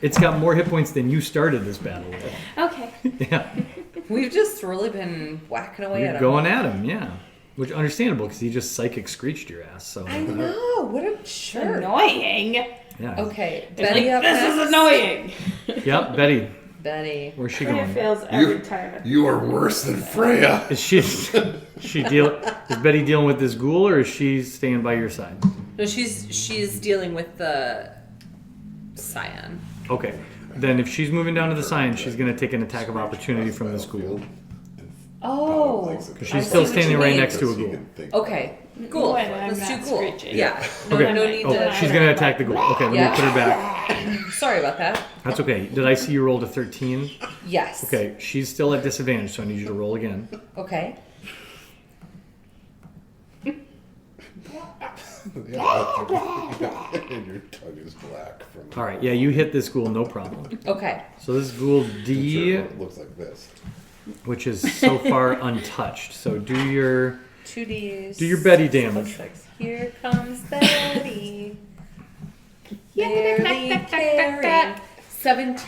It's got more hit points than you started this battle with. Okay. Yeah, We've just really been whacking away you're at him. going at him. Yeah, which understandable because he just psychic screeched your ass. So I know. What a jerk. Annoying. yeah. Okay. It's Betty like, up this next. is annoying. Yep, Betty, Betty. where's she Freya going? fails every time. You are worse than Freya. Is is Betty dealing with this ghoul or is she staying by your side? No, she's dealing with the Scion. Okay. Then if she's moving down to the sign, she's going to take an attack of opportunity from this ghoul. Oh. She's I still see what standing you right mean. next to a ghoul. Okay. Ghoul. When I'm Let's do not ghoul. screeching. Yeah. No, Okay. no need Oh, to. she's going to attack the ghoul. Okay, let Yeah. me put her back. Sorry about that. That's okay. Did I see you rolled a 13? Yes. Okay, she's still at disadvantage, so I need you to roll again. Okay. And your tongue is black from. All right, yeah, you hit this ghoul, no problem. Okay. So this is ghoul D, It looks like this. which is so far untouched. So do your 2Ds. Do your Betty damage. 6. Here comes Betty. Barely carrying. 17.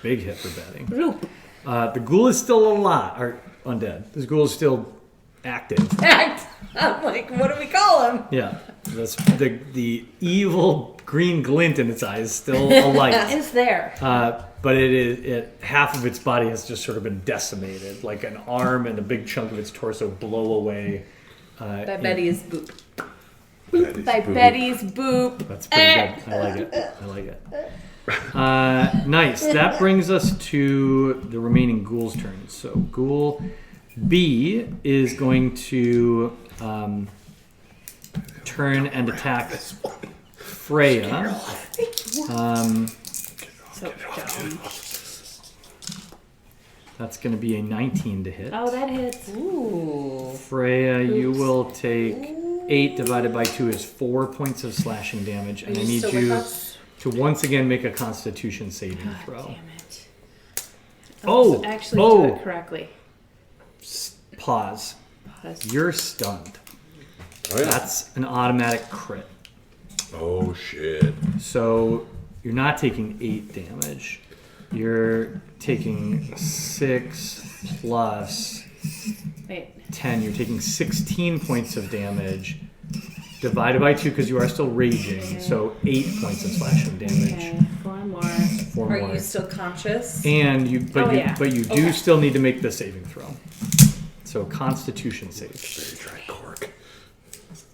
big hit for Betty. Roop. The ghoul is still alive, or undead. This ghoul is still active. Act. I'm like, what do we call him? Yeah, that's the evil green glint in its eye is still alight. Is there. But half of its body has just sort of been decimated, like an arm and a big chunk of its torso blow away. By Betty's boop. By Betty's boop. That's pretty good. I like it. I like it. Nice. That brings us to the remaining ghoul's turn. So ghoul B is going to turn and attack Freya. So dumb. That's going to be a 19 to hit. Oh, that hits. Ooh. Freya, you will take 8 divided by 2 is 4 points of slashing damage, and I need still with you us? to once again make a Constitution saving throw. Damn it. Oh, Let's actually oh. do it correctly. Pause. Pause. You're stunned. Oh yeah. That's an automatic crit. Oh shit. So you're not taking 8 damage. You're taking 6 plus Wait. 10. You're taking 16 points of damage. Divided by 2 because you are still raging. Okay. So 8 points of slashing damage. Okay. 4 more. 4 Are more. you still conscious? And you, but Oh, you, yeah. but you do Okay. still need to make the saving throw. So Constitution save. Very dry cork.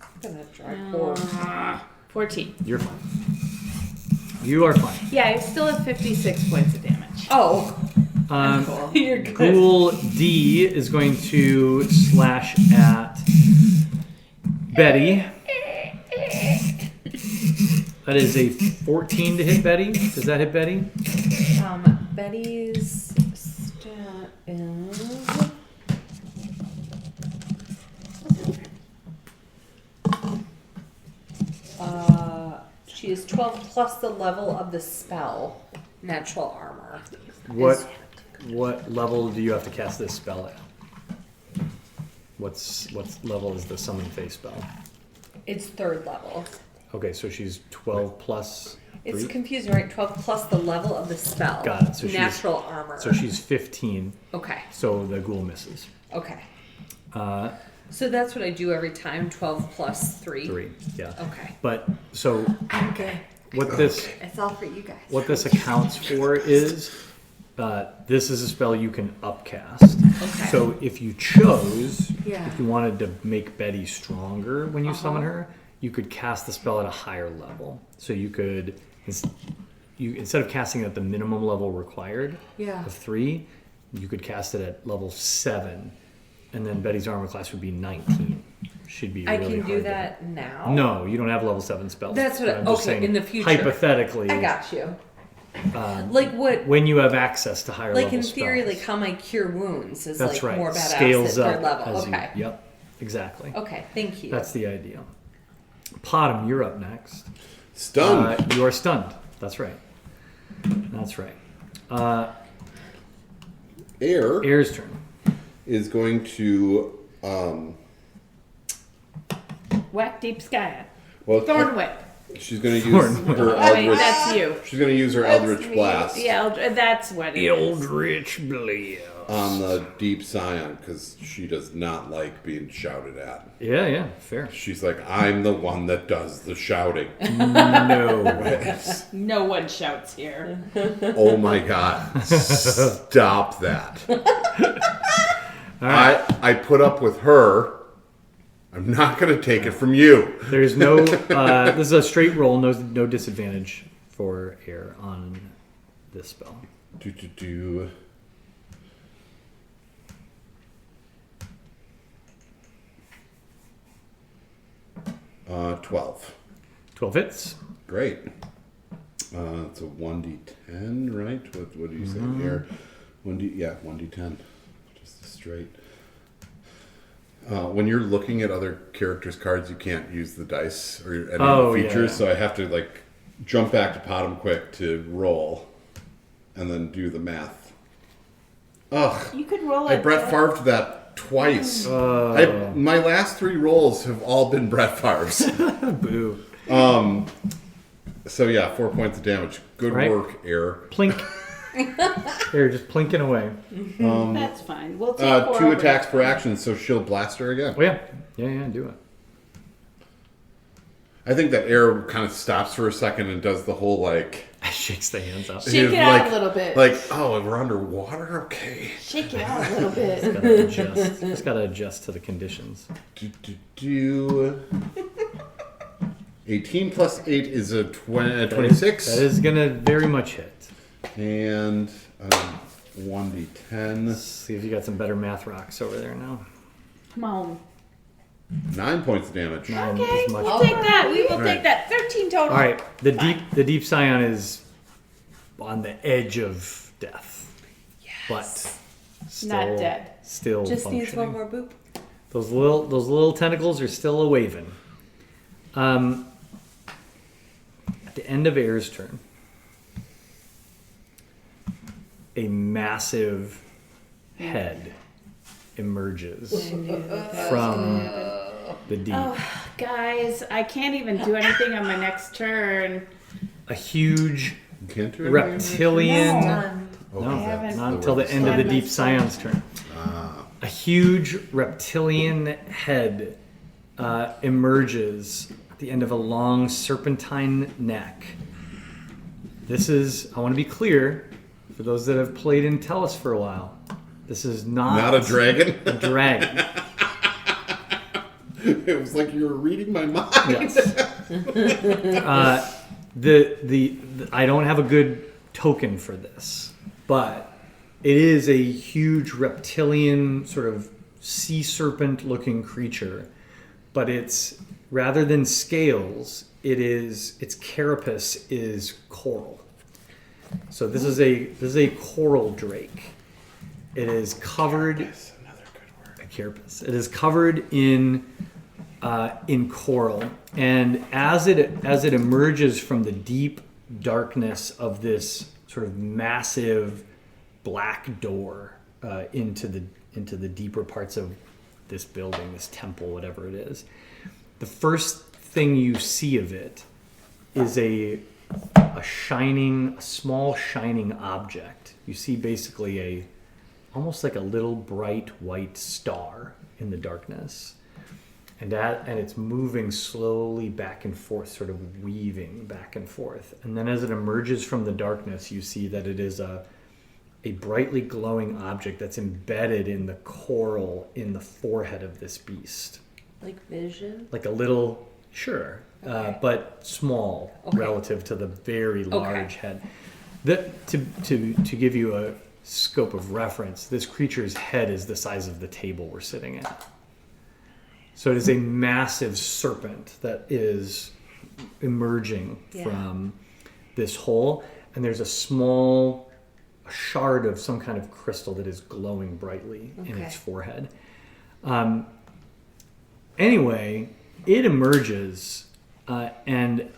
I'm gonna dry pour. 14. You're fine. You are fine. Yeah, I still have 56 points of damage. Oh, Um, you're good. Ghoul D is going to slash at Betty. That is a 14 to hit Betty. Does that hit Betty? Betty's stat is. She is 12 plus the level of the spell, natural armor. What level do you have to cast this spell at? What level is the summon face spell? It's 3rd level. Okay, so she's 12 plus It's 3? confusing, right? 12 plus the level of the spell. Got it. So she's- natural armor. So she's 15, Okay. so the ghoul misses. Okay. Uh, So that's what I do every time. 12 plus 3. 3, yeah. Okay. But, so I'm good. what this... It's all for you guys. What this accounts for is this is a spell you can upcast. Okay. So if you chose, Yeah. if you wanted to make Betty stronger when you summon Uh-huh. her, you could cast the spell at a higher level. So you could, instead of casting it at the minimum level required Yeah. of 3, you could cast it at level 7, and then Betty's armor class would be 19. She'd be I really can hard do to- that now. No, you don't have level 7 spells. That's what But I- I'm just okay, saying, in the future. hypothetically, I got you. Like what? when you have access to higher Like level in theory, spells. like how my cure wounds is That's like right. more badass Scales at up 3rd level. as Okay. you. Yep, exactly. Okay. Thank you. That's the idea. Potom, you're up next. Stunned. You are stunned. That's right. That's right. Air Air's turn. is going to Whack Deep Sky. well, Thorn Whip. she's going to use Thorn whip. her Oh, wait, eldritch. that's you. She's going to use her That's eldritch me. blast Yeah, that's what it is. Eldritch Blast. on the deep scion because she does not like being shouted at. Yeah, fair. She's like, I'm the one that does the shouting. No. No one shouts here. Oh my god! Stop that! All right. I put up with her. I'm not going to take it from you. There's no. This is a straight roll. No disadvantage for Air on this spell. Do. 12. 12 hits. Great. It's a 1d10, right? What do you say here? 1d10. Just a straight. When you're looking at other characters' cards, you can't use the dice or any of the features, so I have to like jump back to Potom quick to roll, and then do the math. Ugh! You could roll I it. Brett Favre'd that twice. My last 3 rolls have all been Brett Favre's. Boo. So yeah, 4 points of damage. Good Right. work, Air. Plink. Air just plinking away. That's fine. We'll take 4 2 over attacks next per time. action, so she'll blast her again. Oh yeah, do it. I think that Air kind of stops for a second and does the whole like, Shakes the hands up. Shake it out a little bit. like, oh, we're underwater, okay. Shake it out a little bit. Gotta adjust. Just gotta adjust to the conditions. 18 plus 8 is a 26. That is gonna very much hit. And 1d10. Let's see if you got some better math rocks over there now. Come on. 9 points of damage. 9 Okay, is much. we'll take that. We will All take right. that. 13 total. All right, the deep scion is on the edge of death, but still Not dead. Still Just functioning. needs one more boop. Those little tentacles are still a waving. At the end of Air's turn, a massive head emerges from the deep. Oh, guys, I can't even do anything on my next turn. A huge You can't do anything. reptilian Stunned. Oh, No, I haven't- not until the end of the Deep Scion's turn. A huge reptilian head emerges at the end of a long serpentine neck. This is, I want to be clear, for those that have played in Tellus for a while, this is Not a dragon. a dragon. It was like you were reading my mind. Yes. The I don't have a good token for this, but it is a huge reptilian sort of sea serpent looking creature, but it's rather than scales, its carapace is coral. So this is a coral drake. It is covered. Yes, another good word. A carapace. It is covered in coral, and as it emerges from the deep darkness of this sort of massive black door into the deeper parts of this building, this temple, whatever it is, the first thing you see of it is a small shining object. You see basically almost like a little bright white star in the darkness. And it's moving slowly back and forth, sort of weaving back and forth. And then as it emerges from the darkness, you see that it is a brightly glowing object that's embedded in the coral in the forehead of this beast. Like vision? Like a little, sure, Okay. but small Okay. relative to the very large head. To give you a scope of reference, this creature's head is the size of the table we're sitting at. So it is a massive serpent that is emerging from this hole, and there's a small shard of some kind of crystal that is glowing brightly in its forehead. Anyway, it emerges, and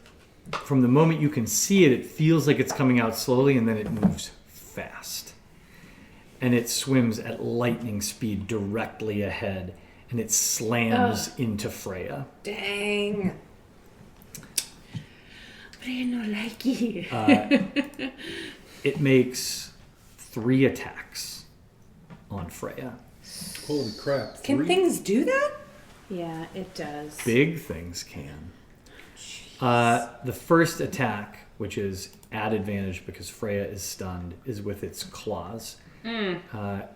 from the moment you can see it, it feels like it's coming out slowly, and then it moves fast. And it swims at lightning speed directly ahead, and it slams into Freya. Dang. But I don't like you. It makes 3 attacks on Freya. Holy crap. Can 3? things do that? Yeah, it does. Big things can. The first attack, which is at advantage because Freya is stunned, is with its claws. That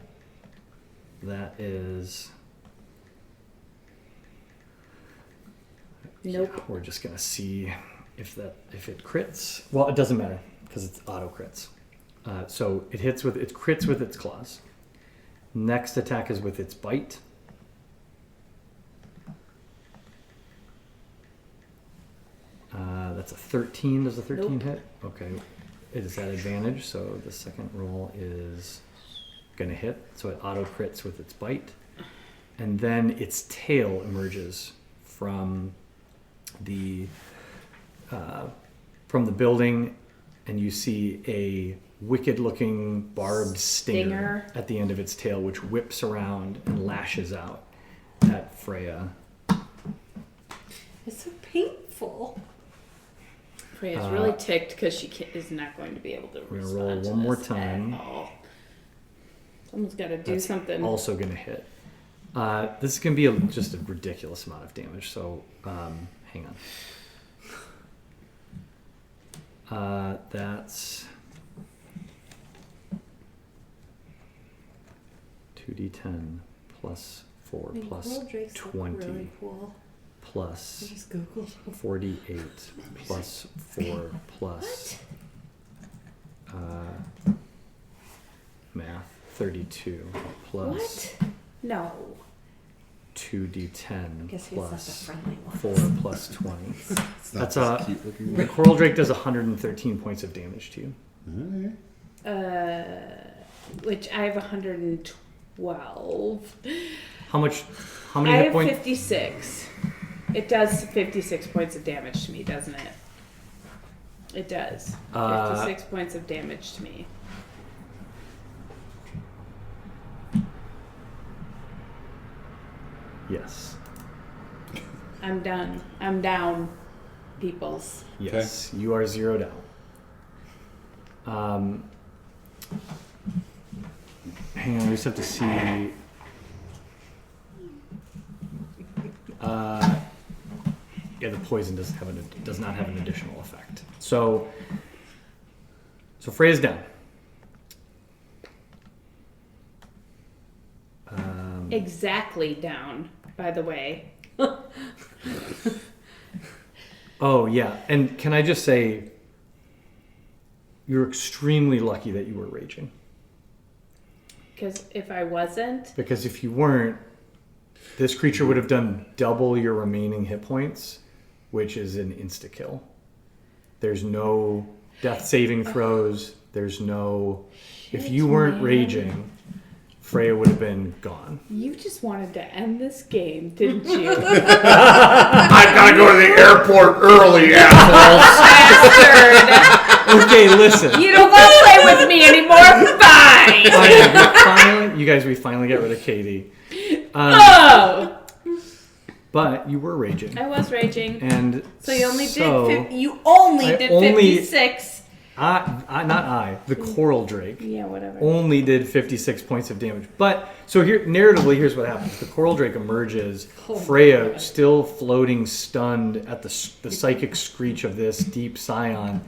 is... Nope. Yeah, we're just gonna see if it crits. Well, it doesn't matter because it's auto crits. So it crits with its claws. Next attack is with its bite. That's a 13. Does a 13 Nope. hit? Okay. It is at advantage, so the second roll is gonna hit. So it auto crits with its bite, and then its tail emerges from the building, and you see a wicked-looking barbed stinger at the end of its tail, which whips around and lashes out at Freya. It's so painful. Freya's really ticked because she is not going to be able to We're gonna respond roll to one more this time. at all. Someone's got to do That's something. Also going to hit. This is going to be just a ridiculous amount of damage. So hang on. That's 2d10 plus 4 plus 20 Really cool. plus I just Googled. 48 plus 4 plus math 32 plus What? No. 2d10 Guess he's not the plus friendly one. 4 plus 20. It's not That's this cute looking. the coral drake does 113 points of damage to you. Alright. Which I have 112. How many I hit have points? 56. It does 56 points of damage to me, doesn't it? It does. 56 points of damage to me. Yes. I'm done. I'm down, peoples. Yes. You are zeroed out. Hang on, we just have to see. Yeah, the poison does not have an additional effect. So Freya's down. Exactly down, by the way. Oh yeah, and can I just say, you're extremely lucky that you were raging. Because if I wasn't, Because if you weren't, this creature would have done double your remaining hit points, which is an insta kill. There's no death saving throws. There's no. If Shit, you weren't man. raging, Freya would have been gone. you just wanted to end this game, didn't you? I've got to go to the airport early, assholes. Bastard! Okay, listen. You don't want to play with me anymore? Fine! We finally get rid of Katie. Oh! But you were raging. I was raging. And So you only so, did you only I did only- 56. the Coral Drake Yeah, whatever. only did 56 points of damage. But so here, narratively, here's what happens: the Coral Drake emerges. Oh my Freya, God. still floating, stunned at the psychic screech of this deep scion,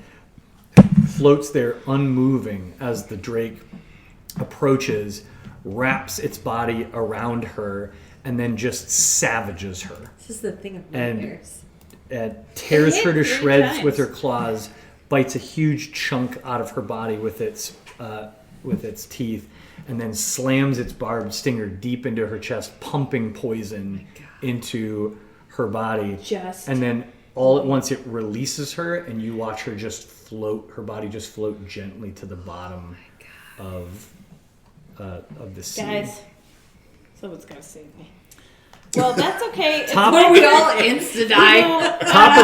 floats there, unmoving as the Drake approaches, wraps its body around her, and then just savages her. This is the thing of And- nightmares. Tears It her to hit 3 shreds times. with her claws, bites a huge chunk out of her body with its teeth, and then slams its barbed stinger deep into her chest, pumping poison into her body. Just And then all at once it releases her, and you watch her just float. Her body just float gently to the bottom of the sea. guys, someone's gotta save me. Well, that's okay. It's Top- when We all insta die. Top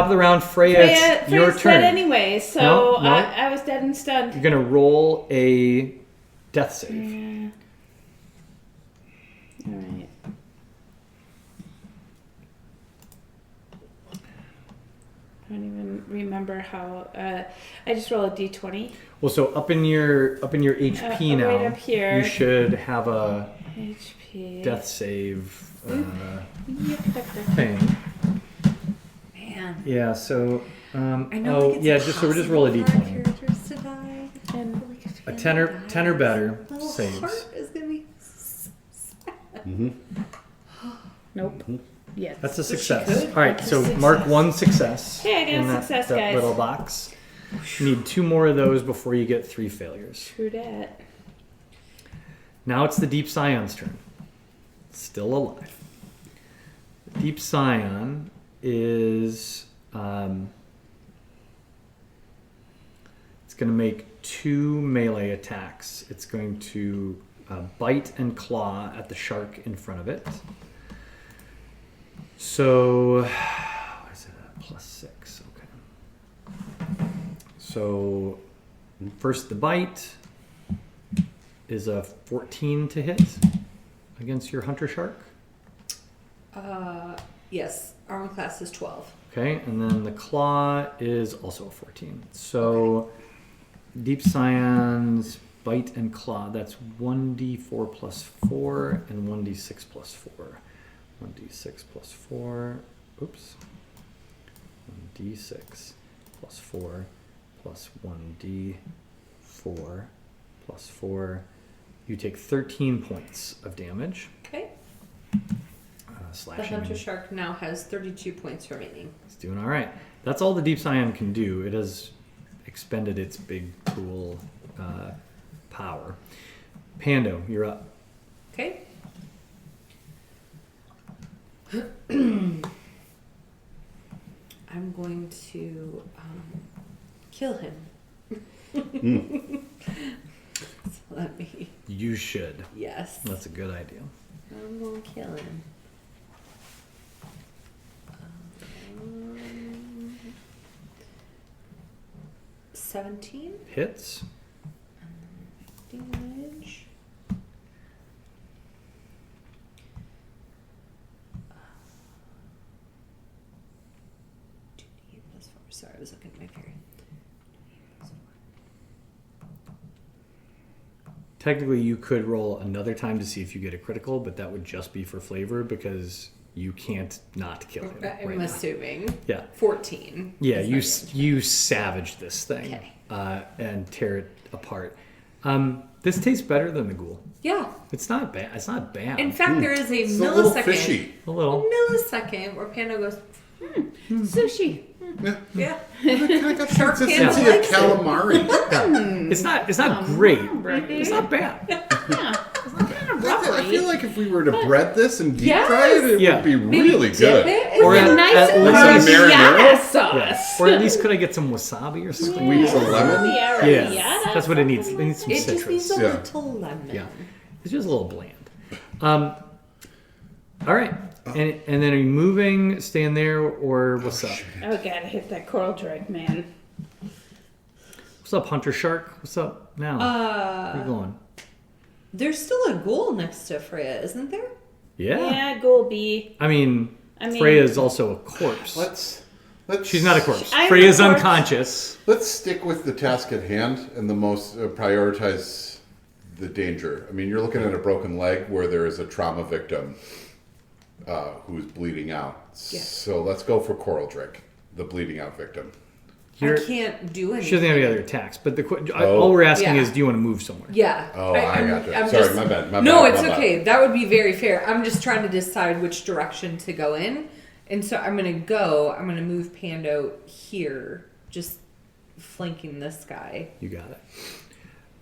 of the round, Freya, it's your Freya's turn. dead anyway, so No, no. I was dead and stunned. You're gonna roll a death save. Yeah. All right. I don't even remember how. I just roll a d20. Well, so up in your HP now, right up here. you should have a HP. death save Yep. thing. Man. Yeah. So. I know. Oh, yeah. Just so we just roll a impossible for our d20. characters to die. And Like, if A Fiona 10 or dies, better my little saves. heart is gonna be so sad. Mm-hmm. nope. Yes. That's a she success. could. All right. That's a So success. mark one success. Hey, I got a in that, success, that guys. little box. You need 2 more of those before you get 3 failures. True dat. Now it's the Deep Scion's turn. Still alive. The Deep Scion is it's going to make 2 melee attacks. It's going to bite and claw at the shark in front of it. So, what is it? +6. Okay. So, first the bite is a 14 to hit against your hunter shark. Yes. Armor class is 12. Okay, and then the claw is also a 14. So Deep Scion's bite and claw, that's 1d4 plus 4 and 1d6 plus 4. 1d6 plus 4. Oops. 1d6 plus 4 plus 1d4 plus 4. You take 13 points of damage. Okay. The Slashing. hunter shark now has 32 points remaining. It's doing all right. That's all the Deep Scion can do. It has expended its big, cool power. Pando, you're up. Okay. I'm going to kill him. So let me. You should. Yes. That's a good idea. I'm going to kill him. 17 Hits. damage. Sorry, I was looking at my fairy. technically you could roll another time to see if you get a critical, but that would just be for flavor because you can't not kill him. I'm right now. assuming. Yeah. 14. Yeah, is you savage this thing Okay. and tear it apart. This tastes better than the ghoul. Yeah. It's not bad. It's not bad. In fact, there is a It's a little millisecond. fishy. a little. Millisecond where Panda goes, Sushi. Yeah. yeah. Kind of got the Shark consistency Panda of likes it. calamari. Yeah. It's not great. It's not bad. Yeah. I feel like if we were to bread this and deep Yes. fry it, it Yeah. would be Maybe really dip good. it Or in at- the- Nice at least- marinara? arrabbiata Yeah. sauce. Or at least could I get some wasabi or something? Weeks of lemon. Yeah, that's what it needs. It needs some It just needs citrus. a Yeah. little lemon. Yeah, it's just a little bland. All right, and then are you moving, staying there, or what's up? Oh, gotta hit that coral drag, man. What's up, Hunter Shark? What's up now? Where you going? There's still a ghoul next to Freya, isn't there? Yeah. Yeah, Goldie. I mean, I mean- Freya's also a corpse. Let's She's not a corpse. I'm Freya's a corpse. unconscious. Let's stick with the task at hand and the most prioritize the danger. I mean, you're looking at a broken leg where there is a trauma victim who's bleeding out. Yeah. So let's go for Coral Drake, the bleeding out victim. You're, I can't do anything. she doesn't have any other attacks, but Oh. all we're asking Yeah. is, do you want to move somewhere? Yeah. Oh, I I'm- got you. I'm Sorry, just- my bad. No, my it's bad. okay. That would be very fair. I'm just trying to decide which direction to go in. And so I'm going to move Pando here, just flanking this guy. You got it.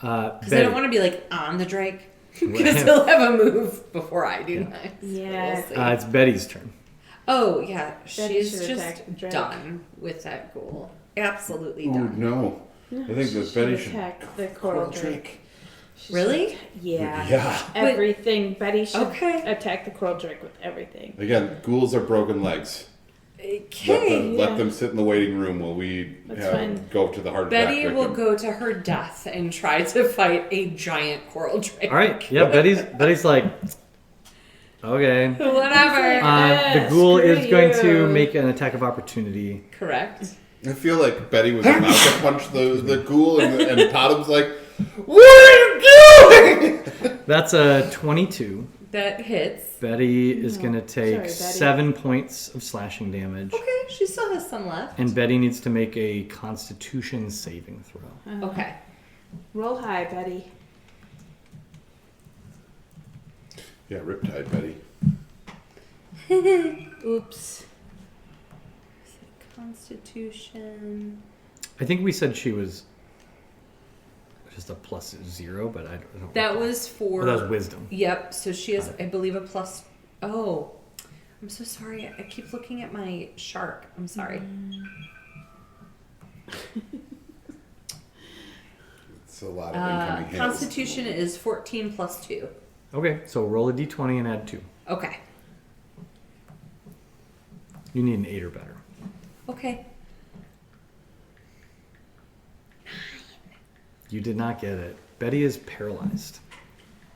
Because I don't want to be like on the Drake. Because he'll have a move before I do mine. So Yeah. we'll see. It's Betty's turn. Oh, yeah. Betty She's should just attack Drake. done with that goal. Absolutely Ooh, done. no. I think that Betty should. attack the coral drake. She Really? should- Yeah. Yeah. Everything. Betty should Okay. attack the coral drake with everything. Again, ghouls are broken legs. Okay. Let them sit in the waiting room while we That's fine. go to the hard Betty attack will victim. go to her death and try to fight a giant coral drake. All right. Yeah, Betty's like, okay. Whatever. The ghoul screw is going to you. make an attack of opportunity. Correct. I feel like Betty was about to punch the ghoul, and Totem's like, "What are you doing?" That's a 22. That hits. Betty is going to take sorry, Betty. 7 points of slashing damage. Okay, she still has some left. And Betty needs to make a Constitution saving throw. Okay. Roll high, Betty. Yeah, Riptide Betty. Oops. Constitution. I think we said she was just a +0, but I don't. That was for. Oh, that was wisdom. Yep. So she has, I believe, a plus. Oh, I'm so sorry. I keep looking at my shark. I'm sorry. It's a lot of incoming hits. Constitution is 14 plus 2. Okay, so roll a d20 and add 2. Okay. You need an 8 or better. Okay. You did not get it. Betty is paralyzed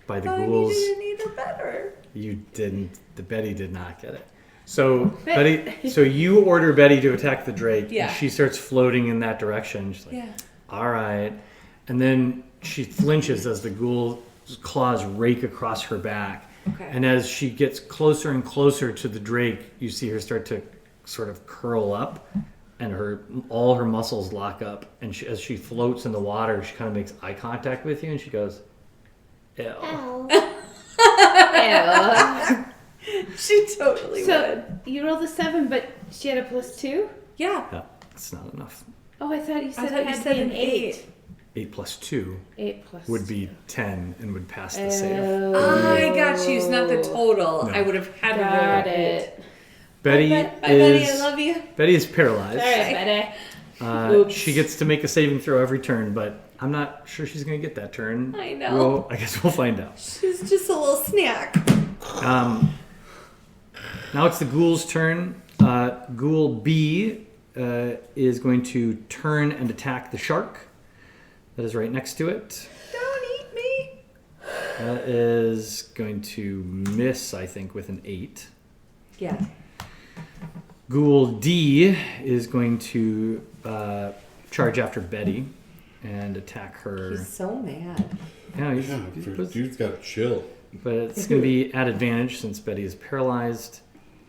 by the I ghouls. need her better. You didn't. The Betty did not get it. So Betty, so you order Betty to attack the Drake. Yeah. And she starts floating in that direction. She's like, Yeah. all right. And then she flinches as the ghoul's claws rake across her back. Okay. And as she gets closer and closer to the Drake, you see her start to sort of curl up, and all her muscles lock up. And as she floats in the water, she kind of makes eye contact with you, and she goes, "Ew." She totally So would. you rolled a 7, but she had a +2. Yeah. Yeah, it's not enough. Oh, I thought you said I it thought you had said to an be an 8. 8 plus 2 8 plus would be 10 and would pass the save. I got you. It's not the total. No. I would have had to roll Got an 8. it. Betty Bye, Betty. I is love you. Betty is paralyzed. Sorry, Betty. Oops. She gets to make a saving throw every turn, but I'm not sure she's going to get that turn. I know. Well, I guess we'll find out. She's just a little snack. Now it's the ghoul's turn. Ghoul B is going to turn and attack the shark that is right next to it. Don't eat me. That is going to miss, I think, with an 8. Yeah. Ghoul D is going to charge after Betty and attack her. He's so mad. Yeah, Yeah, dude's got to chill. but it's going to be at advantage since Betty is paralyzed.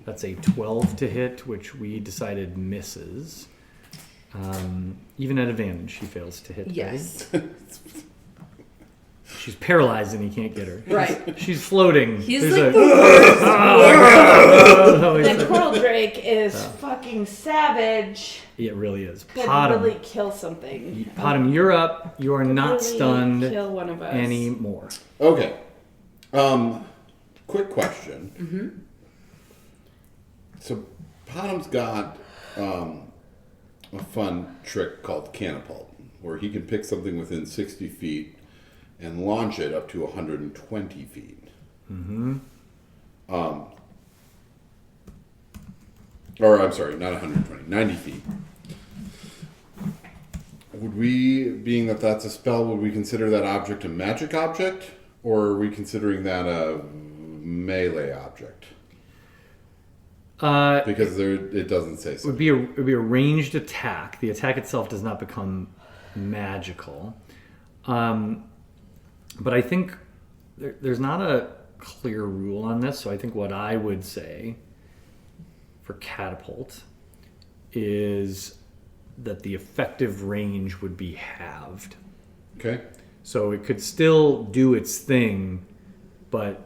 That's a 12 to hit, which we decided misses. Even at advantage, she fails to hit. Yes. Betty. She's paralyzed and he can't get her. Right. She's floating. He's There's like a- the worst. Oh, he's And a- Coral Drake is fucking savage. It really is. Could Potom. really kill something. Potom, you're up. You are not Literally stunned Kill one of us. anymore. Okay. Quick question. Mm-hmm. So, Potom's got a fun trick called Catapult, where he can pick something within 60 feet and launch it up to 120 feet. Mm-hmm. Or, I'm sorry, not 120, 90 feet. Would we, being that that's a spell, would we consider that object a magic object? Or are we considering that a melee object? Because it doesn't say It so. would be a ranged attack. The attack itself does not become magical. But I think there's not a clear rule on this. So I think what I would say for catapult is that the effective range would be halved. Okay. So it could still do its thing, but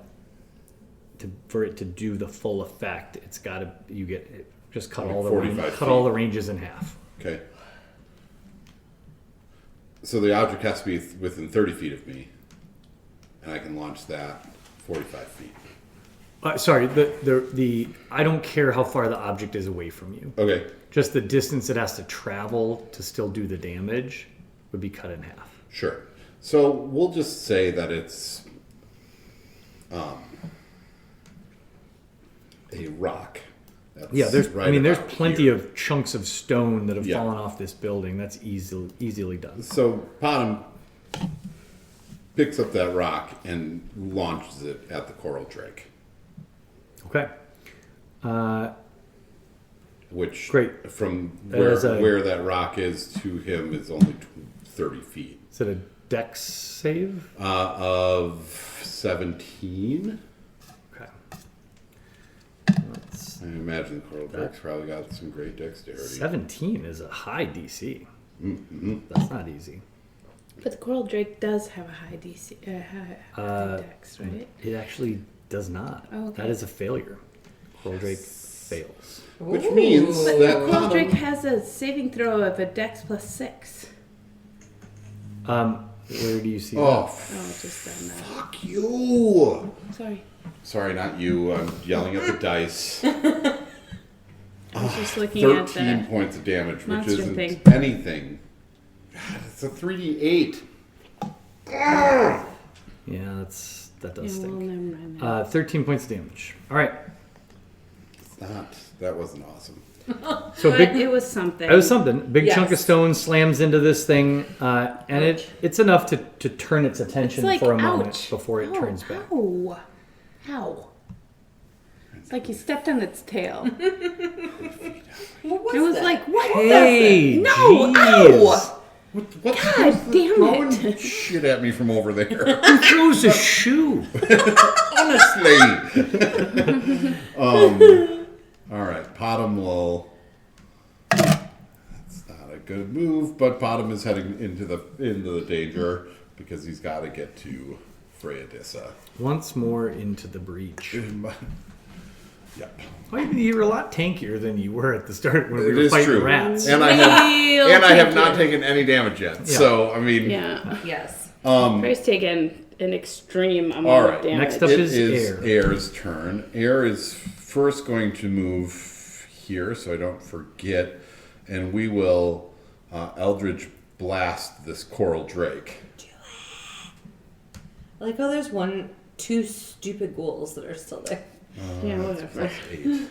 for it to do the full effect, it's got to just cut Like all the 45 cut all the ranges in half. Okay. So the object has to be within 30 feet of me, and I can launch that 45 feet. Sorry, the I don't care how far the object is away from you. Okay. Just the distance it has to travel to still do the damage would be cut in half. Sure. So we'll just say that it's a rock. That's Yeah, there's right there's about plenty here. of chunks of stone that have Yeah. fallen off this building. That's easily done. So Potom picks up that rock and launches it at the Coral Drake, Okay. which Great. from That where is where that rock is to him is only 30 feet. Is it a dex save? Of 17. Okay. I imagine Coral Drake's probably got some great dexterity. 17 is a high DC. Mm-hmm. That's not easy. But the Coral Drake does have a high DC, high dex, right? It actually does not. Oh, okay. That is a failure. Coral Drake fails. Which means But that Coral Potom, Drake has a saving throw of a dex +6. Where do you see oh, Oh, just on that. fuck you! Sorry. Sorry, not you. I'm yelling at the dice. I was just looking at 13 the... points of damage, which monster isn't thing. anything. God, it's a 3d8. that? Yeah, that does Yeah, well, stink. never mind that. 13 points of damage. All right. It's not. That wasn't awesome. So But big. it was something. It was something. Big chunk of Yes. stone slams into this thing, and it's enough to turn its It's attention like, for a moment ouch. before it Ow, turns back. Ow. Ow. It's like you stepped on its tail. What was It was that? like, what Hey, the... No! jeez. Ow! What God damn throwing it. shit at me from over there? Who throws a shoe? Honestly. All right, Potom will. That's not a good move, but Potom is heading into the danger because he's got to get to Freydisa. Once more into the breach. Yep. Well, you're a lot tankier than you were at the start when we It were is fighting true. rats. And I have not taken any damage yet. Yeah. So I mean, Yeah. Yes. Trey's taken an extreme amount All right, of damage. next up it is Air. Air's turn. Air is first going to move here, so I don't forget, and we will Eldritch Blast this Coral Drake. I like how there's two stupid ghouls that are still there. Yeah, whatever. Plus 8.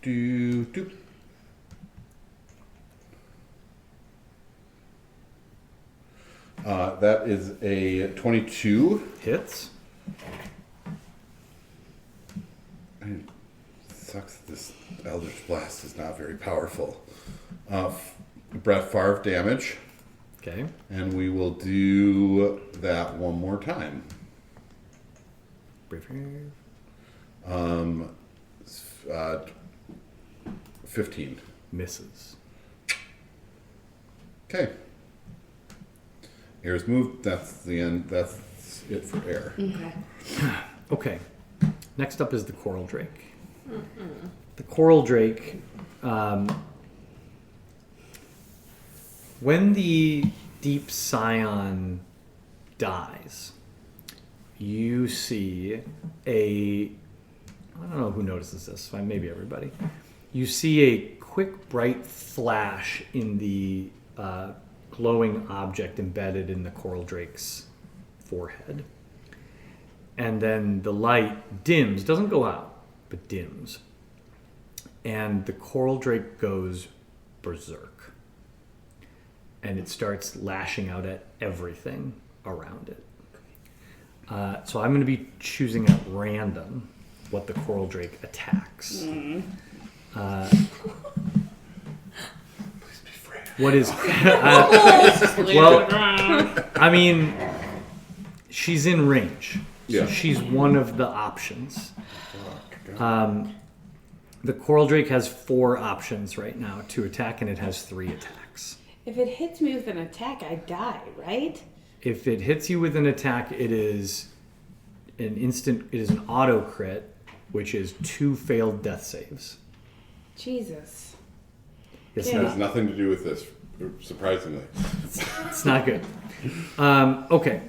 Do. That is a 22. Hits. It sucks that this Eldritch Blast is not very powerful. Brett Favre damage. Okay. And we will do that one more time. 15. Misses. Okay. Air's moved. That's the end. That's it for air. Okay. Okay. Next up is the coral drake. The coral drake, when the deep scion dies, you see I don't know who notices this, maybe everybody. You see a quick bright flash in the glowing object embedded in the coral drake's forehead. And then the light dims, doesn't go out, but dims. And the coral drake goes berserk. And it starts lashing out at everything around it. So I'm going to be choosing at random what the coral drake attacks. What is... well, I mean, she's in range. Yeah. So she's one of the options. The coral drake has 4 options right now to attack, and it has 3 attacks. If it hits me with an attack, I die, right? If it hits you with an attack, it is an auto crit, which is 2 failed death saves. Jesus. It's Yeah. It has not, nothing to do with this, surprisingly. it's not good. Okay.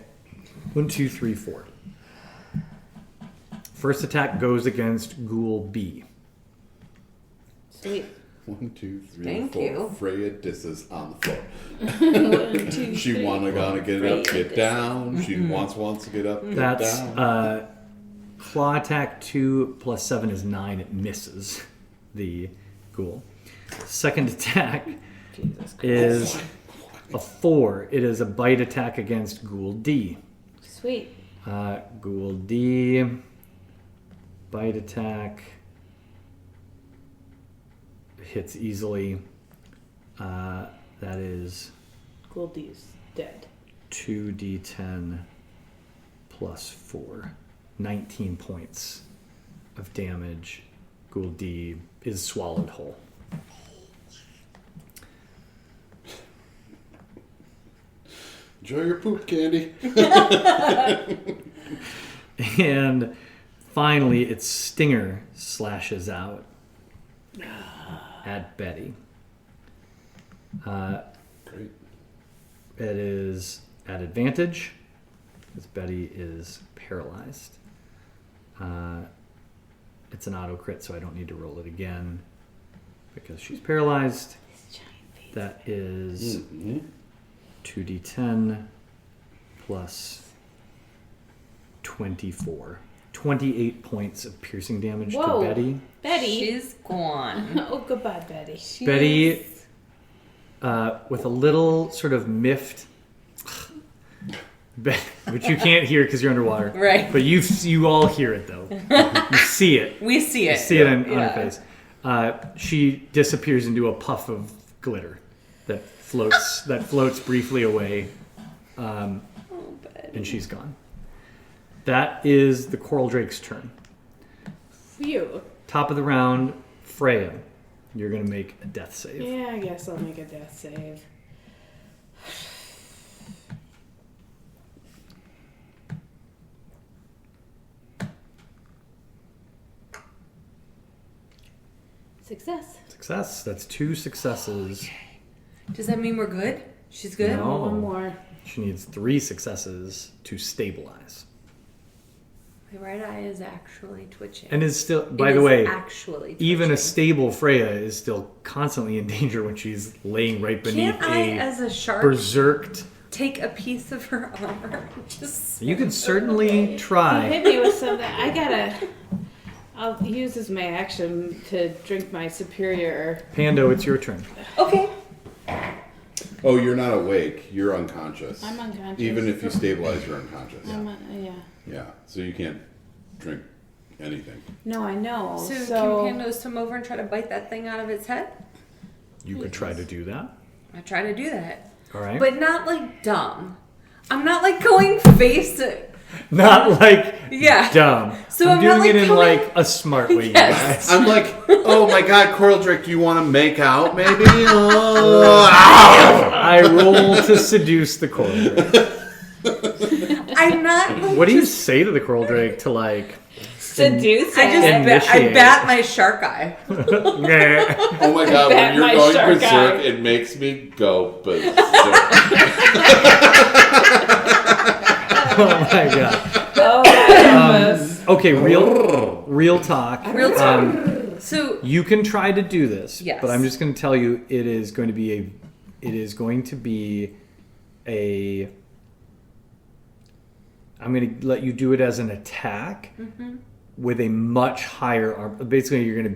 1, 2, 3, 4. First attack goes against Ghoul B. Sweet. 1, 2, 3, Thank 4. you. Freya disses on the floor. 1, 2, She 3, wanna 4. gonna get up, Freya get down. She wants to get up, get That's down. claw attack 2 plus 7 is 9. It misses the ghoul. Second attack is a 4. It is a bite attack against Ghoul D. Sweet. Ghoul D. Bite attack. Hits easily. That is Goldie's dead. 2d10 plus 4. 19 points of damage. Ghoul D is swallowed whole. Enjoy your poop, Candy. And finally, its stinger slashes out at Betty. Great. It is at advantage because Betty is paralyzed. It's an auto crit, so I don't need to roll it again because she's paralyzed. This giant face. That is Mhm. 2d10 plus 24. 28 points of piercing damage Whoa. to Betty. Betty. She's gone. Oh, goodbye, Betty. Betty, with a little sort of miffed, which you can't hear because you're underwater. Right. But you all hear it though. You see it. We see You it. see it on her Yeah. face. She disappears into a puff of glitter that floats briefly away, and she's gone. That is the coral drake's turn. Phew. Top of the round, Freya. You're gonna make a death save. Yeah, I guess I'll make a death save. Success. Success. That's 2 successes. Does that mean we're good? She's good? No. One more. She needs 3 successes to stabilize. My right eye is actually twitching. And is still, It by the is way, actually twitching. even a stable Freya is still constantly in danger when she's laying right beneath Can't I, a as a shark, berserked. take a piece of her armor? Just You could certainly You try. hit me with something. I'll use as my action to drink my superior. Pando, it's your turn. okay. Oh, you're not awake. You're unconscious. I'm unconscious. Even if you stabilize, you're unconscious. Yeah. Yeah. So you can't drink anything. No, I know. So, So, can Pando swim over and try to bite that thing out of its head? You could try to do that. I try to do that. All right. but not like dumb. I'm not like going face it. Not like Yeah. dumb. So I'm I'm doing not, like, it in coming- like a smart way, you Yes. guys. I'm like, oh my god, Coral Drake, do you want to make out maybe? I roll to seduce the coral drake. I'm not like What do you say to the coral drake to like? Seduce I just it. Initiate. I bat my shark eye. oh Oh my god, Bat when you're my going shark berserk, eye. it makes me go berserk. my god. Oh, my Okay, real talk. Real talk. So You can try to do this, Yes. but I'm just going to tell you it is going to be a I'm going to let you do it as an attack with a much higher arm. Basically, it's going to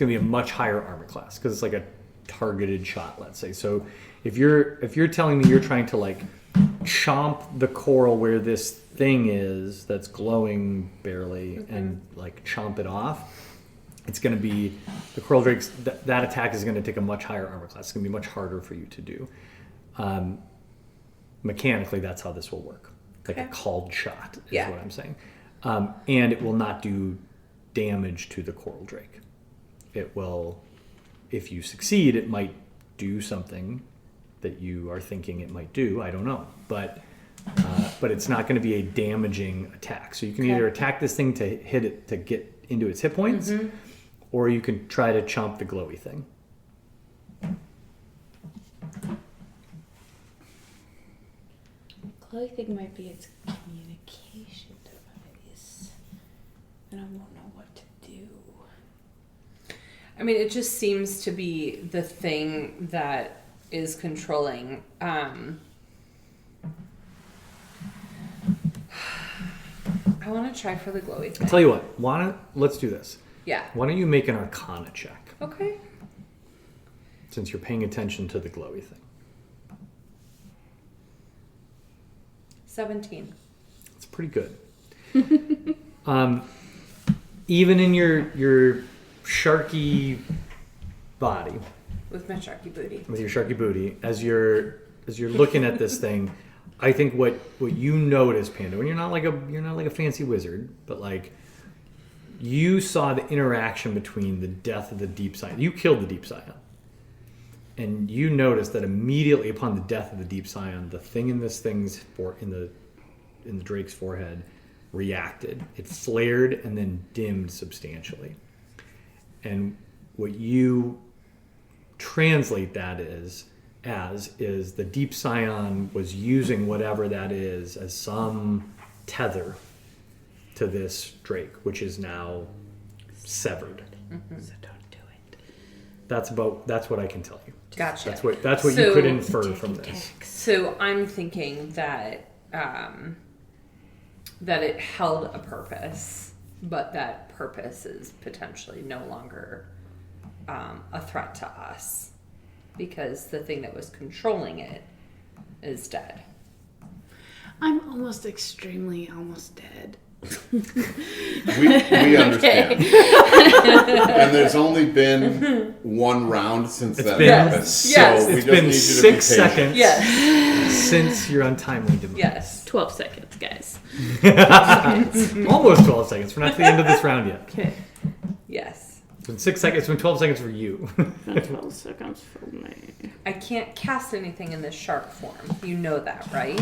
be a much higher armor class because it's like a targeted shot, let's say. So if you're telling me you're trying to like chomp the coral where this thing is that's glowing barely and like chomp it off, it's going to be the coral drake's that attack is going to take a much higher armor class. It's going to be much harder for you to do. Mechanically, that's how this will work, like a Okay. called shot is Yeah. what I'm saying. And it will not do damage to the coral drake. It will, if you succeed, it might do something that you are thinking it might do. I don't know, but it's not going to be a damaging attack. So you can either attack this thing to hit it to get into its hit points, or you can try to chomp the glowy thing. Chloe think might be its communication device, and I won't know what to do. I mean, it just seems to be the thing that is controlling. I want to try for the glowy thing. I'll tell you what. Let's do this. Yeah. Why don't you make an Arcana check Okay. since you're paying attention to the glowy thing? 17. It's pretty good. Even in your sharky body, With my sharky booty. with your sharky booty, as you're looking at this thing, I think what you notice, Panda, and you're not like a fancy wizard, but like you saw the interaction between the death of the deep scion. You killed the deep scion. And you notice that immediately upon the death of the deep scion, the thing in this thing's in the drake's forehead reacted. It flared and then dimmed substantially. And what you translate that is the deep scion was using whatever that is as some tether to this drake, which is now severed. So don't do it. That's what I can tell you. Gotcha. That's what you So- could infer from this. So I'm thinking that that it held a purpose, but that purpose is potentially no longer a threat to us because the thing that was controlling it is dead. I'm almost dead. We understand. And there's only been one round since that been- happened. Yes. So Yes. we It's just been need you to 6 be patient. seconds Yes. since your untimely demise. Yes. 12 seconds, guys. Almost 12 seconds. We're not to the end of this round yet. Okay. Yes. It's been 6 seconds. It's been 12 seconds for you. 12 seconds for me. I can't cast anything in this shark form. You know that, right?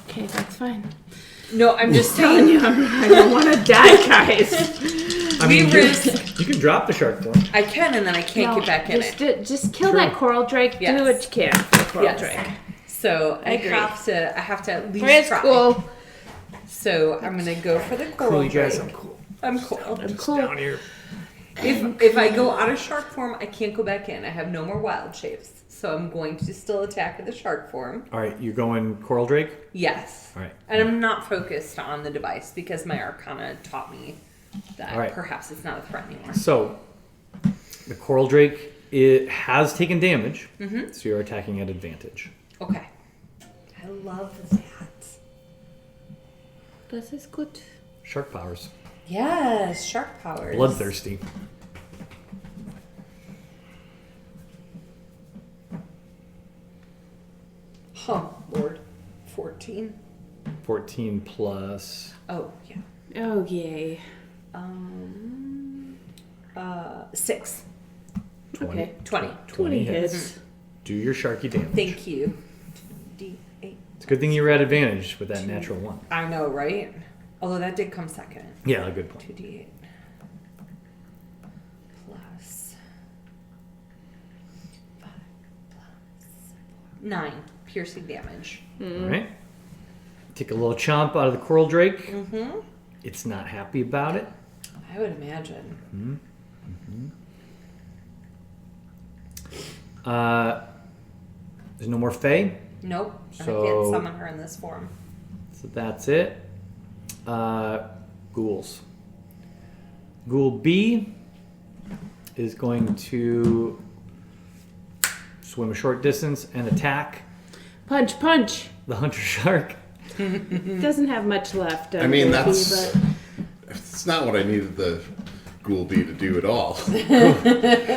Okay, that's fine. No, I'm just Telling saying. you, I don't want to die, guys. I We mean, risk. you can drop the shark form. I can, and then I can't get back in it. Just kill True. that coral drake. Yes. Do what you can for the coral Yes. drake. So I agree. have to at least It's try. cool. So I'm gonna go for the coral Cool, you guys. drake. I'm cool. I'm cool. I'm Just cool. down here. If I go out of shark form, I can't go back in. I have no more wild shapes. So I'm going to still attack with the shark form. All right, you're going Coral Drake? Yes. All right. And I'm not focused on the device because my Arcana taught me that All right. perhaps it's not a threat anymore. So, the Coral Drake, it has taken damage, Mm-hmm. so you're attacking at advantage. Okay. I love that. This is good. Shark powers. Yes, shark powers. Bloodthirsty. Huh, Lord. 14. 14 plus. Oh, yeah. Oh, yay. 6. 20. Okay. 20. 20 hits. Do your sharky damage. Thank you. D8. It's a good thing you were at advantage with that natural 1. I know, right? Although that did come second. Yeah, a good point. 2d8. Plus 5 plus 4. 9 piercing damage. All right. Take a little chomp out of the coral drake. Mm-hmm. It's not happy about it. I would imagine. There's no more Fae, Nope. I So- can't summon her in this form. so that's it. Ghouls. Ghoul B is going to swim a short distance and attack Punch, punch. the hunter shark. Doesn't have much left. I mean, Ruby, that's but it's not what I needed the Ghoul Bee to do at all.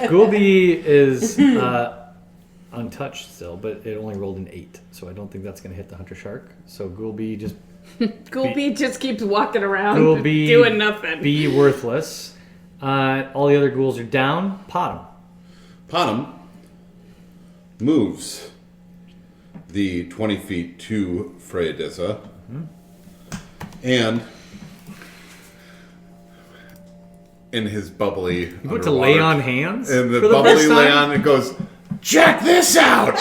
Ghoul B is untouched still, but it only rolled an 8, so I don't think that's going to hit the hunter shark. So Ghoul B just Ghoulby just keeps walking around Ghoul B doing nothing. be worthless. All the other ghouls are down. Pot Panem moves the 20 feet to Freydisa, and in his bubbly You went to lay on hands and the for the bubbly first lay time? on, it goes, check this out,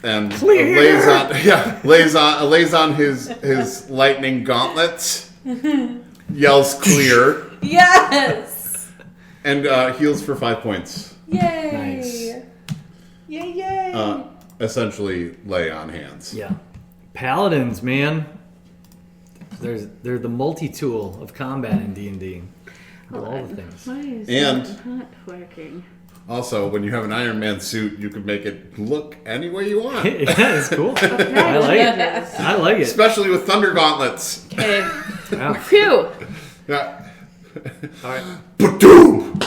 and lays on his lightning gauntlets, yells clear, Yes! and heals for 5 points. Yay! Nice. Yay, yay! Essentially, lay on hands. Yeah. Paladins, man. They're the multi-tool of combat in D&D. Do all the things. Why is And- that not working? Also, when you have an Iron Man suit, you can make it look any way you want. Yeah, it's cool. I like it. I like it. Especially with thunder gauntlets. Okay. Yeah. Phew. Yeah. All right. Ba-doom!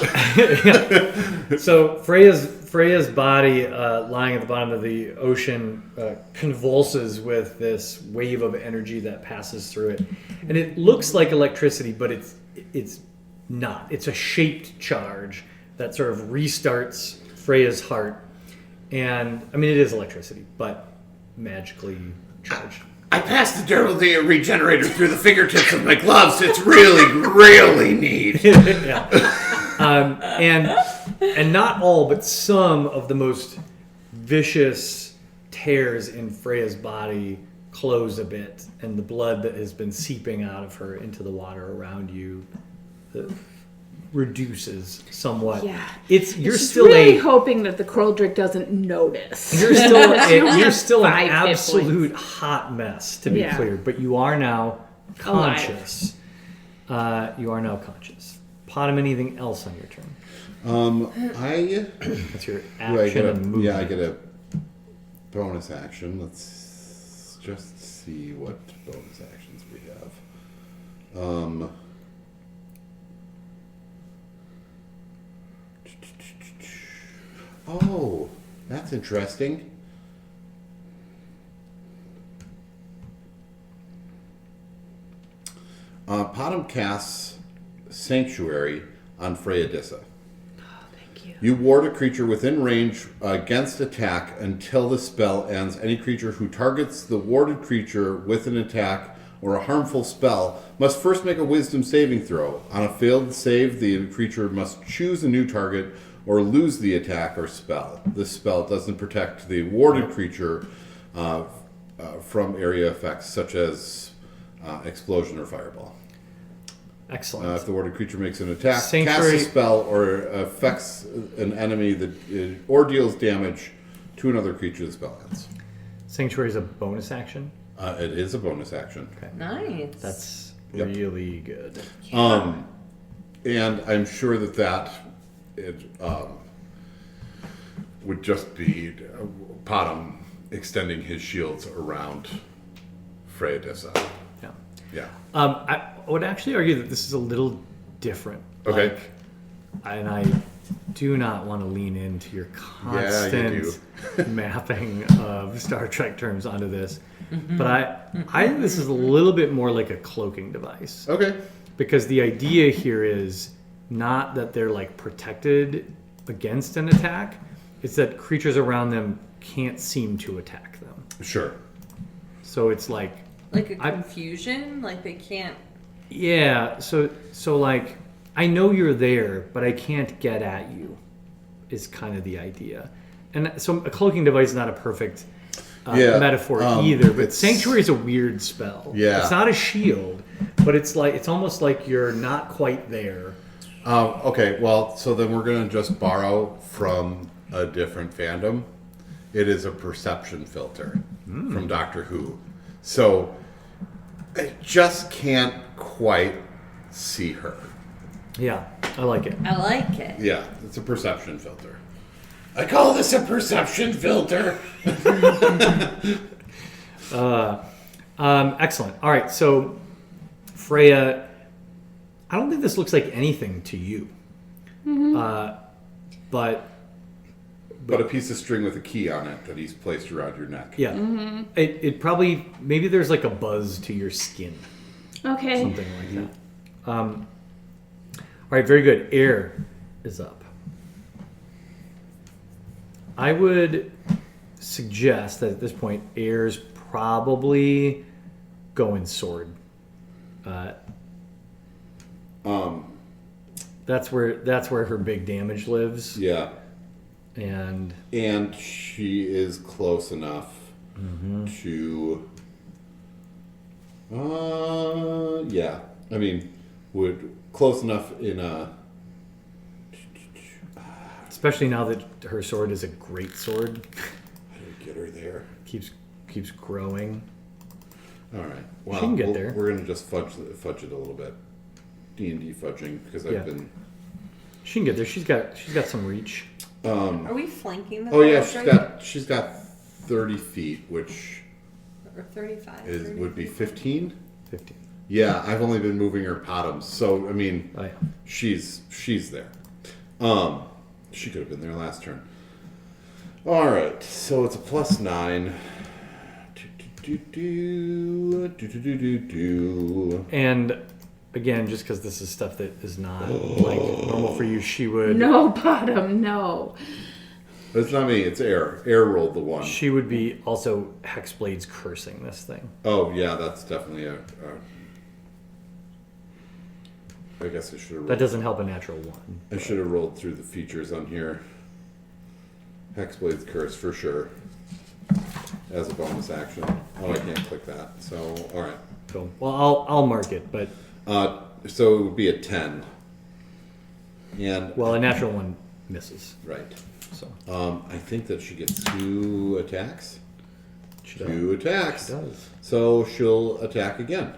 So Freya's body, lying at the bottom of the ocean, convulses with this wave of energy that passes through it, and it looks like electricity, but it's not. It's a shaped charge that sort of restarts Freya's heart, and I mean it is electricity, but magically charged. I passed the durability regenerator through the fingertips of my gloves. It's really, really neat. Yeah. And not all, but some of the most vicious tears in Freya's body close a bit, and the blood that has been seeping out of her into the water around you reduces somewhat. Yeah. You're She's still really hoping that the Coral-Drake doesn't notice. you're have still an 5 hit absolute hot mess, to be Yeah. clear, but you are now conscious. You are now conscious. Potem, anything else on your turn? That's your action and movement. Yeah, I get a bonus action. Let's just see what bonus actions we have. Oh, that's interesting. Potem casts Sanctuary on Freydisa. Thank you. You ward a creature within range against attack until the spell ends. Any creature who targets the warded creature with an attack or a harmful spell must first make a wisdom saving throw. On a failed save, the creature must choose a new target or lose the attack or spell. This spell doesn't protect the warded creature from area effects such as explosion or fireball. Excellent. If the warded creature makes an attack, Sanctuary- casts a spell, or affects an enemy or deals damage to another creature, the spell ends. Sanctuary is a bonus action. It is a bonus action. Okay. Nice. That's Yep. really good. And I'm sure that it would just be Potem extending his shields around Freydisa. Yeah. Yeah. I would actually argue that this is a little different. Okay. And I do not want to lean into your Yeah, you constant mapping of Star Trek terms onto this. But I think this is a little bit more like a cloaking device. Okay. Because the idea here is not that they're like protected against an attack, it's that creatures around them can't seem to attack them. Sure. So it's like a confusion, like they can't. yeah, so like I know you're there, but I can't get at you is kind of the idea. And so a cloaking device is not a perfect metaphor either, but Sanctuary is a weird spell. Yeah. It's not a shield, but it's almost like you're not quite there. Okay, well, so then we're going to just borrow from a different fandom. It is a perception filter from Doctor Who. So I just can't quite see her. Yeah, I like it. I like it. Yeah, it's a perception filter. I call this a perception filter. Excellent. All right, so Freya, I don't think this looks like anything to you. But But a piece of string with a key on it that he's placed around your neck. yeah, it probably, maybe there's like a buzz to your skin. Okay. Something like that. All right, very good. Air is up. I would suggest that at this point, Air's probably going sword. That's where her big damage lives, Yeah. and And she is close enough to. Yeah. I mean, would close enough in a. especially now that her sword is a great sword, How do we get her there? keeps growing. All right. Well, She can get there. We're gonna just fudge it a little bit. D&D fudging because I've Yeah. been. She can get there. She's got some reach. Are we flanking the Oh yeah, battles she's got 30 feet, which or 35? would be 15. 15. Yeah, I've only been moving her bottoms, so I mean, Oh yeah. she's there. She could have been there last turn. All right, so it's a +9. And again, just because this is stuff that is not like normal for you, she would No bottom, no. It's not me. It's Air. Air rolled the one. she would be also Hexblade's cursing this thing. Oh yeah, that's definitely a I guess I should have. That doesn't help a natural one. I should have rolled through the features on here. Hexblade's Curse for sure. As a bonus action. Oh, I can't click that. So, all right. So, well, I'll mark it, but So it would be a 10. And well, a natural one misses. right. So I think that she gets 2 attacks. she 2 attacks. She does. So she'll attack again.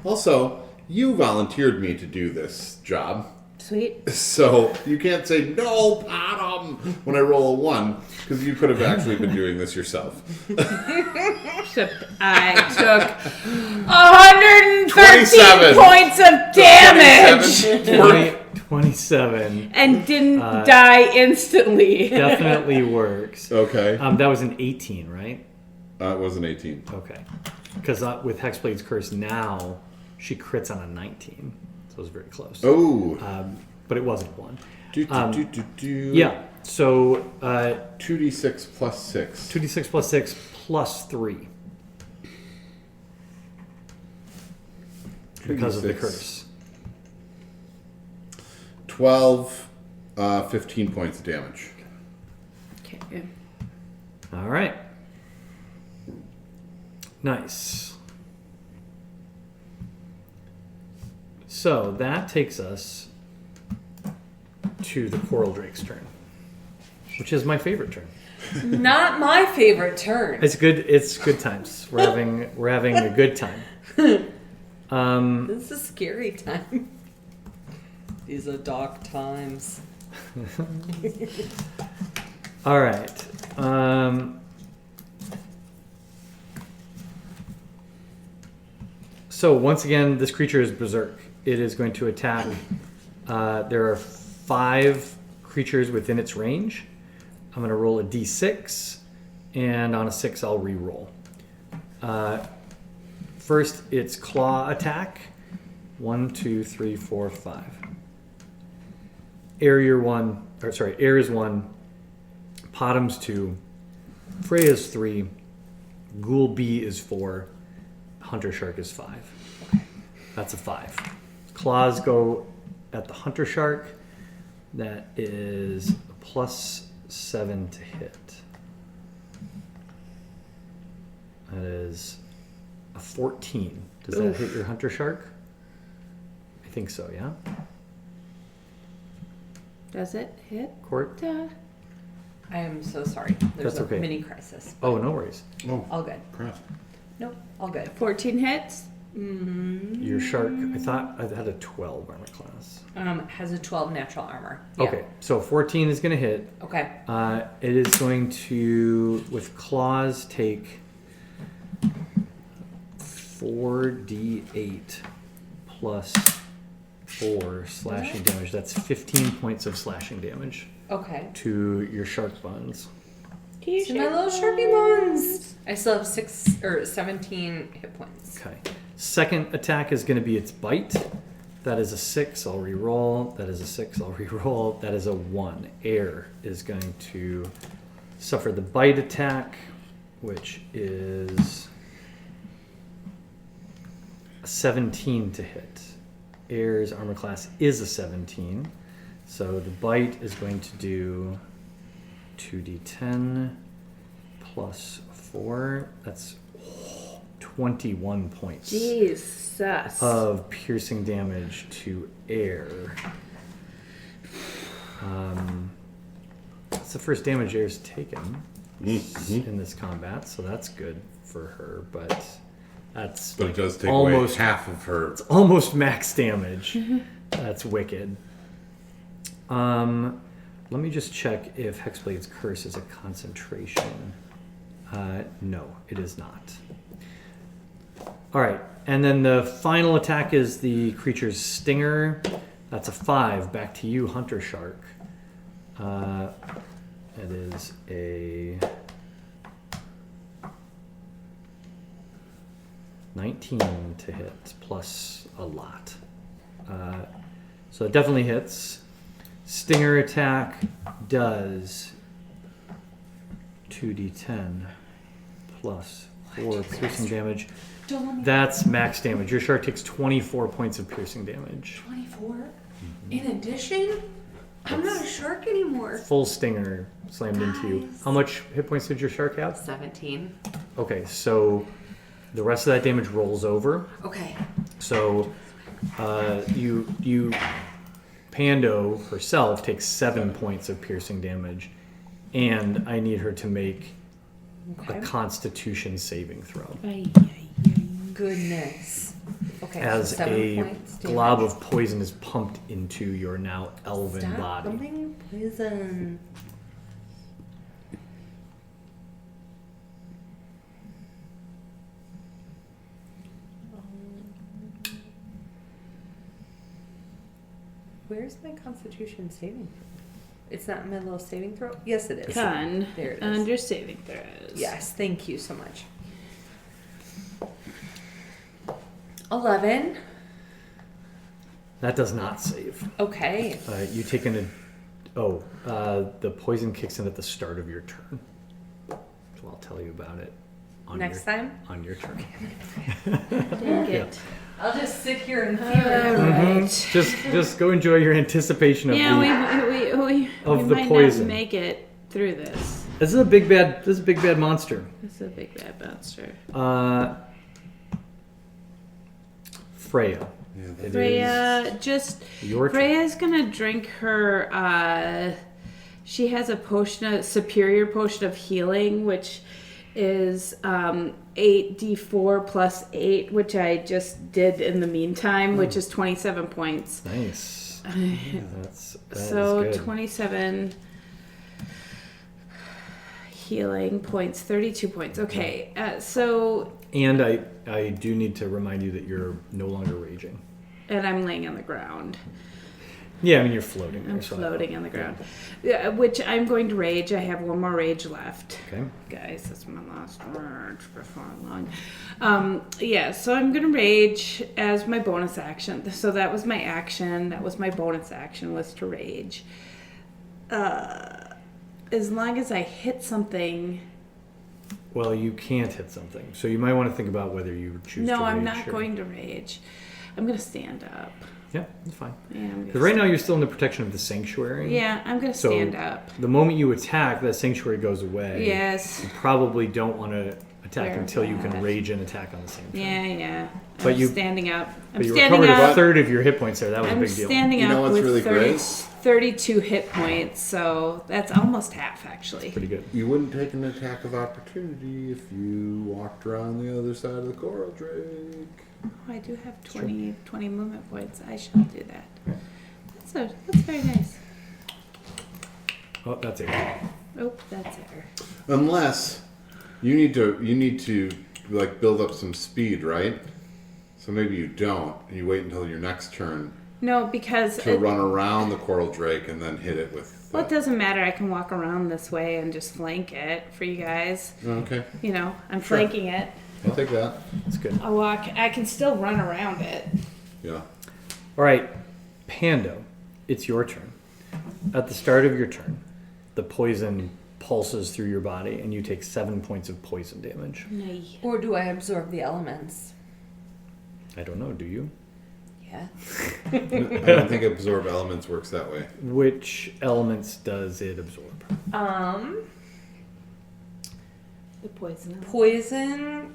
Also, you volunteered me to do this job. Sweet. So you can't say no bottom when I roll a 1 because you could have actually been doing this yourself. Except I took 113 27. points of damage 27 and didn't die instantly. definitely works. Okay. That was an 18, right? It was an 18. Okay. Because with Hexblade's Curse now, she crits on a 19. So it was very close. Oh. But it wasn't one. Do. Yeah. So 2d6 plus 6. 2d6 plus 6 plus 3. Because of the 2d6. curse. 12, 15 points of damage. Okay, good. All right. Nice. So that takes us to the Coral Drake's turn, which is my favorite turn. Not my favorite turn. It's good. It's good times. We're having a good time. This is a scary time. These are dark times. All right. So once again, this creature is berserk. it is going to attack. There are 5 creatures within its range. I'm going to roll a d6, and on a 6, I'll re-roll. First, it's claw attack. 1, 2, 3, 4, 5. Air is 1. Potham's 2. Freya's 3. Ghoul B is 4. Hunter Shark is 5. That's a 5. Claws go at the Hunter Shark. That is a +7 to hit. That is a 14. Does that hit your Hunter Shark? I think so, yeah? Does it hit? Court? I am so sorry. There's That's okay. a mini crisis. Oh, no worries. Oh, All good. crap. Nope, all good. 14 hits? Your shark, I thought I had a 12 armor class. Has a 12 natural armor. Yeah. Okay, so 14 is going to hit. Okay. It is going to, with claws, take 4d8 plus 4 slashing damage. That's 15 points of slashing damage Okay. to your shark buns. To my little sharky bones. I still have 17 hit points. Okay. Second attack is going to be its bite. That is a 6. I'll re-roll. That is a 6. I'll re-roll. That is a 1. Air is going to suffer the bite attack, which is a 17 to hit. Air's armor class is a 17. So the bite is going to do 2d10 plus 4. That's 21 points Jesus. of piercing damage to Air. That's the first damage Air's taken in this combat, so that's good for her, but that's But it does take almost away half of her. It's almost max damage. That's wicked. Let me just check if Hexblade's Curse is a concentration. No, it is not. All right, and then the final attack is the creature's Stinger. That's a 5. Back to you, Hunter Shark. It is a 19 to hit, plus a lot. So it definitely hits. Stinger attack does 2d10 plus 4 piercing damage. Don't let me. That's max damage. Your shark takes 24 points of piercing damage. 24? In addition? I'm not a shark anymore. Full stinger slammed into you. How much hit points did your shark have? 17. Okay, so the rest of that damage rolls over. Okay. So you Pando herself takes 7 points of piercing damage, and I need her to make a Constitution saving throw. Goodness. Okay. As so 7 a points glob damage. of poison is pumped into your now elven Stop body. pumping poison. Where's my Constitution saving throw? It's not in my little saving throw? Yes, it is. Con. There it is. Under saving throws. Yes, thank you so much. 11. That does not save. Okay. You take the poison kicks in at the start of your turn. So I'll tell you about it Next time? on your turn. Dang it. I'll just sit here and feel Alright. Just go enjoy your anticipation of Yeah, the. we Of the might poison. not make it through this. This is a big bad monster. This is a big bad monster. Freya. Yeah, It Freya, just is your turn. Freya's gonna drink her. She has a superior potion of healing, which is 8d4 plus 8, which I just did in the meantime, which is 27 points. Nice. Yeah, that So is good. 27 healing points, 32 points. Okay, so And I do need to remind you that you're no longer raging. and I'm laying on the ground. Yeah, I mean, you're floating. I'm there, so- floating on the ground. Yeah, which I'm going to rage. I have one more rage left. Okay. Guys, that's my last word before long. Yeah, so I'm gonna rage as my bonus action. So that was my action. That was my bonus action, was to rage. As long as I hit something. Well, you can't hit something, so you might want to think about whether you choose to No, I'm rage not or- going to rage. I'm gonna stand up. Yeah, that's fine. Yeah, I'm Because gonna right now you're still in the protection of the sanctuary. Yeah, I'm gonna So- stand up. The moment you attack, that sanctuary goes away. Yes. You probably don't want to attack Where until you that? can rage and attack on the same time. Yeah. But I'm you- standing up. I'm But you standing recovered a up. third of your hit points there. That was a I'm big deal. standing You know up what's with really 30, great? 32 hit points, so that's almost half actually. Pretty good. You wouldn't take an attack of opportunity if you walked around the other side of the coral drake. Oh, I do have 20 movement points. I shall do that. That's very nice. Oh, that's it. Oh, that's error. Unless you need to like build up some speed, right? So maybe you don't, and you wait until your next turn No, because to run around the coral drake and then hit it with. well, it doesn't matter. I can walk around this way and just flank it for you guys. Okay, You know, I'm Sure. flanking it. I'll take that. That's good. I'll walk. I can still run around it. Yeah. All right, Pando, it's your turn. At the start of your turn, the poison pulses through your body, and you take 7 points of poison damage. Nay. Or do I absorb the elements? I don't know. Do you? Yeah. I don't think absorb elements works that way. Which elements does it absorb? The poison. Poison,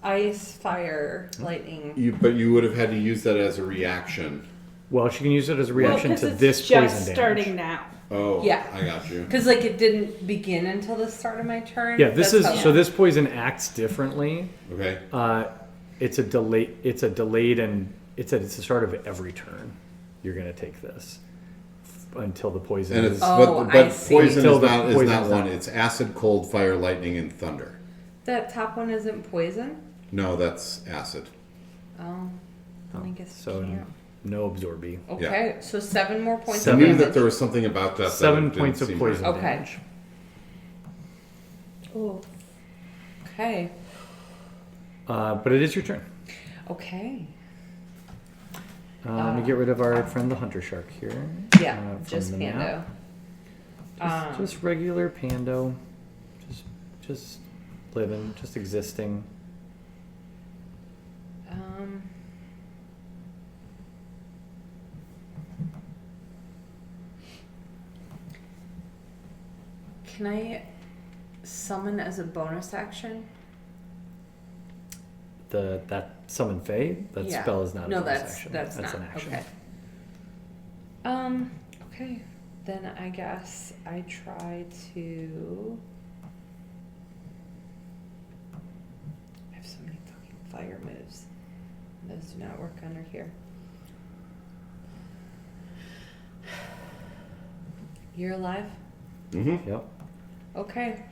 ice, fire, lightning. But you would have had to use that as a reaction. Well, she can use it as a reaction well, 'cause to it's this just poison damage. starting now. Oh, Yeah. I got you. Because like it didn't begin until the start of my turn. Yeah, this That's is how- so. This poison acts differently. Okay. It's a delay. It's a delayed, and it's the start of every turn. You're gonna take this until the poison And is. it's Oh, but I see. poison Until is the not poison's one. not- It's acid, cold, fire, lightning, and thunder. That top one isn't poison? No, that's acid. Oh. I guess so I can't. no absorbi. Okay, so 7 more points Seven. I of knew that damage. there was something about that. 7 that points didn't of seem poison right. Okay. damage. Oh. Okay. But it is your turn. Okay. Let me get rid of our friend the hunter shark here. Yeah, from just the Pando. map. Just regular Pando. Just living, just existing. Can I summon as a bonus action? That summon Fae. That Yeah. spell is not a No, bonus that's action. that's an not action. okay. Okay. Then I guess I try to. I have so many fucking fire moves. Those do not work under here. You're alive? Mm-hmm. Yep. Okay.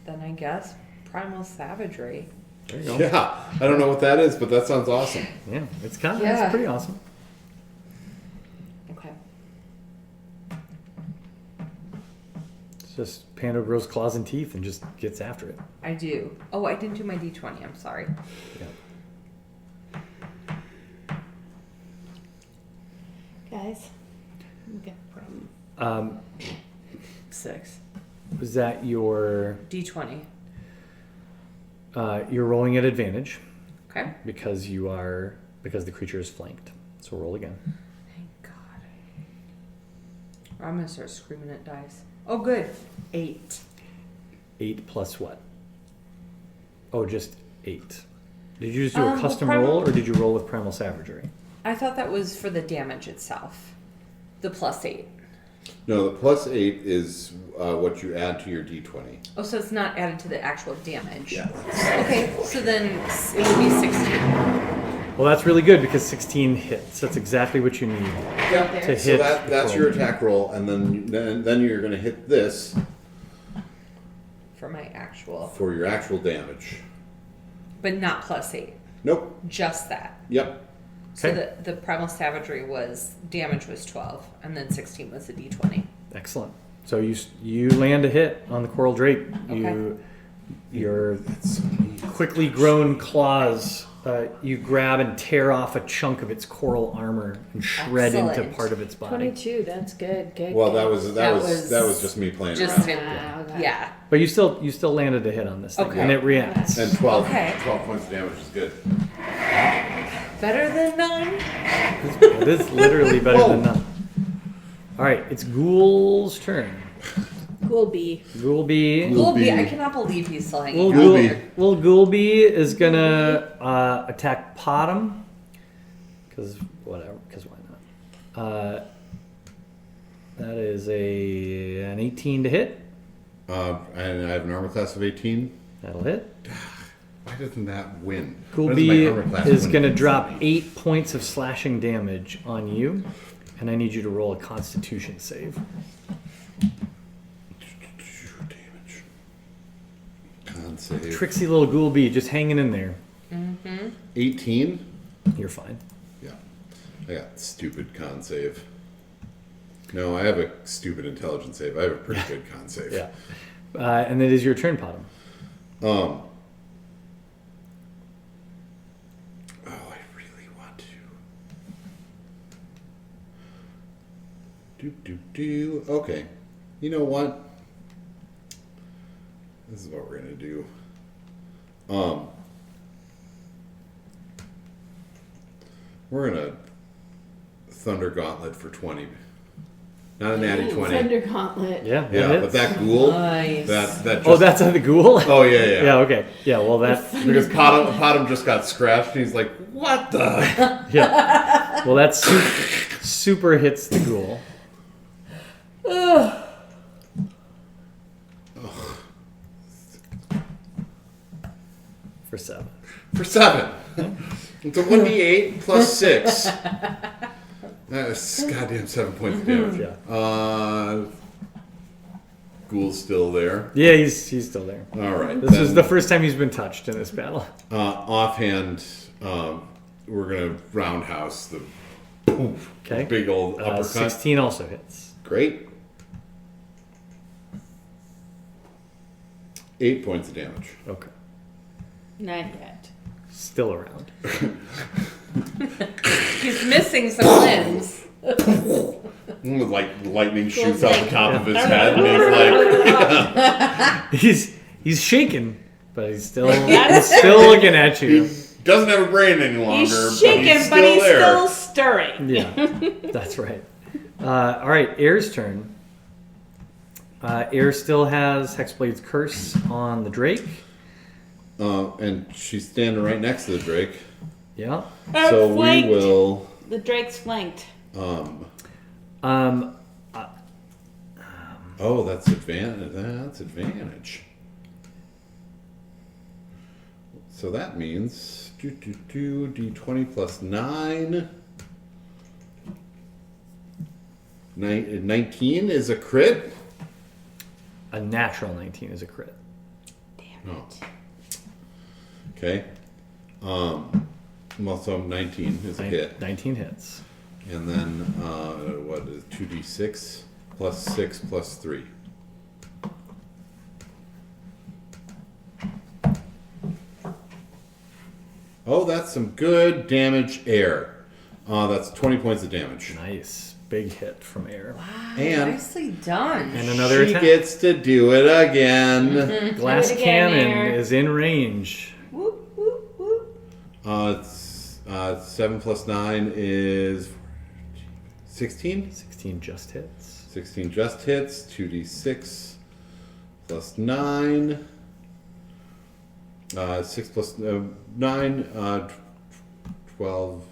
Then I guess Primal Savagery. There you go. Yeah, I don't know what that is, but that sounds awesome. Yeah, it's kind of Yeah. it's pretty awesome. Okay. It's just Pando grows claws and teeth and just gets after it. I do. Oh, I didn't do my d20. I'm sorry. Yeah. Guys, we got a problem. 6. Was that your? D20. You're rolling at advantage Okay. because the creature is flanked. So roll again. Thank God. I'm gonna start screaming at dice. Oh, good. 8. 8 plus what? Oh, just 8. Did you just do a Well, custom primal- roll, or did you roll with primal savagery? I thought that was for the damage itself. The +8. No, the +8 is what you add to your d20. Oh, so it's not added to the actual damage. Yeah. Okay, so then it would be 16. Well, that's really good because 16 hits. That's exactly what you need Yeah. to So hit. that's your attack roll, and then you're going to hit this For my actual. for your actual damage. But not +8. Nope. Just that. Yep. So Okay. the primal savagery damage was 12, and then 16 was a d20. Excellent. So you land a hit on the coral drake. Okay. Your quickly grown claws, you grab and tear off a chunk of its coral armor and shred into Excellent. part of its body. 22. That's good. Good. Well, good. that was just me playing Just around. him. Okay. Yeah. But you still landed a hit on this thing, Okay. and it reacts. And 12, Okay. 12 points of damage is good. Better than none. It is literally better than none. All right, it's Ghoul's turn. Goolby. Ghoulby. Goolby, I cannot believe he's still hanging out. Ghoulby. Ghoulby is gonna attack Potom because why not? That is an 18 to hit. And I have an armor class of 18. That'll hit. Why doesn't that win? Why doesn't my armor Ghoulby class is win? gonna drop 8 points of slashing damage on you, and I need you to roll a Constitution save. Damage. Con save. Tricksy little Ghoulby just hanging in there. 18. You're fine. Yeah. I got stupid con save. No, I have a stupid intelligence save. I have a pretty good con save. Yeah. And it is your turn, Potom. Oh, I really want to. Okay. You know what? This is what we're gonna do. We're gonna Thunder Gauntlet for 20. Not a natty 20. Thunder Gauntlet. Yeah. Yeah, that but hits. that ghoul. Nice. That just. Oh, that's on the ghoul. Oh yeah. Yeah. Okay. Yeah. Well, that. Because Potom just got scratched, and he's like, "What the?" Yeah. Well, that super hits the ghoul. For 7. For 7. It's a 1d8 plus 6. That's goddamn 7 points of damage. Yeah. Ghoul's still there. Yeah, he's still there. All right. This is the first time he's been touched in this battle. Offhand. We're gonna roundhouse the Okay. big old uppercut. 16 also hits. Great. 8 points of damage. Okay. Not yet. Still around. He's missing some limbs. Like lightning shoots Ghoul's out like, the top of his head, and he's like, He's shaking, but he's still looking at you. doesn't have a brain any longer. He's shaking, but he's still there. still stirring. Yeah, that's right. All right, Air's turn. Air still has Hexblade's Curse on the Drake. And she's standing right next to the Drake. Yeah. So we Flanked. will. The Drake's flanked. Oh, that's advantage. That's advantage. So that means d20 plus 9. 19 is a crit. A natural 19 is a crit. Oh. Okay. Well, so 19 is a hit. 19 hits. And then, what is 2d6 plus 6 plus 3? Oh, that's some good damage, Air. That's 20 points of damage. Nice. Big hit from Air. And Nicely done. And another she attack. gets to do it again. Glass Do it again, cannon Air. is in range. Whoop, whoop, whoop. It's 7 plus 9 is 16. 16 just hits. 16 just hits. 2d6 plus 9. 6 plus 9. 12.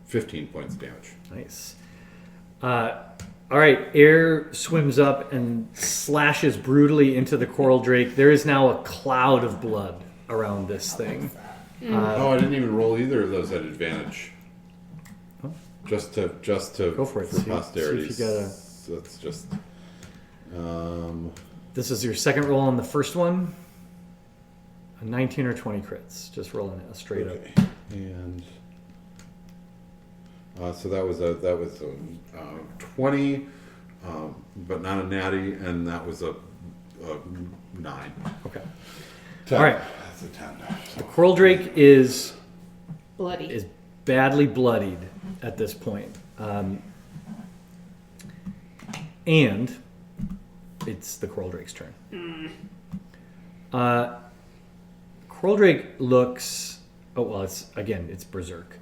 15 points of damage. Nice. All right, Air swims up and slashes brutally into the coral drake. There is now a cloud of blood around this thing. Oh, I didn't even roll either of those at advantage. Oh. Just to Go for it. See if posterity. you got a- So it's just. This is your second roll on the first one. A 19 or 20 crits. Just rolling it straight up. Okay. And So that was a 20, but not a natty, and that was a 9. Okay. 10. All right. That's a 10. The coral drake is Bloody. badly bloodied at this point. And it's the coral drake's turn. Coral drake looks... Oh, well, it's berserk.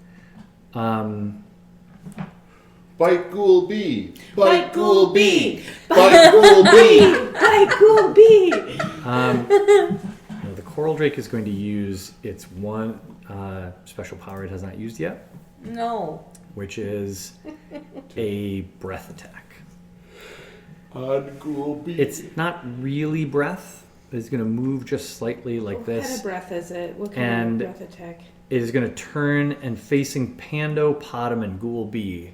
Bite ghoul bee. Bite ghoul bee. Bite ghoul bee. Hi, cool bee. No, the coral drake is going to use its one special power it has not used yet, No. which is a breath attack. On ghoul bee. It's not really breath. It's going to move just slightly like What kind this. of breath is it? What kind And- of breath attack? It is going to turn and facing Pando, Potom, and Ghoul Bee.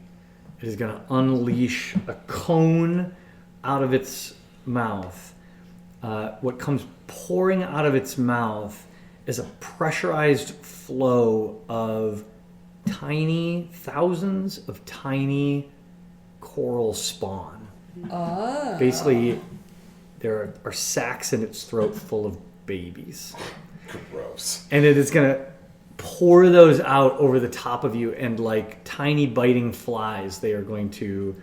It is going to unleash a cone out of its mouth. What comes pouring out of its mouth is a pressurized flow of thousands of tiny coral spawn. Oh. Basically, there are sacs in its throat full of babies. Gross. And it is going to pour those out over the top of you, and like tiny biting flies, they are going to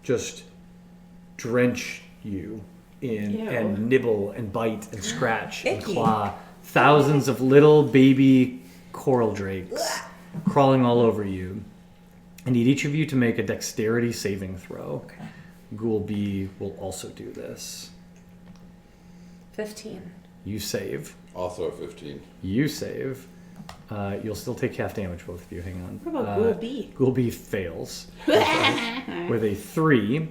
just drench you in Ew. and nibble and bite and scratch and Icky. claw. Thousands of little baby coral drakes crawling all over you. I need each of you to make a dexterity saving throw. Okay. Ghoul Bee will also do this. 15. You save. Also a 15. You save. You'll still take half damage, both of you. Hang on. What about Ghoul Bee? Ghoul Bee fails with a 3.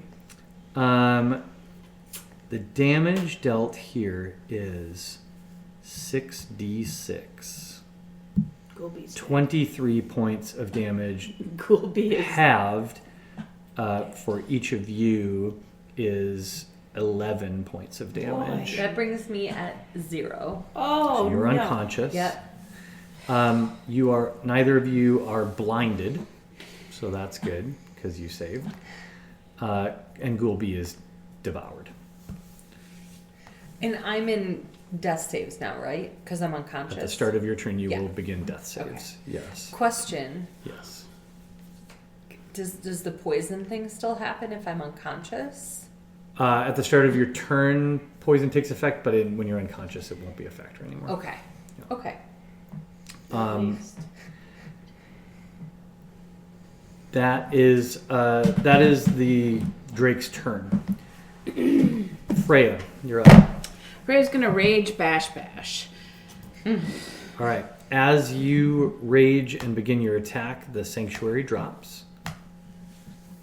The damage dealt here is 6d6. Ghoul Bee's 23 points of damage. Ghoul Bee is Halved for each of you is 11 points of damage. That brings me at 0. Oh, So you're no. unconscious. Yep. Neither of you are blinded, so that's good because you saved. And Ghoul Bee is devoured. And I'm in death saves now, right? Because I'm unconscious. At the start of your turn, you Yeah. will begin death saves. Yes. Question: Yes. Does the poison thing still happen if I'm unconscious? At the start of your turn, poison takes effect, but when you're unconscious, it won't be a factor anymore. Okay. Yeah. Okay. That is the Drake's turn. Freya, you're up. Freya's gonna rage bash. All right. As you rage and begin your attack, the sanctuary drops.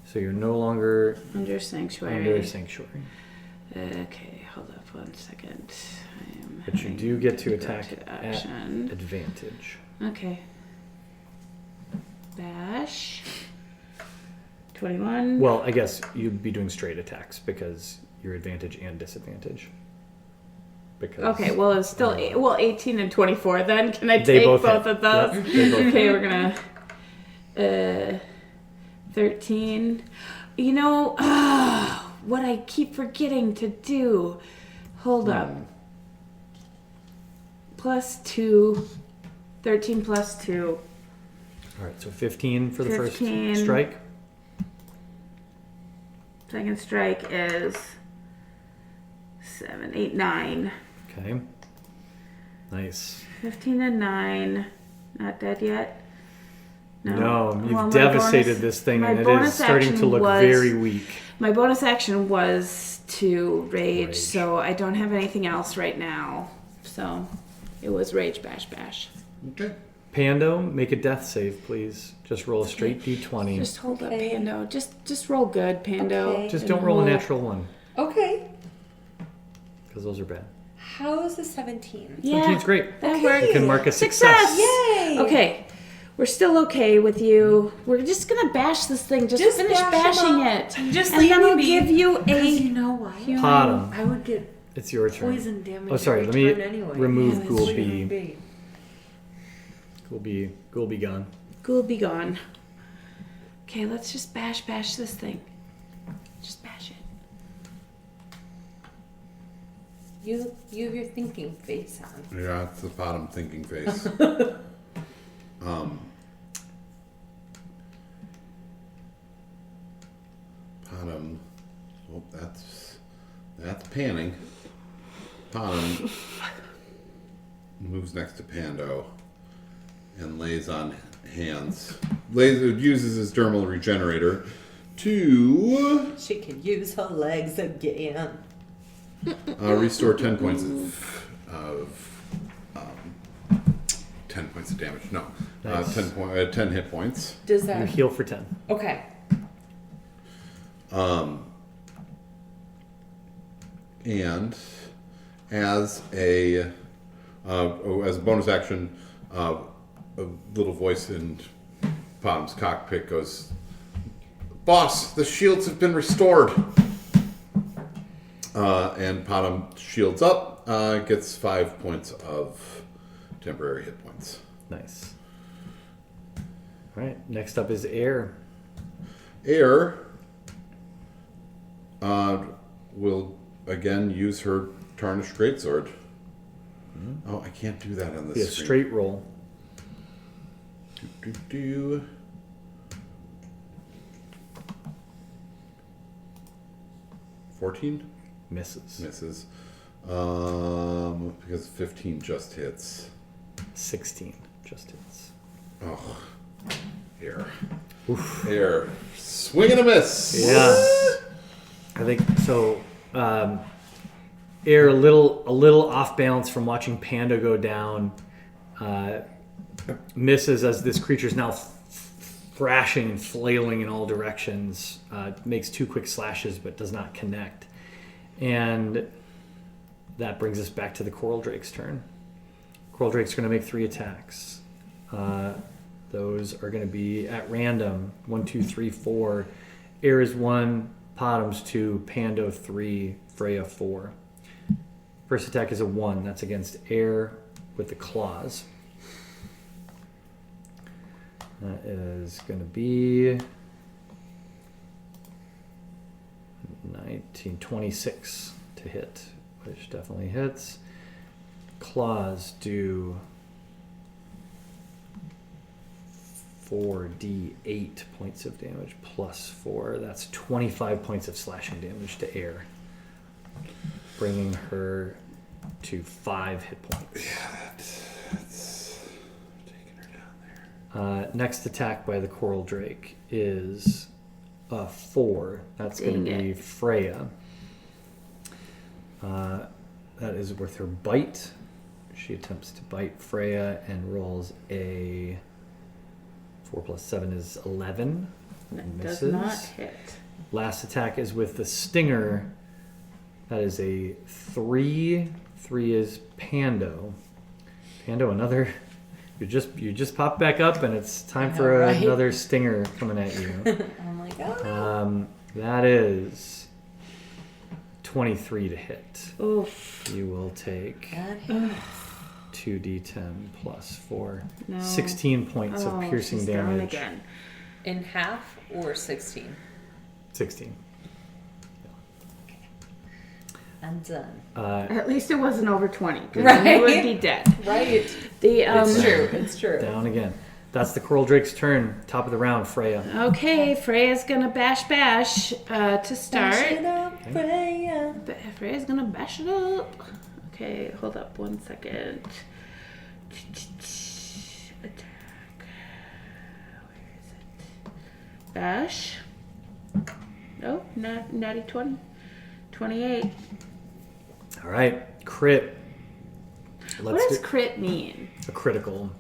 So you're no longer Under sanctuary. under sanctuary. Okay, hold up 1 second. I am But you having do get to go attack to at action. advantage. Okay. Bash. 21. Well, I guess you'd be doing straight attacks because you're advantage and disadvantage. Because Okay, well it's still 18 and 24 then. Can I They take both both hit. of those? Yep, they both Okay, we're gonna 13. You know, what I keep forgetting to do. Hold up. +2. 13 +2. All right, so 15 for the 15. first strike. Second strike is 7, 8, 9. Okay. Nice. 15 and 9. Not dead yet. No, you've Well, my devastated bonus- this thing, my and it is bonus starting to action look was- very weak. My bonus action was to rage, Rage. so I don't have anything else right now. So it was rage bash. Okay. Pando, make a death save, please. Just roll a straight d20. Just hold Okay. up, Pando. Just roll good, Pando. Okay. Just And don't roll a we'll- natural one, Okay. because those are bad. How is the 17? Yeah, 17's great. that Okay. worked. You can mark a success. Yay! Okay, we're still okay with you. We're just gonna bash this thing. Just finish bash 'em bashing up. it, Just and leave then me I'll be. give you Because you a. know why? Potom, I would get it's your turn. poison damage. Oh, sorry. Let every me turn anyway. remove Yeah, that's Ghoul true. Bee. Ghoul Bee gone. Ghoul be gone. Okay, let's just bash this thing. Just bash it. You have your thinking face on. Yeah, it's the bottom thinking face. Bottom. Oh, that's panning. Bottom moves next to Pando and lays on hands. Uses his dermal regenerator to She could use her legs again. restore 10 points of 10 points of damage. No, Nice. 10 hit points. Does You that? heal for 10. Okay. And as a bonus action, a little voice in Bottom's cockpit goes, "Boss, the shields have been restored." And Bottom shields up, gets 5 points of temporary hit points. Nice. All right. Next up is Air. Air will again use her tarnished greatsword. Oh, I can't do that on Be a this screen. straight roll. 14 Misses. misses. Because 15 just hits. 16 just hits. Oh, air. Air. Swing and a miss. Yeah. I think so. Air a little off balance from watching Panda go down. Misses as this creature's now thrashing and flailing in all directions. Makes 2 quick slashes but does not connect. And that brings us back to the Coral Drake's turn. Coral Drake's going to make 3 attacks. Those are going to be at random. 1, 2, 3, 4. Air is 1, Bottom's 2, Pando 3, Freya 4. First attack is a 1. That's against Air with the claws. That is going to be 26 to hit, which definitely hits. Claws do 4d8 points of damage plus 4. That's 25 points of slashing damage to Air, bringing her to 5 hit points. That's taking her down there. Next attack by the Coral Drake is a 4. That's going to Dang be it. Freya. That is with her bite. She attempts to bite Freya and rolls a 4 plus 7 is 11. That does Misses. not hit. Last attack is with the Stinger. That is a 3. 3 is Pando. Pando, another. You just pop back up, and it's time for Right. another Stinger coming at you. I'm like, oh. That is 23 to hit. Oof. You will take That hit. 2d10 plus 4. No. 16 points of piercing she's down damage. again. In half or 16? 16. I'm done. At least it wasn't over 20. 'Cause Right. then you would be dead. Right. The It's true. It's true. Down again. That's the Coral Drake's turn. Top of the round, Freya. Okay, Freya's gonna bash to start. Bash it up, Freya. Freya's gonna bash it up. Okay, hold up 1 second. Attack. Where is it? Bash. Oh, natty 20. 28. All right, crit. What Let's does do crit mean? a critical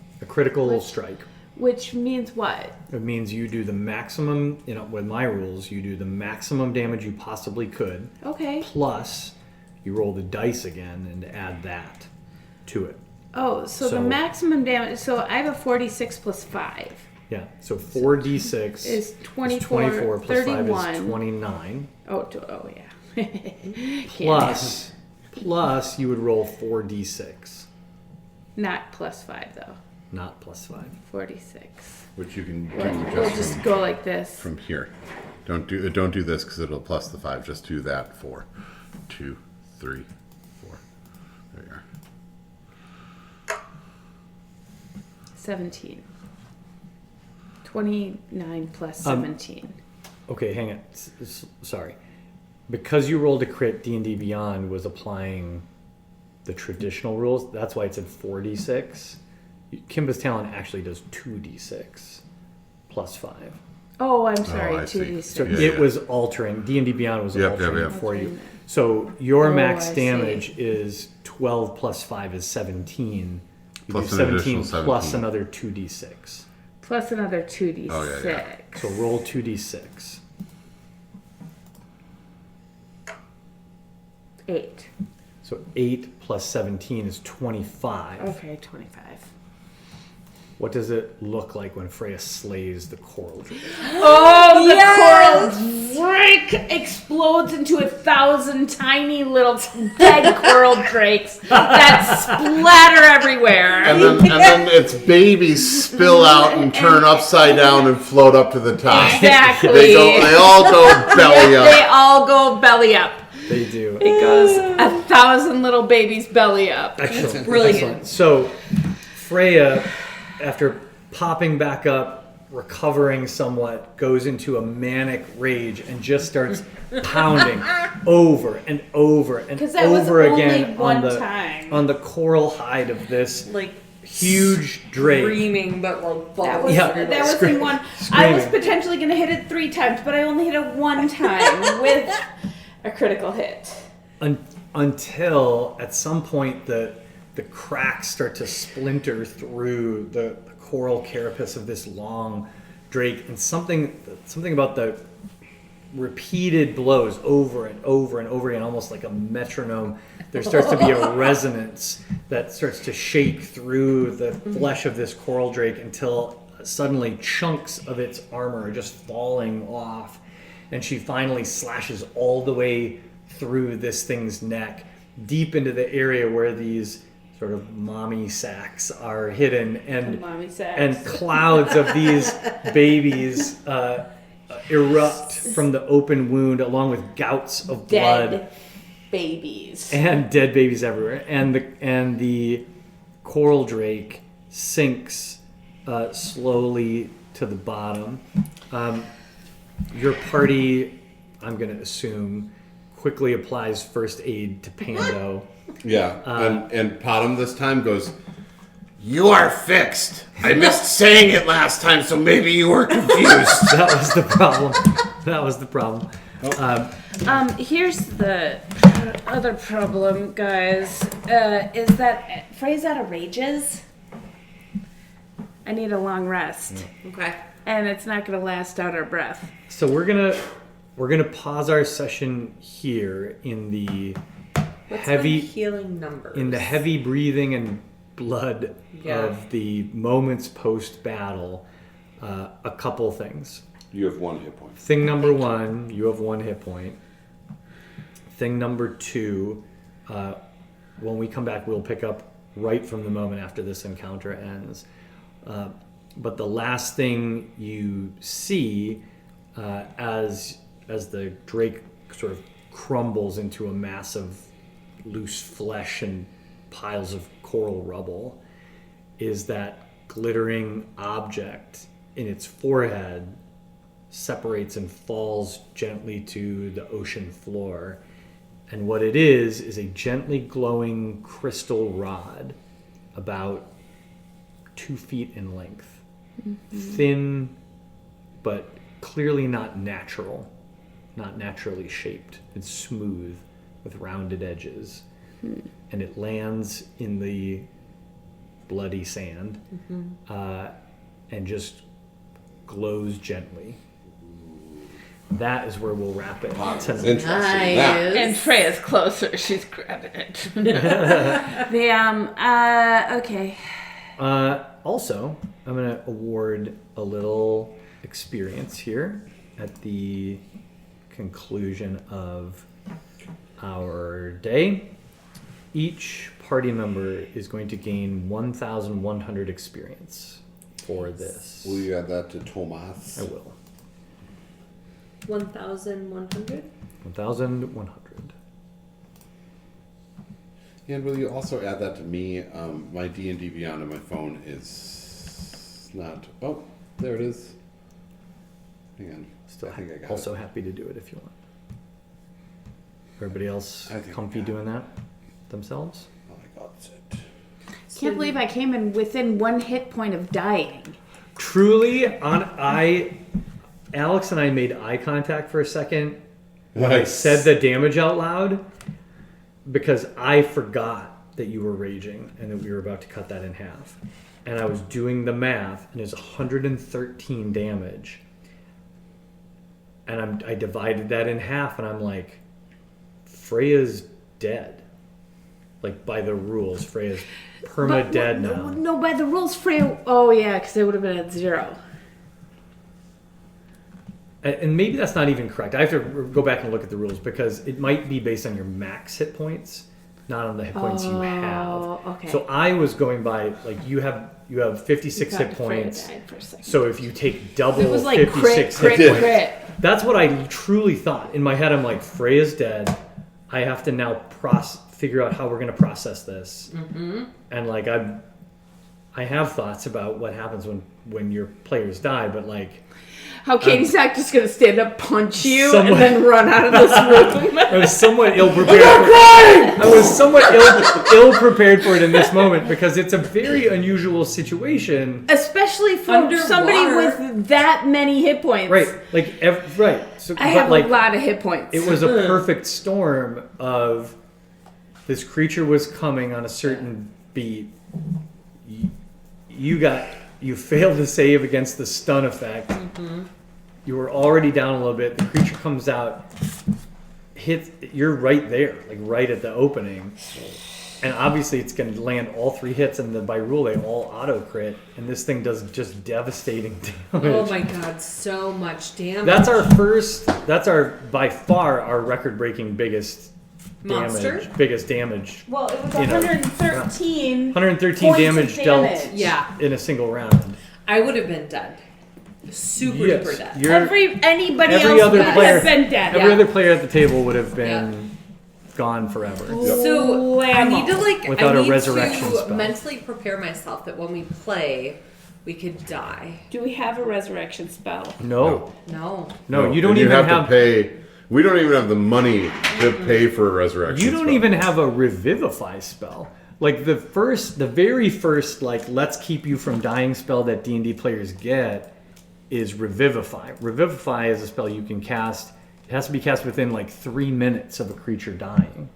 strike. Which means what? It means you do the maximum, with my rules, you do the maximum damage you possibly could, Okay. plus you roll the dice again and add that to it. Oh, so the So- maximum damage. So I have a 46 plus 5. Yeah, so 4d6 Is is 24, 24 plus 5 31. is 29. Oh, yeah. Plus you would roll 4d6. Not plus 5, though. not +5. 46. Which you can We'll adjust just go like this. from here. Don't do this because it'll plus the 5. Just do that 4, 2, 3, 4. There you are. 17. 29 plus 17. Okay, hang on. Sorry. Because you rolled a crit, D&D Beyond was applying the traditional rules. That's why it's at 4d6. Kimba's Talent actually does 2d6 plus 5. Oh, I'm sorry. I see. 2d6. So Yeah, it yeah. was altering. D&D Beyond was Yep, altering yep, yep. for you. Okay. So your Oh, max I damage see. is 12 plus 5 is 17. You Plus do an additional plus 17. another 2d6. Plus another 2d6. Oh, yeah, yeah. So roll 2d6. 8. So 8 plus 17 is 25. Okay, 25. What does it look like when Freya slays the coral drake? Oh, the coral drake explodes into 1,000 tiny little dead coral drakes that splatter everywhere. And then its babies spill out and turn upside down and float up to the top. Exactly. They all go belly They up. all go belly up. They do. It goes 1,000 little babies belly up. Excellent. brilliant. Excellent. So Freya, after popping back up, recovering somewhat, goes into a manic rage and just starts pounding over and over and 'Cause that was over only again one on the time. on the coral hide of this Like huge drake. screaming, but like That was, Yeah. that was Scream- in one. I was screaming. potentially going to hit it 3 times, but I only hit it 1 time with a critical hit. Until at some point the cracks start to splinter through the coral carapace of this long drake, and something about the repeated blows over and over and over again, almost like a metronome. There starts to be a resonance that starts to shake through the flesh of this coral drake until suddenly chunks of its armor are just falling off, and she finally slashes all the way through this thing's neck, deep into the area where these sort of mommy sacks are hidden, and Mommy says. and clouds of these babies erupt from the open wound, along with gouts of blood Dead babies. and dead babies everywhere. And the coral drake sinks slowly to the bottom. Your party, I'm going to assume, quickly applies first aid to Pando. Yeah, and Potom this time goes, "You are fixed. I missed saying it last time, so maybe you were confused." That was the problem. That was the problem. Here's the other problem, guys, is that Frey's out of rages. I need a long rest, Okay. and it's not going to last out our breath. So we're gonna pause our session here in the What's heavy my healing numbers? in the heavy breathing and blood Yeah. of the moments post battle. A couple things. You have 1 hit point. Thing number 1, you have 1 hit point. Thing number 2, when we come back, we'll pick up right from the moment after this encounter ends. But the last thing you see as the drake sort of crumbles into a mass of loose flesh and piles of coral rubble is that glittering object in its forehead separates and falls gently to the ocean floor. And what it is a gently glowing crystal rod about 2 feet in length. Thin, but clearly not natural, not naturally shaped. It's smooth with rounded edges. And it lands in the bloody sand and just glows gently. That is where we'll wrap it Interesting. tonight. That. And Freya's closer. She's grabbing it. Okay. Also, I'm going to award a little experience here at the conclusion of our day. each party member is going to gain 1,100 experience for this. Will you add that to Tomas? I will. 1,100. 1,100. And will you also add that to me? My D&D Beyond on my phone is not... Oh, there it is. Hang on. Still I think I got also it. happy to do it if you want. Everybody else I think comfy I got doing that themselves? Oh, I got it. Can't believe I came in within 1 hit point of dying. Truly, Alex and I made eye contact for a second when I Nice. said the damage out loud because I forgot that you were raging and that we were about to cut that in half. And I was doing the math, and it's 113 damage. And I divided that in half, and I'm like, Freya's dead. Like, by the rules, Freya's perma-dead now. No, by the rules, Freya. Oh, yeah, because it would have been at 0. And maybe that's not even correct. I have to go back and look at the rules because it might be based on your max hit points, not on the hit points you have. Oh, okay. So I was going by like you have 56 God, hit Freya points. died for a second. So if you take double It was like 56 crit, hit points, crit. that's what I truly thought. In my head, I'm like, Freya's dead. I have to now figure out how we're going to process this. Mm-hmm. And like I have thoughts about what happens when your players die, but like. How Katie's not just going to stand up, punch you, Somewhat- and then run out of this room. I was somewhat ill prepared. I was somewhat ill prepared for it in this moment because it's a very unusual situation. Especially for Underwater. somebody with that many hit points. Right, like right. So, I have like, a lot of hit points. it was a perfect storm of this creature was coming on a certain beat. You failed to save against the stun effect. Mm-hmm. You were already down a little bit. The creature comes out, you're right there, like right at the opening. And obviously it's going to land all 3 hits, and by rule they all auto crit, and this thing does just devastating damage. Oh my god, so much damage. That's our by far our record breaking biggest Monster? damage. Well, it was You know, 113. 113 Points of damage damage. dealt Yeah. in a single round. I would have been dead. Super Yes, duper dead. you're- Anybody every else other would player- have been dead. Every Yeah. other player at the table would have been gone forever. So I need to Without I a need resurrection to spell. mentally prepare myself that when we play, we could die. Do we have a resurrection spell? No, No. you don't and even have have. to pay. We don't even have the money to pay for a resurrection. You don't spell. even have a revivify spell. Like the very first, like let's keep you from dying spell that D&D players get is revivify. Revivify is a spell you can cast. It has to be cast within like 3 minutes of a creature dying,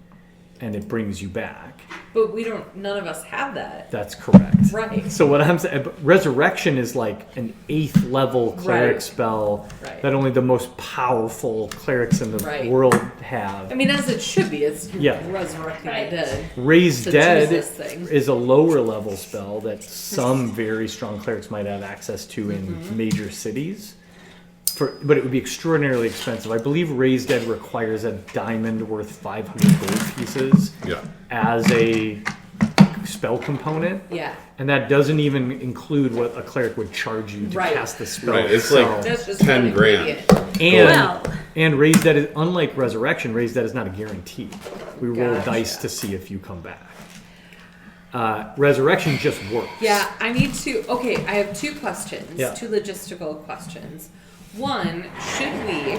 and it brings you back. But none of us have that. That's correct. Right. So what I'm saying, resurrection is like an 8th level cleric Right. spell Right. that only the most powerful clerics in the Right. world have. I mean, as it should be. It's Yeah. resurrecting Right. the dead. Raise to Dead choose this thing. is a lower level spell that some very strong clerics might have access to in Mm-hmm. major cities. But it would be extraordinarily expensive. I believe Raise Dead requires a diamond worth 500 gold pieces Yeah. as a spell component. Yeah. And that doesn't even include what a cleric would charge you to Right. cast the spell. Right, it's like- itself. That's just 10 one grand. ingredient. and Well. and Raise Dead is unlike Resurrection. Raise Dead is not a guarantee. We roll Gotcha. dice to see if you come back. Resurrection just works. Yeah, I need to. Okay, I have 2 questions. Yeah. 2 logistical questions. One, should we,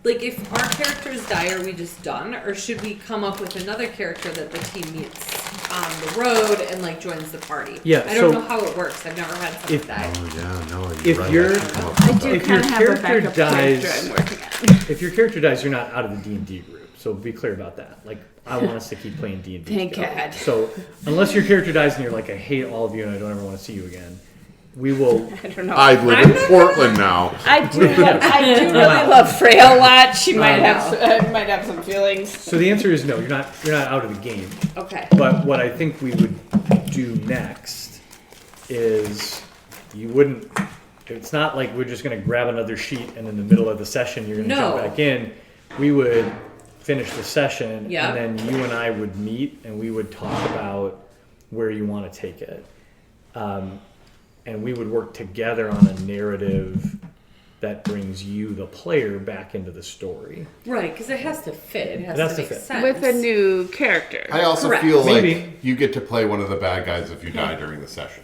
like, if our characters die, are we just done, or should we come up with another character that the team meets on the road and like joins the party? Yeah, I don't so know how it works. I've never had someone if- die. Oh yeah, no. If right, you're- I should come up I with do that. If your kind of have a character backup dies- character I'm working on. If your character dies, you're not out of the D&D group. So be clear about that. Like, I want us to keep playing D&D. Thank together. God. So unless your character dies and you're like, I hate all of you and I don't ever want to see you again, we will. I don't know. I live in Portland now. I do really love Freya a lot. She might have some feelings. So the answer is no. You're not out of the game. Okay. But what I think we would do next is you wouldn't. It's not like we're just going to grab another sheet and in the middle of the session you're going to No. jump back in. We would finish the session, Yeah. and then you and I would meet and we would talk about where you want to take it, and we would work together on a narrative that brings you, the player, back into the story. Right, because it has to fit. It has, It has to to make fit. sense. With a new character. I also Correct. feel like Maybe. you get to play one of the bad guys if you die during the session.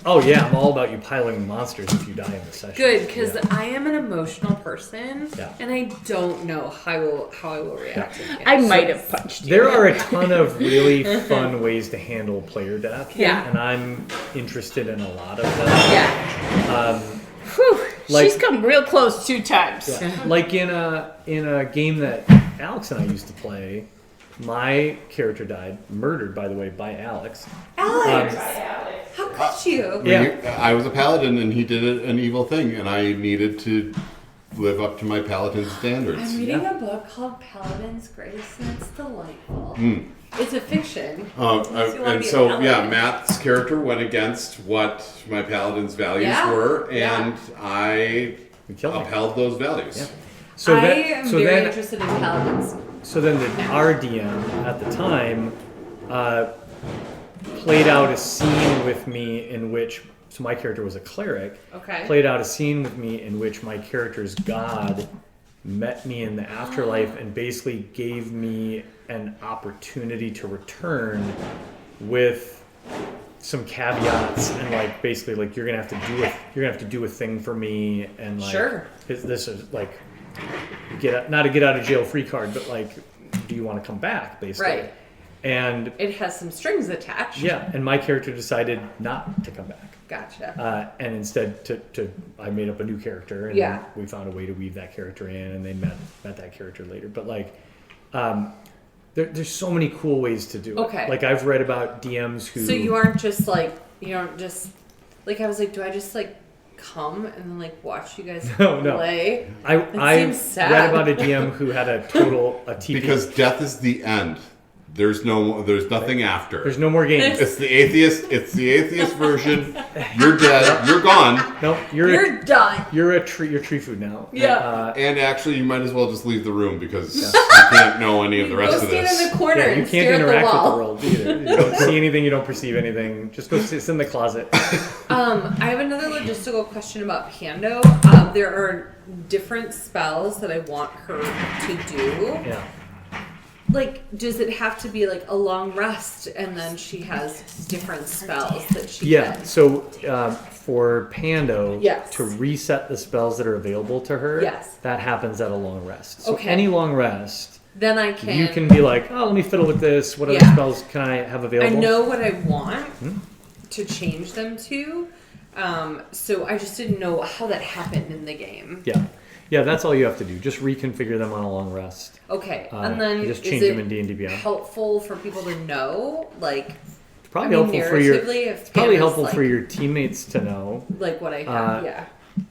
Oh yeah, I'm all about you piloting monsters if you die in the session. Good, because Yeah. I am an emotional person, Yeah. and I don't know how I will react. to it. I might have punched you. There are a ton of really fun ways to handle player death. Yeah. And I'm interested in a lot of them. Yeah. Whew, Like- she's come real close 2 times. Yeah. Like in a game that Alex and I used to play, my character died, murdered by the way, by Alex. Alex, how could you? Yeah. I was a paladin and he did an evil thing, and I needed to live up to my paladin standards. I'm reading a book called Paladin's Grace, and it's delightful. It's a fiction. You wanna be and so, a yeah, paladin. Matt's character went against what my paladin's values Yeah, were, yeah. and I We killed him. upheld those values. Yeah. So I that, am so very then, interested in paladins. so then our DM at the time played out a scene with me in which, so my character was a cleric, Okay. played out a scene with me in which my character's god met me in the afterlife and basically gave me an opportunity to return with some caveats and like basically like you're gonna have to do a thing for me and like Sure. this is like not a get out of jail free card, but like do you want to come back basically? Right. And It has some strings attached. yeah, and my character decided not to come back. Gotcha. And instead, I made up a new character, and Yeah. we found a way to weave that character in, and they met that character later. But like, there's so many cool ways to do it. Okay. Like I've read about DMs who. So you aren't just like I was like, do I just like come and then like watch you guys No, no. play? I seems sad. read about a DM who had a TP. Because death is the end. There's nothing after. There's no more games. It's the atheist version. You're dead. You're gone. No, You're done. you're tree food now. Yeah. And actually, you might as well just leave the room because you can't know any of the Go rest of stand this. in the corner Yeah, you and can't stare at the interact with the wall. world either. You don't see anything, you don't perceive anything. Just go sit in the closet. I have another logistical question about Pando. There are different spells that I want her to do. Yeah. Like, does it have to be like a long rest and then she has different spells that she Yeah, can? so for Pando, Yes. to reset the spells that are available to her, Yes. that happens at a long rest. So Okay. any long rest, Then I can. you can be like, oh, let me fiddle with this. What other Yeah. spells can I have I available? know what I want to change them to. So I just didn't know how that happened in the game. Yeah, that's all you have to do. Just reconfigure them on a long rest. Okay, Uh, and then just is change it them in D&D Beyond. helpful for people to know, like, It's probably helpful for your. narratively, if It's probably Panda's, helpful for like- your teammates to know. like what I have? Yeah.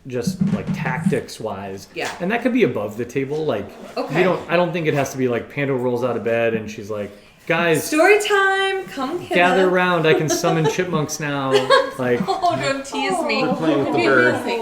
Just like tactics wise. Yeah. And that could be above the table. Like Okay. I don't think it has to be like Pando rolls out of bed and she's like, guys, Story time. Come kid. gather around. I can summon chipmunks now. Like Oh, don't tease me. We're playing with the It'd be bird. amazing.